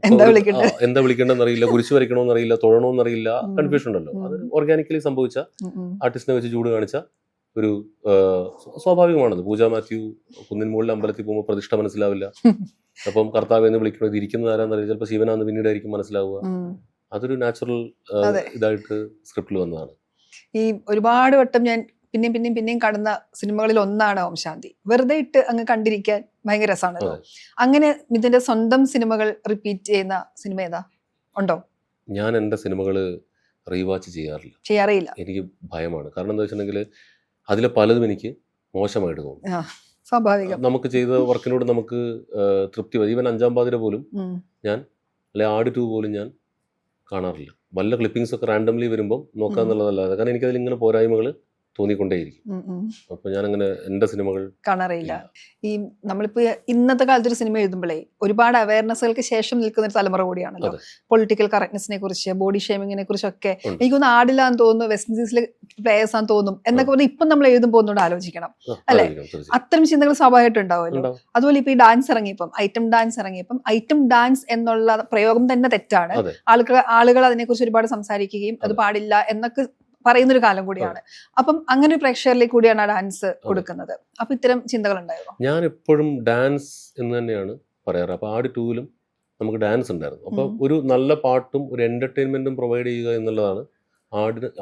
എന്താ വിളിക്കേണ്ടെന്ന് അറിയില്ല, കുരിശ് വരയ്ക്കണമെന്ന് അറിയില്ല, തൊഴണമെന്ന് അറിയില്ല, കൺഫ്യൂഷൻ ഉണ്ടല്ലോ. അത് ഓർഗാനിക്കലി സംഭവിച്ച, ആർട്ടിസ്റ്റിനെ വെച്ച് ജൂഡ് കാണിച്ച ഒരു സ്വാഭാവികമാണത്. പൂജ മാത്യു കുന്നിൻ മുകളിൽ അമ്പലത്തിൽ പോകുമ്പോൾ പ്രതിഷ്ഠ മനസ്സിലാവില്ല. അപ്പം കർത്താവ് എന്ന് വിളിക്കുന്നത് ഇരിക്കുന്നത് ആരാന്നറിയില്ല, ചിലപ്പോൾ ശിവനാന്ന് പിന്നീടായിരിക്കും മനസ്സിലാവുക. അതൊരു നാച്ചുറൽ ഇതായിട്ട് സ്ക്രിപ്റ്റിൽ വന്നതാണ്.
ഈ ഒരുപാട് വട്ടം ഞാൻ പിന്നെയും കടന്ന സിനിമകളിൽ ഒന്നാണ് ഓം ശാന്തി. വെറുതെ ഇട്ട് അങ്ങ് കണ്ടിരിക്കാൻ ഭയങ്കര രസമാണല്ലോ. അങ്ങനെ ഇതിന്റെ സ്വന്തം സിനിമകൾ റിപ്പീറ്റ് ചെയ്യുന്ന സിനിമ ഏതാ ഉണ്ടോ?
ഞാൻ എൻ്റെ സിനിമകൾ റീവാച്ച് ചെയ്യാറില്ല. എനിക്ക് ഭയമാണ്. കാരണം എന്താ വെച്ചിട്ടുണ്ടെങ്കിൽ അതിലെ പലതും എനിക്ക് മോശമായിട്ട് തോന്നും.
സ്വാഭാവികം.
നമുക്ക് ചെയ്ത വർക്കിനോട് നമുക്ക് തൃപ്തി വരും. ഈവൻ 5-ാം പാതിര പോലും ഞാൻ, അല്ലെ ആട് 2 പോലും ഞാൻ കാണാറില്ല. വല്ല ക്ലിപ്പിംഗ്സ് ഒക്കെ റാൻഡംലി വരുമ്പോൾ നോക്കാന്നുള്ളതല്ലാതെ, കാരണം എനിക്കതിൽ ഇങ്ങനെ പോരായ്മകൾ തോന്നിക്കൊണ്ടേയിരിക്കും. അപ്പൊ ഞാൻ അങ്ങനെ എന്റെ സിനിമകൾ
കാണാറില്ല. ഈ നമ്മളിപ്പോ ഇന്നത്തെ കാലത്ത് ഒരു സിനിമ എഴുതുമ്പോഴേ ഒരുപാട് അവയർനെസ്സുകൾക്ക് ശേഷം നിൽക്കുന്ന ഒരു തലമുറ കൂടിയാണല്ലോ. പൊളിറ്റിക്കൽ കറക്റ്റ്നെസിനെ കുറിച്ച്, ബോഡി ഷേമിങ്ങിനെ കുറിച്ചൊക്കെ എനിക്കൊന്നും ആടില്ലാന്ന് തോന്നുന്നു, വെസ്റ്റ് ഇൻഡീസിലെ പ്ലേയേഴ്സ് ആണെന്ന് തോന്നും എന്നൊക്കെ പറഞ്ഞാൽ ഇപ്പം നമ്മൾ എഴുതുമ്പോൾ ഒന്നുകൂടെ ആലോചിക്കണം അല്ലെ? അത്തരം ചിന്തകൾ സ്വാഭാവികമായിട്ട് ഉണ്ടാവുമല്ലോ. അതുപോലെ ഇപ്പൊ ഈ ഡാൻസ് ഇറങ്ങിയപ്പം, ഐറ്റം ഡാൻസ് എന്നുള്ള പ്രയോഗം തന്നെ തെറ്റാണ്. ആളുകൾ അതിനെക്കുറിച്ച് ഒരുപാട് സംസാരിക്കുകയും അത് പാടില്ല എന്നൊക്കെ പറയുന്നൊരു കാലം കൂടിയാണ്. അപ്പം അങ്ങനെ ഒരു പ്രേക്ഷകരിലേക്ക് കൂടിയാണ് ആ ഡാൻസ് കൊടുക്കുന്നത്. അപ്പൊ ഇത്തരം ചിന്തകൾ ഉണ്ടായിരുന്നു.
ഞാൻ എപ്പോഴും ഡാൻസ് എന്ന് തന്നെയാണ് പറയാറ്. അപ്പൊ ആട് 2-ലും നമുക്ക് ഡാൻസ് ഉണ്ടായിരുന്നു. അപ്പോൾ ഒരു നല്ല പാട്ടും ഒരു എൻ്റർടൈൻമെൻറ്റും പ്രൊവൈഡ് ചെയ്യുക എന്നുള്ളതാണ്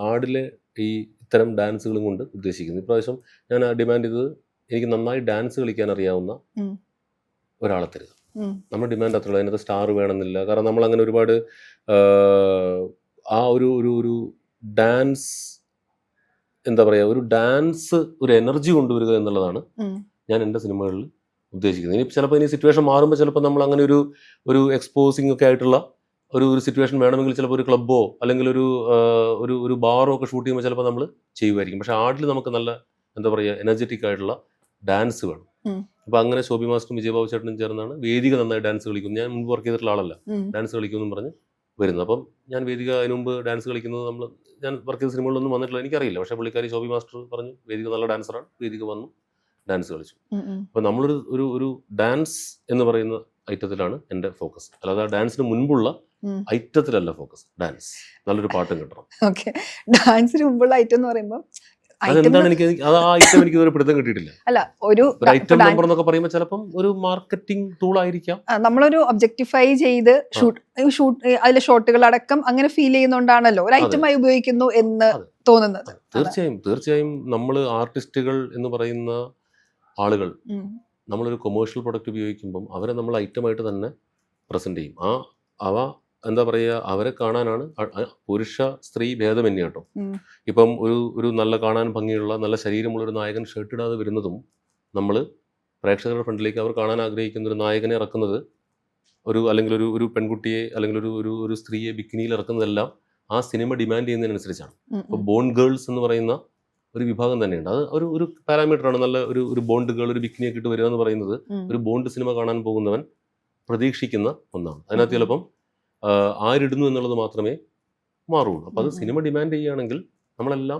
ആടിലെ ഈ ഇത്തരം ഡാൻസുകളും കൊണ്ട് ഉദ്ദേശിക്കുന്നത്. ഇപ്രാവശ്യം ഞാൻ ഡിമാൻഡ് ചെയ്തത് എനിക്ക് നന്നായി ഡാൻസ് കളിക്കാൻ അറിയാവുന്ന ഒരാളെ തരിക. നമ്മുടെ ഡിമാൻഡ് അത്രയുള്ളൂ. അതിനകത്ത് സ്റ്റാർ വേണമെന്നില്ല. കാരണം നമ്മൾ അങ്ങനെ ഒരുപാട് ആ ഒരു ഒരു ഒരു ഡാൻസ് എന്താ പറയുക, ഒരു ഡാൻസ് ഒരു എനർജി കൊണ്ടുവരിക എന്നുള്ളതാണ് ഞാൻ എൻ്റെ സിനിമകളിൽ ഉദ്ദേശിക്കുന്നത്. ഇനി ചിലപ്പോൾ ഇനി സിറ്റുവേഷൻ മാറുമ്പോൾ ചിലപ്പോൾ നമ്മൾ അങ്ങനെ ഒരു എക്സ്പോസിംഗ് ഒക്കെ ആയിട്ടുള്ള ഒരു സിറ്റുവേഷൻ വേണമെങ്കിൽ ചിലപ്പോൾ ഒരു ക്ലബ്ബോ അല്ലെങ്കിൽ ഒരു ബാറോ ഒക്കെ ഷൂട്ട് ചെയ്യുമ്പോൾ ചിലപ്പോൾ നമ്മൾ ചെയ്യുമായിരിക്കും. പക്ഷെ ആടിൽ നമുക്ക് നല്ല എന്താ പറയുക എനർജറ്റിക് ആയിട്ടുള്ള ഡാൻസ് വേണം. അപ്പോൾ അങ്ങനെ ശോഭി മാസ്റ്ററും വിജയബാബു ചേട്ടനും ചേർന്നാണ് വേദിക നന്നായി ഡാൻസ് കളിക്കും. ഞാൻ മുൻപ് വർക്ക് ചെയ്തിട്ടുള്ള ആളല്ല, ഡാൻസ് കളിക്കുമെന്നും പറഞ്ഞ് വരുന്നത്. അപ്പം ഞാൻ വേദിക അതിന് മുമ്പ് ഡാൻസ് കളിക്കുന്നത് ഞാൻ വർക്ക് ചെയ്ത സിനിമകളിലൊന്നും വന്നിട്ടില്ല, എനിക്കറിയില്ല. പക്ഷേ പുള്ളിക്കാരി ശോഭി മാസ്റ്റർ പറഞ്ഞു വേദിക നല്ല ഡാൻസറാണ്, വേദിക വന്നു ഡാൻസ് കളിച്ചു. അപ്പോൾ നമ്മളൊരു ഡാൻസ് എന്ന് പറയുന്ന ഐറ്റത്തിലാണ് എൻ്റെ ഫോക്കസ്, അല്ലാതെ ഡാൻസിന് മുൻപുള്ള ഐറ്റത്തിലല്ല ഫോക്കസ്. ഡാൻസ് നല്ലൊരു പാട്ടും കിട്ടണം.
ഓക്കെ, ഡാൻസിന് മുമ്പുള്ള ഐറ്റം എന്ന് പറയുമ്പോൾ
അതെന്താണ് എനിക്ക് ആ ഐറ്റം എനിക്ക് ഇതുവരെ പിടുത്തം കിട്ടിയിട്ടില്ല.
അല്ല, ഒരു
ഐറ്റം നമ്പർ എന്നൊക്കെ പറയുമ്പോൾ ചിലപ്പം ഒരു മാർക്കറ്റിംഗ് ടൂൾ ആയിരിക്കാം.
നമ്മളൊരു ഒബ്ജക്ടിഫൈ ചെയ്ത് അതിലെ ഷോട്ടുകൾ അടക്കം അങ്ങനെ ഫീൽ ചെയ്യുന്നോണ്ടാണല്ലോ ഒരു ഐറ്റമായി ഉപയോഗിക്കുന്നു എന്ന് തോന്നുന്നത്.
തീർച്ചയായും നമ്മൾ ആർട്ടിസ്റ്റുകൾ എന്ന് പറയുന്ന ആളുകൾ നമ്മളൊരു കൊമേഴ്ഷ്യൽ പ്രൊഡക്റ്റ് ഉപയോഗിക്കുമ്പം അവരെ നമ്മൾ ഐറ്റമായിട്ട് തന്നെ പ്രസന്റ് ചെയ്യും. എന്താ പറയുക, അവരെ കാണാനാണ് പുരുഷ സ്ത്രീ ഭേദമന്യേ കേട്ടോ. ഇപ്പം ഒരു നല്ല കാണാൻ ഭംഗിയുള്ള നല്ല ശരീരമുള്ള ഒരു നായകൻ ഷർട്ട് ഇടാതെ വരുന്നതും നമ്മൾ പ്രേക്ഷകരുടെ ഫ്രണ്ടിലേക്ക് അവർ കാണാൻ ആഗ്രഹിക്കുന്ന ഒരു നായകനെ ഇറക്കുന്നത് അല്ലെങ്കിൽ ഒരു പെൺകുട്ടിയെ അല്ലെങ്കിൽ ഒരു സ്ത്രീയെ ബിക്കിനിയിൽ ഇറക്കുന്നതെല്ലാം ആ സിനിമ ഡിമാൻഡ് ചെയ്യുന്നതിനനുസരിച്ചാണ്. ഇപ്പോൾ ബോണ്ട് ഗേൾസ് എന്ന് പറയുന്ന ഒരു വിഭാഗം തന്നെയുണ്ട്. അത് ഒരു പാരാമീറ്ററാണ്. നല്ല ഒരു ബോണ്ട് ഗേൾ ഒരു ബിക്കിനിയൊക്കെ ഇട്ട് വരിക എന്ന് പറയുന്നത് ഒരു ബോണ്ട് സിനിമ കാണാൻ പോകുന്നവൻ പ്രതീക്ഷിക്കുന്ന ഒന്നാണ്. അതിനകത്ത് ചിലപ്പം ആരിടുന്നു എന്നുള്ളത് മാത്രമേ മാറുള്ളൂ. അപ്പോൾ അത് സിനിമ ഡിമാൻഡ് ചെയ്യുകയാണെങ്കിൽ നമ്മളെല്ലാം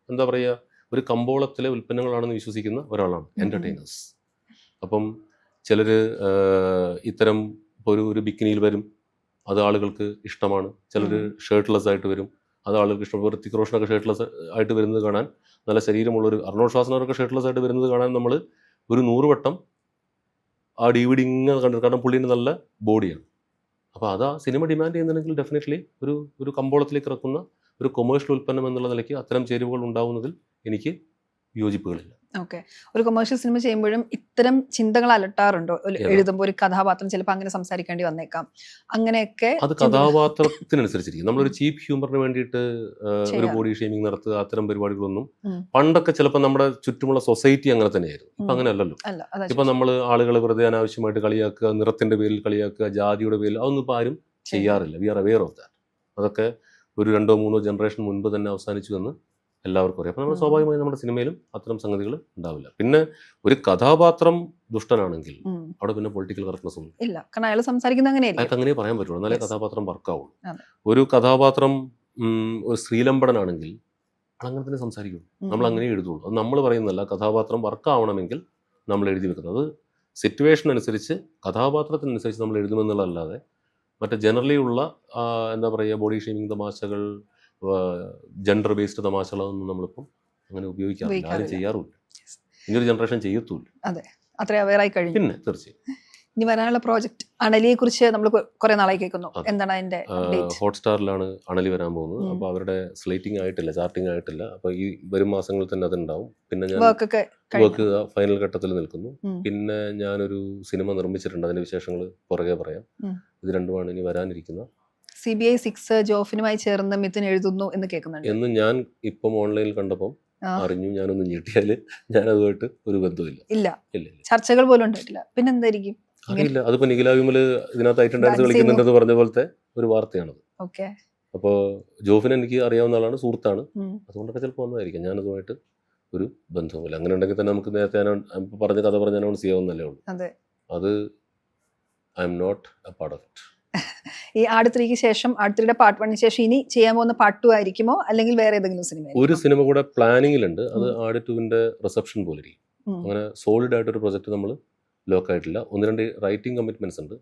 എന്താ പറയുക ഒരു കമ്പോളത്തിലെ ഉൽപ്പന്നങ്ങളാണെന്ന് വിശ്വസിക്കുന്ന ഒരാളാണ് എൻ്റർടൈനേഴ്സ്. അപ്പം ചിലർ ഇത്തരം ഒരു ബിക്കിനിയിൽ വരും, അത് ആളുകൾക്ക് ഇഷ്ടമാണ്. ചിലർ ഷർട്ട്ലെസ് ആയിട്ട് വരും, അത് ആളുകൾക്ക് ഇഷ്ടം. ഋത്തിക് റോഷനൊക്കെ ഷർട്ട്ലെസ് ആയിട്ട് വരുന്നത് കാണാൻ, നല്ല ശരീരമുള്ളൊരു അർണോൾഡ് ഷ്വാസ്നഗറൊക്കെ ഷർട്ട്ലെസ് ആയിട്ട് വരുന്നത് കാണാൻ നമ്മൾ ഒരു 100 വട്ടം ആ DVD ഇങ്ങനെ കണ്ടു. കാരണം പുള്ളീൻ്റെ നല്ല ബോഡിയാണ്. അപ്പോൾ അത് ആ സിനിമ ഡിമാൻഡ് ചെയ്യുന്നുണ്ടെങ്കിൽ ഡെഫിനറ്റ്ലി ഒരു കമ്പോളത്തിലേക്ക് ഇറക്കുന്ന ഒരു കൊമേഴ്ഷ്യൽ ഉൽപ്പന്നം എന്നുള്ള നിലയ്ക്ക് അത്തരം ചേരുവകൾ ഉണ്ടാവുന്നതിൽ എനിക്ക് വിയോജിപ്പുകളില്ല.
ഓക്കെ, ഒരു കൊമേഴ്ഷ്യൽ സിനിമ ചെയ്യുമ്പോഴും ഇത്തരം ചിന്തകൾ അലട്ടാറുണ്ടോ? എഴുതുമ്പോൾ ഒരു കഥാപാത്രം ചിലപ്പോൾ അങ്ങനെ സംസാരിക്കേണ്ടി വന്നേക്കാം, അങ്ങനെയൊക്കെ.
അത് കഥാപാത്രത്തിനനുസരിച്ചിരിക്കും. നമ്മളൊരു ചീപ്പ് ഹ്യൂമറിന് വേണ്ടിയിട്ട് ഒരു ബോഡി ഷേമിംഗ് നടത്തുക, അത്തരം പരിപാടികളൊന്നും പണ്ടൊക്കെ ചിലപ്പോൾ നമ്മുടെ ചുറ്റുമുള്ള സൊസൈറ്റി അങ്ങനെ തന്നെയായിരുന്നു. ഇപ്പം അങ്ങനെ അല്ലല്ലോ. ഇപ്പം നമ്മൾ ആളുകൾ വെറുതെ അനാവശ്യമായിട്ട് കളിയാക്കുക, നിറത്തിന്റെ പേരിൽ കളിയാക്കുക, ജാതിയുടെ പേരിൽ, അതൊന്നും ഇപ്പം ആരും ചെയ്യാറില്ല. We are aware of that. അതൊക്കെ ഒരു 2-3 ജനറേഷൻ മുൻപ് തന്നെ അവസാനിച്ചു എന്ന് എല്ലാവർക്കും അറിയാം. അപ്പോൾ നമ്മൾ സ്വാഭാവികമായും നമ്മുടെ സിനിമയിലും അത്തരം സംഗതികൾ ഉണ്ടാവില്ല. പിന്നെ ഒരു കഥാപാത്രം ദുഷ്ടനാണെങ്കിൽ അവിടെ പിന്നെ പൊളിറ്റിക്കൽ കറക്റ്റ്നെസ് ഒന്നും
ഇല്ല. കാരണം അയാൾ സംസാരിക്കുന്ന
അയാൾക്ക് അങ്ങനെ പറയാൻ പറ്റുള്ളൂ, എന്നാലേ കഥാപാത്രം വർക്കാവുള്ളൂ. ഒരു കഥാപാത്രം ഒരു സ്ത്രീലമ്പടനാണെങ്കിൽ അങ്ങനെ തന്നെ സംസാരിക്കും, നമ്മൾ അങ്ങനെ എഴുതുള്ളൂ. അത് നമ്മൾ പറയുന്നതല്ല. കഥാപാത്രം വർക്കാവണമെങ്കിൽ നമ്മൾ എഴുതി വെക്കുന്നത് അത് സിറ്റുവേഷൻ അനുസരിച്ച് കഥാപാത്രത്തിനനുസരിച്ച് നമ്മൾ എഴുതുമെന്നുള്ളതല്ലാതെ മറ്റേ ജനറലി ഉള്ള എന്താ പറയുക ബോഡി ഷേമിങ് തമാശകൾ, ജെൻഡർ ബേസ്ഡ് തമാശകളൊന്നും നമ്മളിപ്പം അങ്ങനെ ഉപയോഗിക്കാറില്ല, ആരും ചെയ്യാറുമില്ല. ഇനിയൊരു ജനറേഷൻ ചെയ്യത്തുമില്ല.
അതെ, അത്ര അവെയറായി കഴിഞ്ഞു.
പിന്നെ തീർച്ചയായും
ഇനി വരാനുള്ള പ്രോജക്റ്റ് അണലിയെ കുറിച്ച് നമ്മൾ കുറെ നാളായി കേൾക്കുന്നു. എന്താണ് അതിന്റെ?
ഹോട്ട്സ്റ്റാറിലാണ് അണലി വരാൻ പോകുന്നത്. അപ്പോൾ അവരുടെ സ്ലേറ്റിംഗ് ആയിട്ടില്ല, ചാർട്ടിംഗ് ആയിട്ടില്ല. അപ്പോൾ ഈ വരും മാസങ്ങളിൽ തന്നെ അതുണ്ടാവും. പിന്നെ ഞാൻ വർക്ക് ഫൈനൽ ഘട്ടത്തിൽ നിൽക്കുന്നു. പിന്നെ ഞാനൊരു സിനിമ നിർമ്മിച്ചിട്ടുണ്ട്, അതിന്റെ വിശേഷങ്ങൾ പുറകെ പറയാം. ഇത് രണ്ടുമാണ് ഇനി വരാനിരിക്കുന്ന.
CBI 6 ജോഫിനുമായി ചേർന്ന് മിഥുൻ എഴുതുന്നു എന്ന് കേൾക്കുന്നുണ്ട്
എന്ന് ഞാൻ ഇപ്പം ഓൺലൈനിൽ കണ്ടപ്പം അറിഞ്ഞു. ഞാനൊന്ന് ഞെട്ടിയാല് ഞാൻ അതുമായിട്ട് ഒരു ബന്ധമില്ല.
ഇല്ല, ചർച്ചകൾ പോലും ഉണ്ടായിട്ടില്ല. പിന്നെ എന്തായിരിക്കും
അറിയില്ല. അതിപ്പോ നിഖില വിമൽ ഇതിനകത്ത് ഐറ്റം ഡാൻസ് കളിക്കുന്നുണ്ടെന്ന് പറഞ്ഞ പോലത്തെ ഒരു വാർത്തയാണത്. അപ്പോൾ ജോഫിന് എനിക്ക് അറിയാവുന്ന ആളാണ്, സുഹൃത്താണ്. അതുകൊണ്ടൊക്കെ ചിലപ്പോൾ വന്നതായിരിക്കും. ഞാനതുമായിട്ട് ഒരു ബന്ധവുമില്ല. അങ്ങനെ ഉണ്ടെങ്കിൽ തന്നെ നമുക്ക് നേരത്തെ പറഞ്ഞ കഥ പറഞ്ഞ അനൗൺസ് ചെയ്യാവുന്നല്ലേ ഉള്ളൂ. അത് I'm not a part of it.
ഈ ആട് 3ക്ക് ശേഷം, ആട് 3യുടെ പാർട്ട് 1ന് ശേഷം ഇനി ചെയ്യാൻ പോകുന്ന പാർട്ട് 2 ആയിരിക്കുമോ, അല്ലെങ്കിൽ വേറെ ഏതെങ്കിലും സിനിമ?
ഒരു സിനിമ കൂടെ പ്ലാനിങ്ങിലുണ്ട്. അത് ആട് 2ന്റെ റിസപ്ഷൻ പോലെ ഇരിക്കും. അങ്ങനെ സോളിഡ് ആയിട്ടൊരു പ്രൊജക്ട് നമ്മൾ ലോക്കായിട്ടില്ല. 1-2 റൈറ്റിംഗ് കമ്മിറ്റ്മെന്റ്സ് ഉണ്ട്.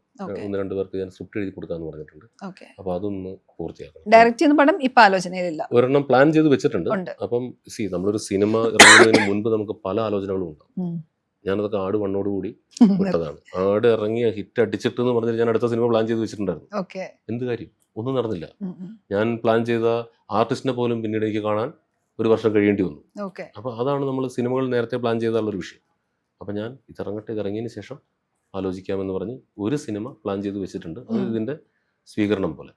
1-2 പേർക്ക് ഞാൻ സ്ക്രിപ്റ്റ് എഴുതി കൊടുക്കാന്ന് പറഞ്ഞിട്ടുണ്ട്. അപ്പോൾ അതൊന്ന് പൂർത്തിയാക്കണം.
ഡയറക്റ്റ് ചെയ്യുന്ന പടം ഇപ്പൊ ആലോചനയിലില്ല.
ഒരെണ്ണം പ്ലാൻ ചെയ്ത് വെച്ചിട്ടുണ്ട്. അപ്പം നമ്മളൊരു സിനിമ ഇറങ്ങുന്നതിന് മുൻപ് നമുക്ക് പല ആലോചനകളും ഉണ്ടാവും. ഞാനതൊക്കെ ആട് വണ്ണോടുകൂടി വിട്ടതാണ്. ആട് ഇറങ്ങിയ ഹിറ്റ് അടിച്ചിട്ട് എന്ന് പറഞ്ഞിട്ട് ഞാൻ അടുത്ത സിനിമ പ്ലാൻ ചെയ്ത് വെച്ചിട്ടുണ്ടായിരുന്നു. എന്ത് കാര്യം, ഒന്നും നടന്നില്ല. ഞാൻ പ്ലാൻ ചെയ്ത ആർട്ടിസ്റ്റിനെ പോലും പിന്നീട് എനിക്ക് കാണാൻ ഒരു വർഷം കഴിയേണ്ടി വന്നു. അപ്പോൾ അതാണ് നമ്മൾ സിനിമകൾ നേരത്തെ പ്ലാൻ ചെയ്താലുള്ളൊരു വിഷയം. അപ്പോൾ ഞാൻ ഇറങ്ങിയതിന് ശേഷം ആലോചിക്കാമെന്ന് പറഞ്ഞ് ഒരു സിനിമ പ്ലാൻ ചെയ്ത് വെച്ചിട്ടുണ്ട്. അത് ഇതിൻ്റെ സ്വീകരണം പോലെ.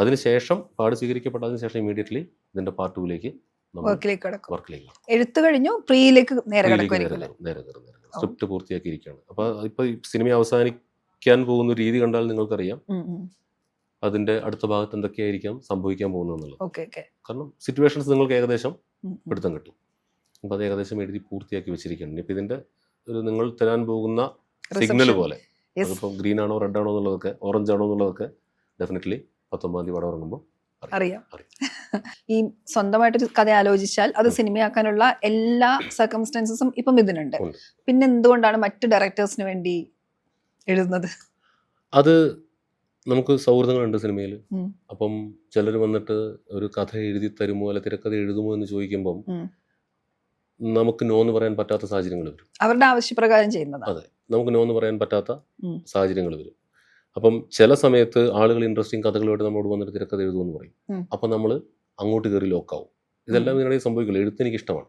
അതിനുശേഷം പാട് സ്വീകരിക്കപ്പെട്ടതിന് ശേഷം ഇമീഡിയറ്റ്ലി ഇതിൻ്റെ പാർട്ട് 2ലേക്ക് വർക്കിലേക്ക്
എഴുത്ത് കഴിഞ്ഞു, പ്രീയിലേക്ക് നേരെ
സ്ക്രിപ്റ്റ് പൂർത്തിയാക്കിയിരിക്കുകയാണ്. അപ്പോൾ ഇപ്പോൾ ഈ സിനിമ അവസാനിക്കാൻ പോകുന്ന രീതി കണ്ടാൽ നിങ്ങൾക്കറിയാം അതിന്റെ അടുത്ത ഭാഗത്ത് എന്തൊക്കെയായിരിക്കാം സംഭവിക്കാൻ പോകുന്നതെന്നുള്ളത്. കാരണം സിറ്റുവേഷൻസ് നിങ്ങൾക്ക് ഏകദേശം പിടുത്തം കിട്ടും. അപ്പോൾ അത് ഏകദേശം എഴുതി പൂർത്തിയാക്കി വെച്ചിരിക്കുകയാണ്. ഇപ്പം ഇതിന്റെ ഒരു നിങ്ങൾ തരാൻ പോകുന്ന സിഗ്നൽ പോലെ അതിപ്പോൾ ഗ്രീൻ ആണോ റെഡ് ആണോ എന്നുള്ളതൊക്കെ ഓറഞ്ച് ആണോ എന്നുള്ളതൊക്കെ ഡെഫിനറ്റ്ലി 19 പടം ഇറങ്ങുമ്പോൾ
അറിയാം. ഈ സ്വന്തമായിട്ടൊരു കഥ ആലോചിച്ചാൽ അത് സിനിമയാക്കാനുള്ള എല്ലാ സർക്കംസ്റ്റൻസസും ഇപ്പം ഇതിനുണ്ട്. പിന്നെ എന്തുകൊണ്ടാണ് മറ്റു ഡയറക്ടേഴ്സിന് വേണ്ടി എഴുതുന്നത്?
അത് നമുക്ക് സൗഹൃദങ്ങളുണ്ട് സിനിമയിൽ. അപ്പം ചിലർ വന്നിട്ട് ഒരു കഥ എഴുതി തരുമോ അല്ല തിരക്കഥ എഴുതുമോ എന്ന് ചോദിക്കുമ്പം നമുക്ക് നോ എന്ന് പറയാൻ പറ്റാത്ത സാഹചര്യങ്ങൾ വരും.
അവരുടെ ആവശ്യപ്രകാരം ചെയ്യുന്നത്.
അതെ, നമുക്ക് നോ എന്ന് പറയാൻ പറ്റാത്ത സാഹചര്യങ്ങൾ വരും. അപ്പം ചില സമയത്ത് ആളുകൾ ഇൻട്രസ്റ്റിംഗ് കഥകളുമായിട്ട് നമ്മളോട് വന്നിട്ട് തിരക്കഥ എഴുതുമെന്ന് പറയും. അപ്പം നമ്മൾ അങ്ങോട്ട് കയറി ലോക്കാവും. ഇതെല്ലാം ഇതിനിടയിൽ സംഭവിക്കില്ല. എഴുത്ത് എനിക്ക് ഇഷ്ടമാണ്.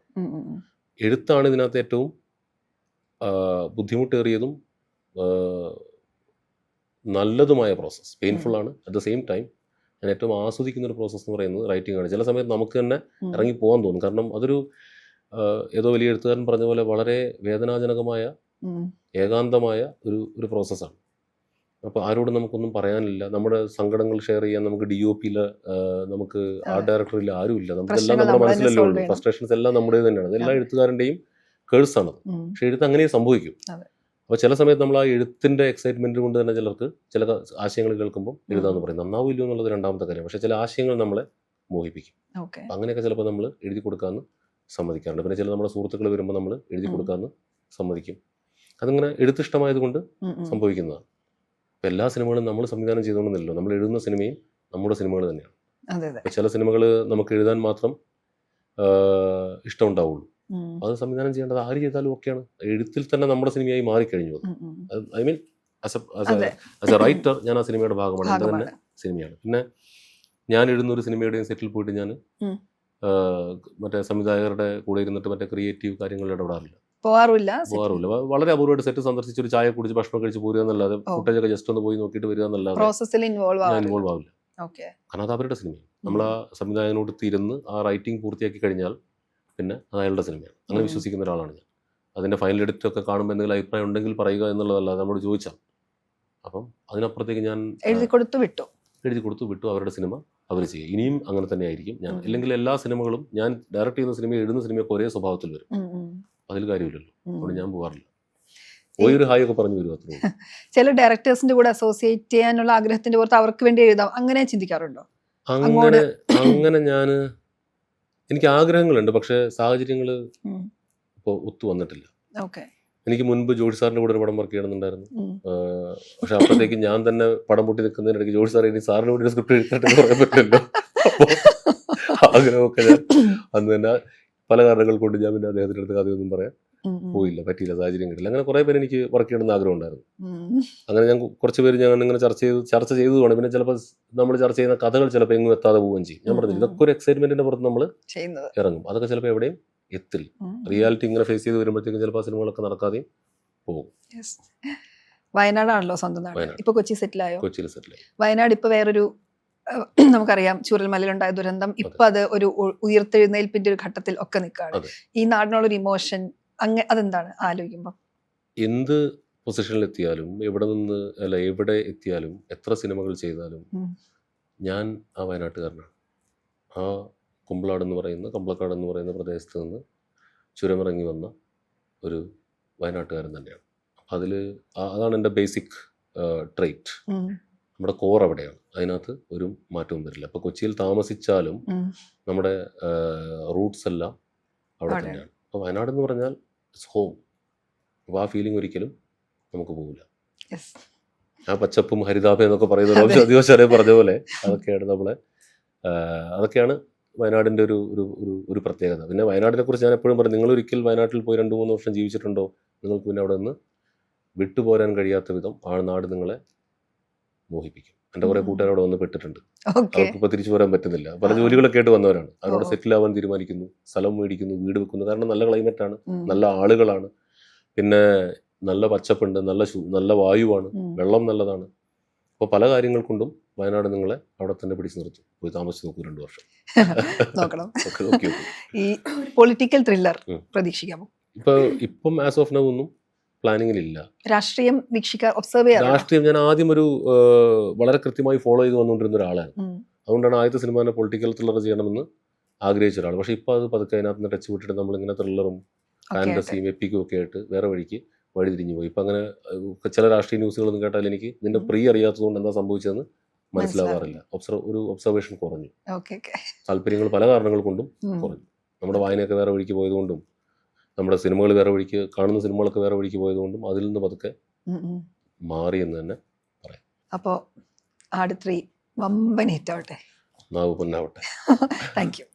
എഴുത്താണ് ഇതിനകത്ത് ഏറ്റവും ബുദ്ധിമുട്ടേറിയതും നല്ലതുമായ പ്രോസസ്സ്. പെയിൻഫുൾ ആണ്. അറ്റ് ദ സെയിം ടൈം ഞാൻ ഏറ്റവും ആസ്വദിക്കുന്ന ഒരു പ്രോസസ്സ് എന്ന് പറയുന്നത് റൈറ്റിംഗ് ആണ്. ചില സമയത്ത് നമുക്ക് തന്നെ ഇറങ്ങി പോകാൻ തോന്നും. കാരണം അതൊരു ഏതോ വലിയ എഴുത്തുകാരൻ പറഞ്ഞ പോലെ വളരെ വേദനാജനകമായ ഏകാന്തമായ ഒരു പ്രോസസ്സാണ്. അപ്പോൾ ആരോടും നമുക്കൊന്നും പറയാനില്ല. നമ്മുടെ സങ്കടങ്ങൾ ഷെയർ ചെയ്യാൻ നമുക്ക് DOP-യിൽ നമുക്ക് ആർട്ട് ഡയറക്ടറിൽ ആരുമില്ല. നമുക്കെല്ലാം നമ്മുടെ മനസ്സിലല്ലേ ഉള്ളൂ. ഫ്രസ്ട്രേഷൻസ് എല്ലാം നമ്മുടെ തന്നെയാണ്. അതെല്ലാം എഴുത്തുകാരൻ്റെയും കേഴ്സാണ്. പക്ഷെ എഴുത്ത് അങ്ങനെ സംഭവിക്കും. അപ്പോൾ ചില സമയത്ത് നമ്മൾ ആ എഴുത്തിൻ്റെ എക്സൈറ്റ്മെൻറ്റ് കൊണ്ട് തന്നെ ചിലർക്ക് ചില ആശയങ്ങൾ കേൾക്കുമ്പോൾ എഴുതാമെന്ന് പറയും. നന്നാവില്ല എന്നുള്ളത് രണ്ടാമത്തെ കാര്യം. പക്ഷേ ചില ആശയങ്ങൾ നമ്മളെ മോഹിപ്പിക്കും. അങ്ങനെയൊക്കെ ചിലപ്പോൾ നമ്മൾ എഴുതി കൊടുക്കാമെന്ന് സമ്മതിക്കാറുണ്ട്. പിന്നെ ചില നമ്മുടെ സുഹൃത്തുക്കൾ വരുമ്പോൾ നമ്മൾ എഴുതി കൊടുക്കാമെന്ന് സമ്മതിക്കും. അതിങ്ങനെ എഴുത്തിഷ്ടമായത് കൊണ്ട് സംഭവിക്കുന്നതാണ്. അപ്പോൾ എല്ലാ സിനിമകളും നമ്മൾ സംവിധാനം ചെയ്തുകൊണ്ടെന്നില്ലല്ലോ. നമ്മൾ എഴുതുന്ന സിനിമയും നമ്മുടെ സിനിമകൾ തന്നെയാണ്. അപ്പോൾ ചില സിനിമകൾ നമുക്ക് എഴുതാൻ മാത്രം ഇഷ്ടമുണ്ടാവുള്ളൂ. അത് സംവിധാനം ചെയ്യേണ്ടത് ആര് ചെയ്താലും ഓക്കെയാണ്. എഴുത്തിൽ തന്നെ നമ്മുടെ സിനിമയായി മാറിക്കഴിഞ്ഞു. I mean as A writer ഞാൻ ആ സിനിമയുടെ ഭാഗമാണ്. എൻ്റെ തന്നെ സിനിമയാണ്. പിന്നെ ഞാൻ എഴുതുന്ന ഒരു സിനിമയുടെയും സെറ്റിൽ പോയിട്ട് ഞാൻ മറ്റേ സംവിധായകരുടെ കൂടെ ഇരുന്നിട്ട് മറ്റേ ക്രിയേറ്റീവ് കാര്യങ്ങളിൽ ഇടപെടാറില്ല, പോകാറില്ല. വളരെ അപൂർവമായിട്ട് സെറ്റ് സന്ദർശിച്ച് ഒരു ചായ കുടിച്ച് ഭക്ഷണം കഴിച്ച് പോരുക എന്നല്ലാതെ ഫുട്ടേജൊക്കെ ജസ്റ്റ് ഒന്ന് പോയി നോക്കിയിട്ട് വരിക എന്നല്ലാതെ ഞാൻ ഇൻവോൾവ് ആവില്ല. കാരണം അത് അവരുടെ സിനിമയാണ്. നമ്മൾ ആ സംവിധായകനോട് തിരുന്ന് ആ റൈറ്റിംഗ് പൂർത്തിയാക്കി കഴിഞ്ഞാൽ പിന്നെ അത് അയാളുടെ സിനിമയാണ്. അങ്ങനെ വിശ്വസിക്കുന്ന ഒരാളാണ് ഞാൻ. അതിൻ്റെ ഫൈനൽ എഡിറ്റ് ഒക്കെ കാണുമ്പോൾ എന്തെങ്കിലും അഭിപ്രായം ഉണ്ടെങ്കിൽ പറയുക എന്നുള്ളതല്ലാതെ നമ്മളോട് ചോദിച്ചാൽ. അപ്പം അതിനപ്പുറത്തേക്ക് ഞാൻ എഴുതി കൊടുത്തു വിട്ടു. അവരുടെ സിനിമ അവർ ചെയ്യും. ഇനിയും അങ്ങനെ തന്നെ ആയിരിക്കും ഞാൻ. അല്ലെങ്കിൽ എല്ലാ സിനിമകളും ഞാൻ ഡയറക്റ്റ് ചെയ്യുന്ന സിനിമ എഴുതുന്ന സിനിമയൊക്കെ ഒരേ സ്വഭാവത്തിൽ വരും. അതിൽ കാര്യമില്ലല്ലോ. അതുകൊണ്ട് ഞാൻ പോകാറില്ല. പോയൊരു ഹായ് ഒക്കെ പറഞ്ഞു വരും. അത്രയും
ചില ഡയറക്ടേഴ്സിന്റെ കൂടെ അസോസിയേറ്റ് ചെയ്യാനുള്ള ആഗ്രഹത്തിന്റെ പുറത്ത് അവർക്ക് വേണ്ടി എഴുതാം, അങ്ങനെ ചിന്തിക്കാറുണ്ടോ?
അങ്ങനെ ഞാൻ എനിക്ക് ആഗ്രഹങ്ങളുണ്ട്. പക്ഷെ സാഹചര്യങ്ങൾ ഇപ്പോൾ ഒത്തു വന്നിട്ടില്ല. എനിക്ക് മുൻപ് ജോഷി സാറിന്റെ കൂടെ ഒരു പടം വർക്ക് ചെയ്യണമെന്നുണ്ടായിരുന്നു. പക്ഷെ അപ്പോഴത്തേക്ക് ഞാൻ തന്നെ പടം പൊട്ടി നിൽക്കുന്നതിനിടയ്ക്ക് ജോഷി സാർ ഇനി സാറിന് കൂടി സ്ക്രിപ്റ്റ് എഴുതിയിട്ട് പറയാൻ പറ്റില്ലല്ലോ. അപ്പോൾ ആഗ്രഹമൊക്കെ ഞാൻ അന്ന് തന്നെ പല കാരണങ്ങൾ കൊണ്ട് ഞാൻ പിന്നെ അദ്ദേഹത്തിൻ്റെ അടുത്ത് കഥയൊന്നും പറയാൻ പോയില്ല, പറ്റിയില്ല, സാഹചര്യം കിട്ടില്ല. അങ്ങനെ കുറേ പേര് എനിക്ക് വർക്ക് ചെയ്യണമെന്ന് ആഗ്രഹം ഉണ്ടായിരുന്നു. അങ്ങനെ ഞാൻ കുറച്ച് പേര് ഞാൻ ഇങ്ങനെ ചർച്ച ചെയ്തതുകൊണ്ട് പിന്നെ ചിലപ്പോൾ നമ്മൾ ചർച്ച ചെയ്യുന്ന കഥകൾ ചിലപ്പോൾ എങ്ങും എത്താതെ പോവുകയും ചെയ്യും. ഞാൻ പറഞ്ഞില്ല, ഇതൊക്കെ ഒരു എക്സൈറ്റ്മെന്റിന്റെ പുറത്ത് നമ്മൾ ഇറങ്ങും. അതൊക്കെ ചിലപ്പോൾ എവിടെയും എത്തില്ല. റിയാലിറ്റി ഇങ്ങനെ ഫേസ് ചെയ്ത് വരുമ്പോഴത്തേക്കും ചിലപ്പോൾ ആ സിനിമകളൊക്കെ നടക്കാതെയും പോകും.
വയനാടാണല്ലോ സ്വന്തം നാട്. ഇപ്പൊ കൊച്ചിയിൽ സെറ്റിലായോ?
കൊച്ചിയിൽ സെറ്റിലായി.
വയനാട് ഇപ്പൊ വേറൊരു നമുക്കറിയാം ചൂരൽമലയിലുണ്ടായ ദുരന്തം. ഇപ്പൊ അത് ഒരു ഉയർത്തെഴുന്നേൽപ്പിന്റെ ഒരു ഘട്ടത്തിൽ ഒക്കെ നിൽക്കുകയാണ്. ഈ നാടിനുള്ളൊരു ഇമോഷൻ അതെന്താണ് ആലോചിക്കുമ്പോ?
എന്ത് പൊസിഷനിലെത്തിയാലും എവിടെ എത്തിയാലും എത്ര സിനിമകൾ ചെയ്താലും ഞാൻ ആ വയനാട്ടുകാരനാണ്. ആ കമ്പളക്കാട് എന്ന് പറയുന്ന പ്രദേശത്ത് നിന്ന് ചുരമിറങ്ങി വന്ന ഒരു വയനാട്ടുകാരൻ തന്നെയാണ്. അതാണ് എൻ്റെ ബേസിക് ട്രേറ്റ്. നമ്മുടെ കോർ അവിടെയാണ്. അതിനകത്ത് ഒരു മാറ്റവും വരില്ല. അപ്പോൾ കൊച്ചിയിൽ താമസിച്ചാലും നമ്മുടെ റൂട്ട്സ് എല്ലാം അവിടെ തന്നെയാണ്. അപ്പോൾ വയനാട് എന്ന് പറഞ്ഞാൽ ഇറ്റ്സ് ഹോം. അപ്പോൾ ആ ഫീലിംഗ് ഒരിക്കലും നമുക്ക് പോകില്ല. ആ പച്ചപ്പും ഹരിതാപം എന്നൊക്കെ പറയുന്നത് അധിവശാലെ പറഞ്ഞ പോലെ അതൊക്കെയാണ് വയനാടിൻ്റെ ഒരു ഒരു ഒരു ഒരു പ്രത്യേകത. പിന്നെ വയനാടിനെ കുറിച്ച് ഞാൻ എപ്പോഴും പറയും, നിങ്ങൾ ഒരിക്കൽ വയനാട്ടിൽ പോയി 2-3 വർഷം ജീവിച്ചിട്ടുണ്ടോ, നിങ്ങൾക്ക് പിന്നെ അവിടെ നിന്ന് വിട്ടുപോരാൻ കഴിയാത്ത വിധം ആ നാട് നിങ്ങളെ മോഹിപ്പിക്കും. എൻ്റെ കുറേ കൂട്ടുകാർ അവിടെ വന്ന് പെട്ടിട്ടുണ്ട്. അവർക്ക് ഇപ്പോൾ തിരിച്ചു പോരാൻ പറ്റുന്നില്ല. പല ജോലികളൊക്കെ ആയിട്ട് വന്നവരാണ്. അവരോട് സെറ്റിൽ ആവാൻ തീരുമാനിക്കുന്നു, സ്ഥലം മേടിക്കുന്നു, വീട് വെക്കുന്നു. കാരണം നല്ല ക്ലൈമറ്റാണ്, നല്ല ആളുകളാണ്, പിന്നെ നല്ല പച്ചപ്പുണ്ട്, നല്ല വായുവാണ്, വെള്ളം നല്ലതാണ്. അപ്പോൾ പല കാര്യങ്ങൾ കൊണ്ടും വയനാട് നിങ്ങളെ അവിടെ തന്നെ പിടിച്ചു നിർത്തും. പോയി താമസിച്ച് നോക്കൂ 2 വർഷം.
നോക്കണം. ഈ പൊളിറ്റിക്കൽ ത്രില്ലർ പ്രതീക്ഷിക്കാമോ?
ഇപ്പം ആസ് ഓഫ് നൗ ഒന്നും പ്ലാനിങ്ങിലില്ല.
രാഷ്ട്രീയം ഒബ്സർവ് ചെയ്യാം.
രാഷ്ട്രീയം ഞാൻ ആദ്യം വളരെ കൃത്യമായി ഫോളോ ചെയ്ത് വന്നുകൊണ്ടിരുന്ന ഒരാളാണ്. അതുകൊണ്ടാണ് ആദ്യത്തെ സിനിമ തന്നെ പൊളിറ്റിക്കൽ ത്രില്ലർ ചെയ്യണമെന്ന് ആഗ്രഹിച്ച ഒരാൾ. പക്ഷെ ഇപ്പൊ അത് പതുക്കെ അതിനകത്ത് നിന്ന് ടച്ച് വിട്ടിട്ട് നമ്മളിങ്ങനെ ത്രില്ലറും ഫാന്റസിയും എപ്പിക്കും ഒക്കെ ആയിട്ട് വേറെ വഴിക്ക് വഴിതിരിഞ്ഞു പോയി. ഇപ്പൊ അങ്ങനെ ചില രാഷ്ട്രീയ ന്യൂസുകളൊന്നും കേട്ടാൽ എനിക്ക് ഇതിന്റെ അറിയാത്തതുകൊണ്ട് എന്താ സംഭവിച്ചതെന്ന് മനസ്സിലാവാറില്ല. ഒരു ഒബ്സർവേഷൻ കുറഞ്ഞു. താല്പര്യങ്ങൾ പല കാരണങ്ങൾ കൊണ്ടും കുറഞ്ഞു. നമ്മുടെ വായനയൊക്കെ വേറെ വഴിക്ക് പോയതുകൊണ്ടും നമ്മുടെ സിനിമകൾ വേറെ വഴിക്ക്, കാണുന്ന സിനിമകളൊക്കെ വേറെ വഴിക്ക് പോയതുകൊണ്ടും അതിൽ നിന്ന് പതുക്കെ മാറി എന്ന് തന്നെ പറയാം.
അപ്പോൾ ആട് 3 വമ്പൻ ഹിറ്റ് ആവട്ടെ,
നാവ് പൊന്നാവട്ടെ.
Thank you.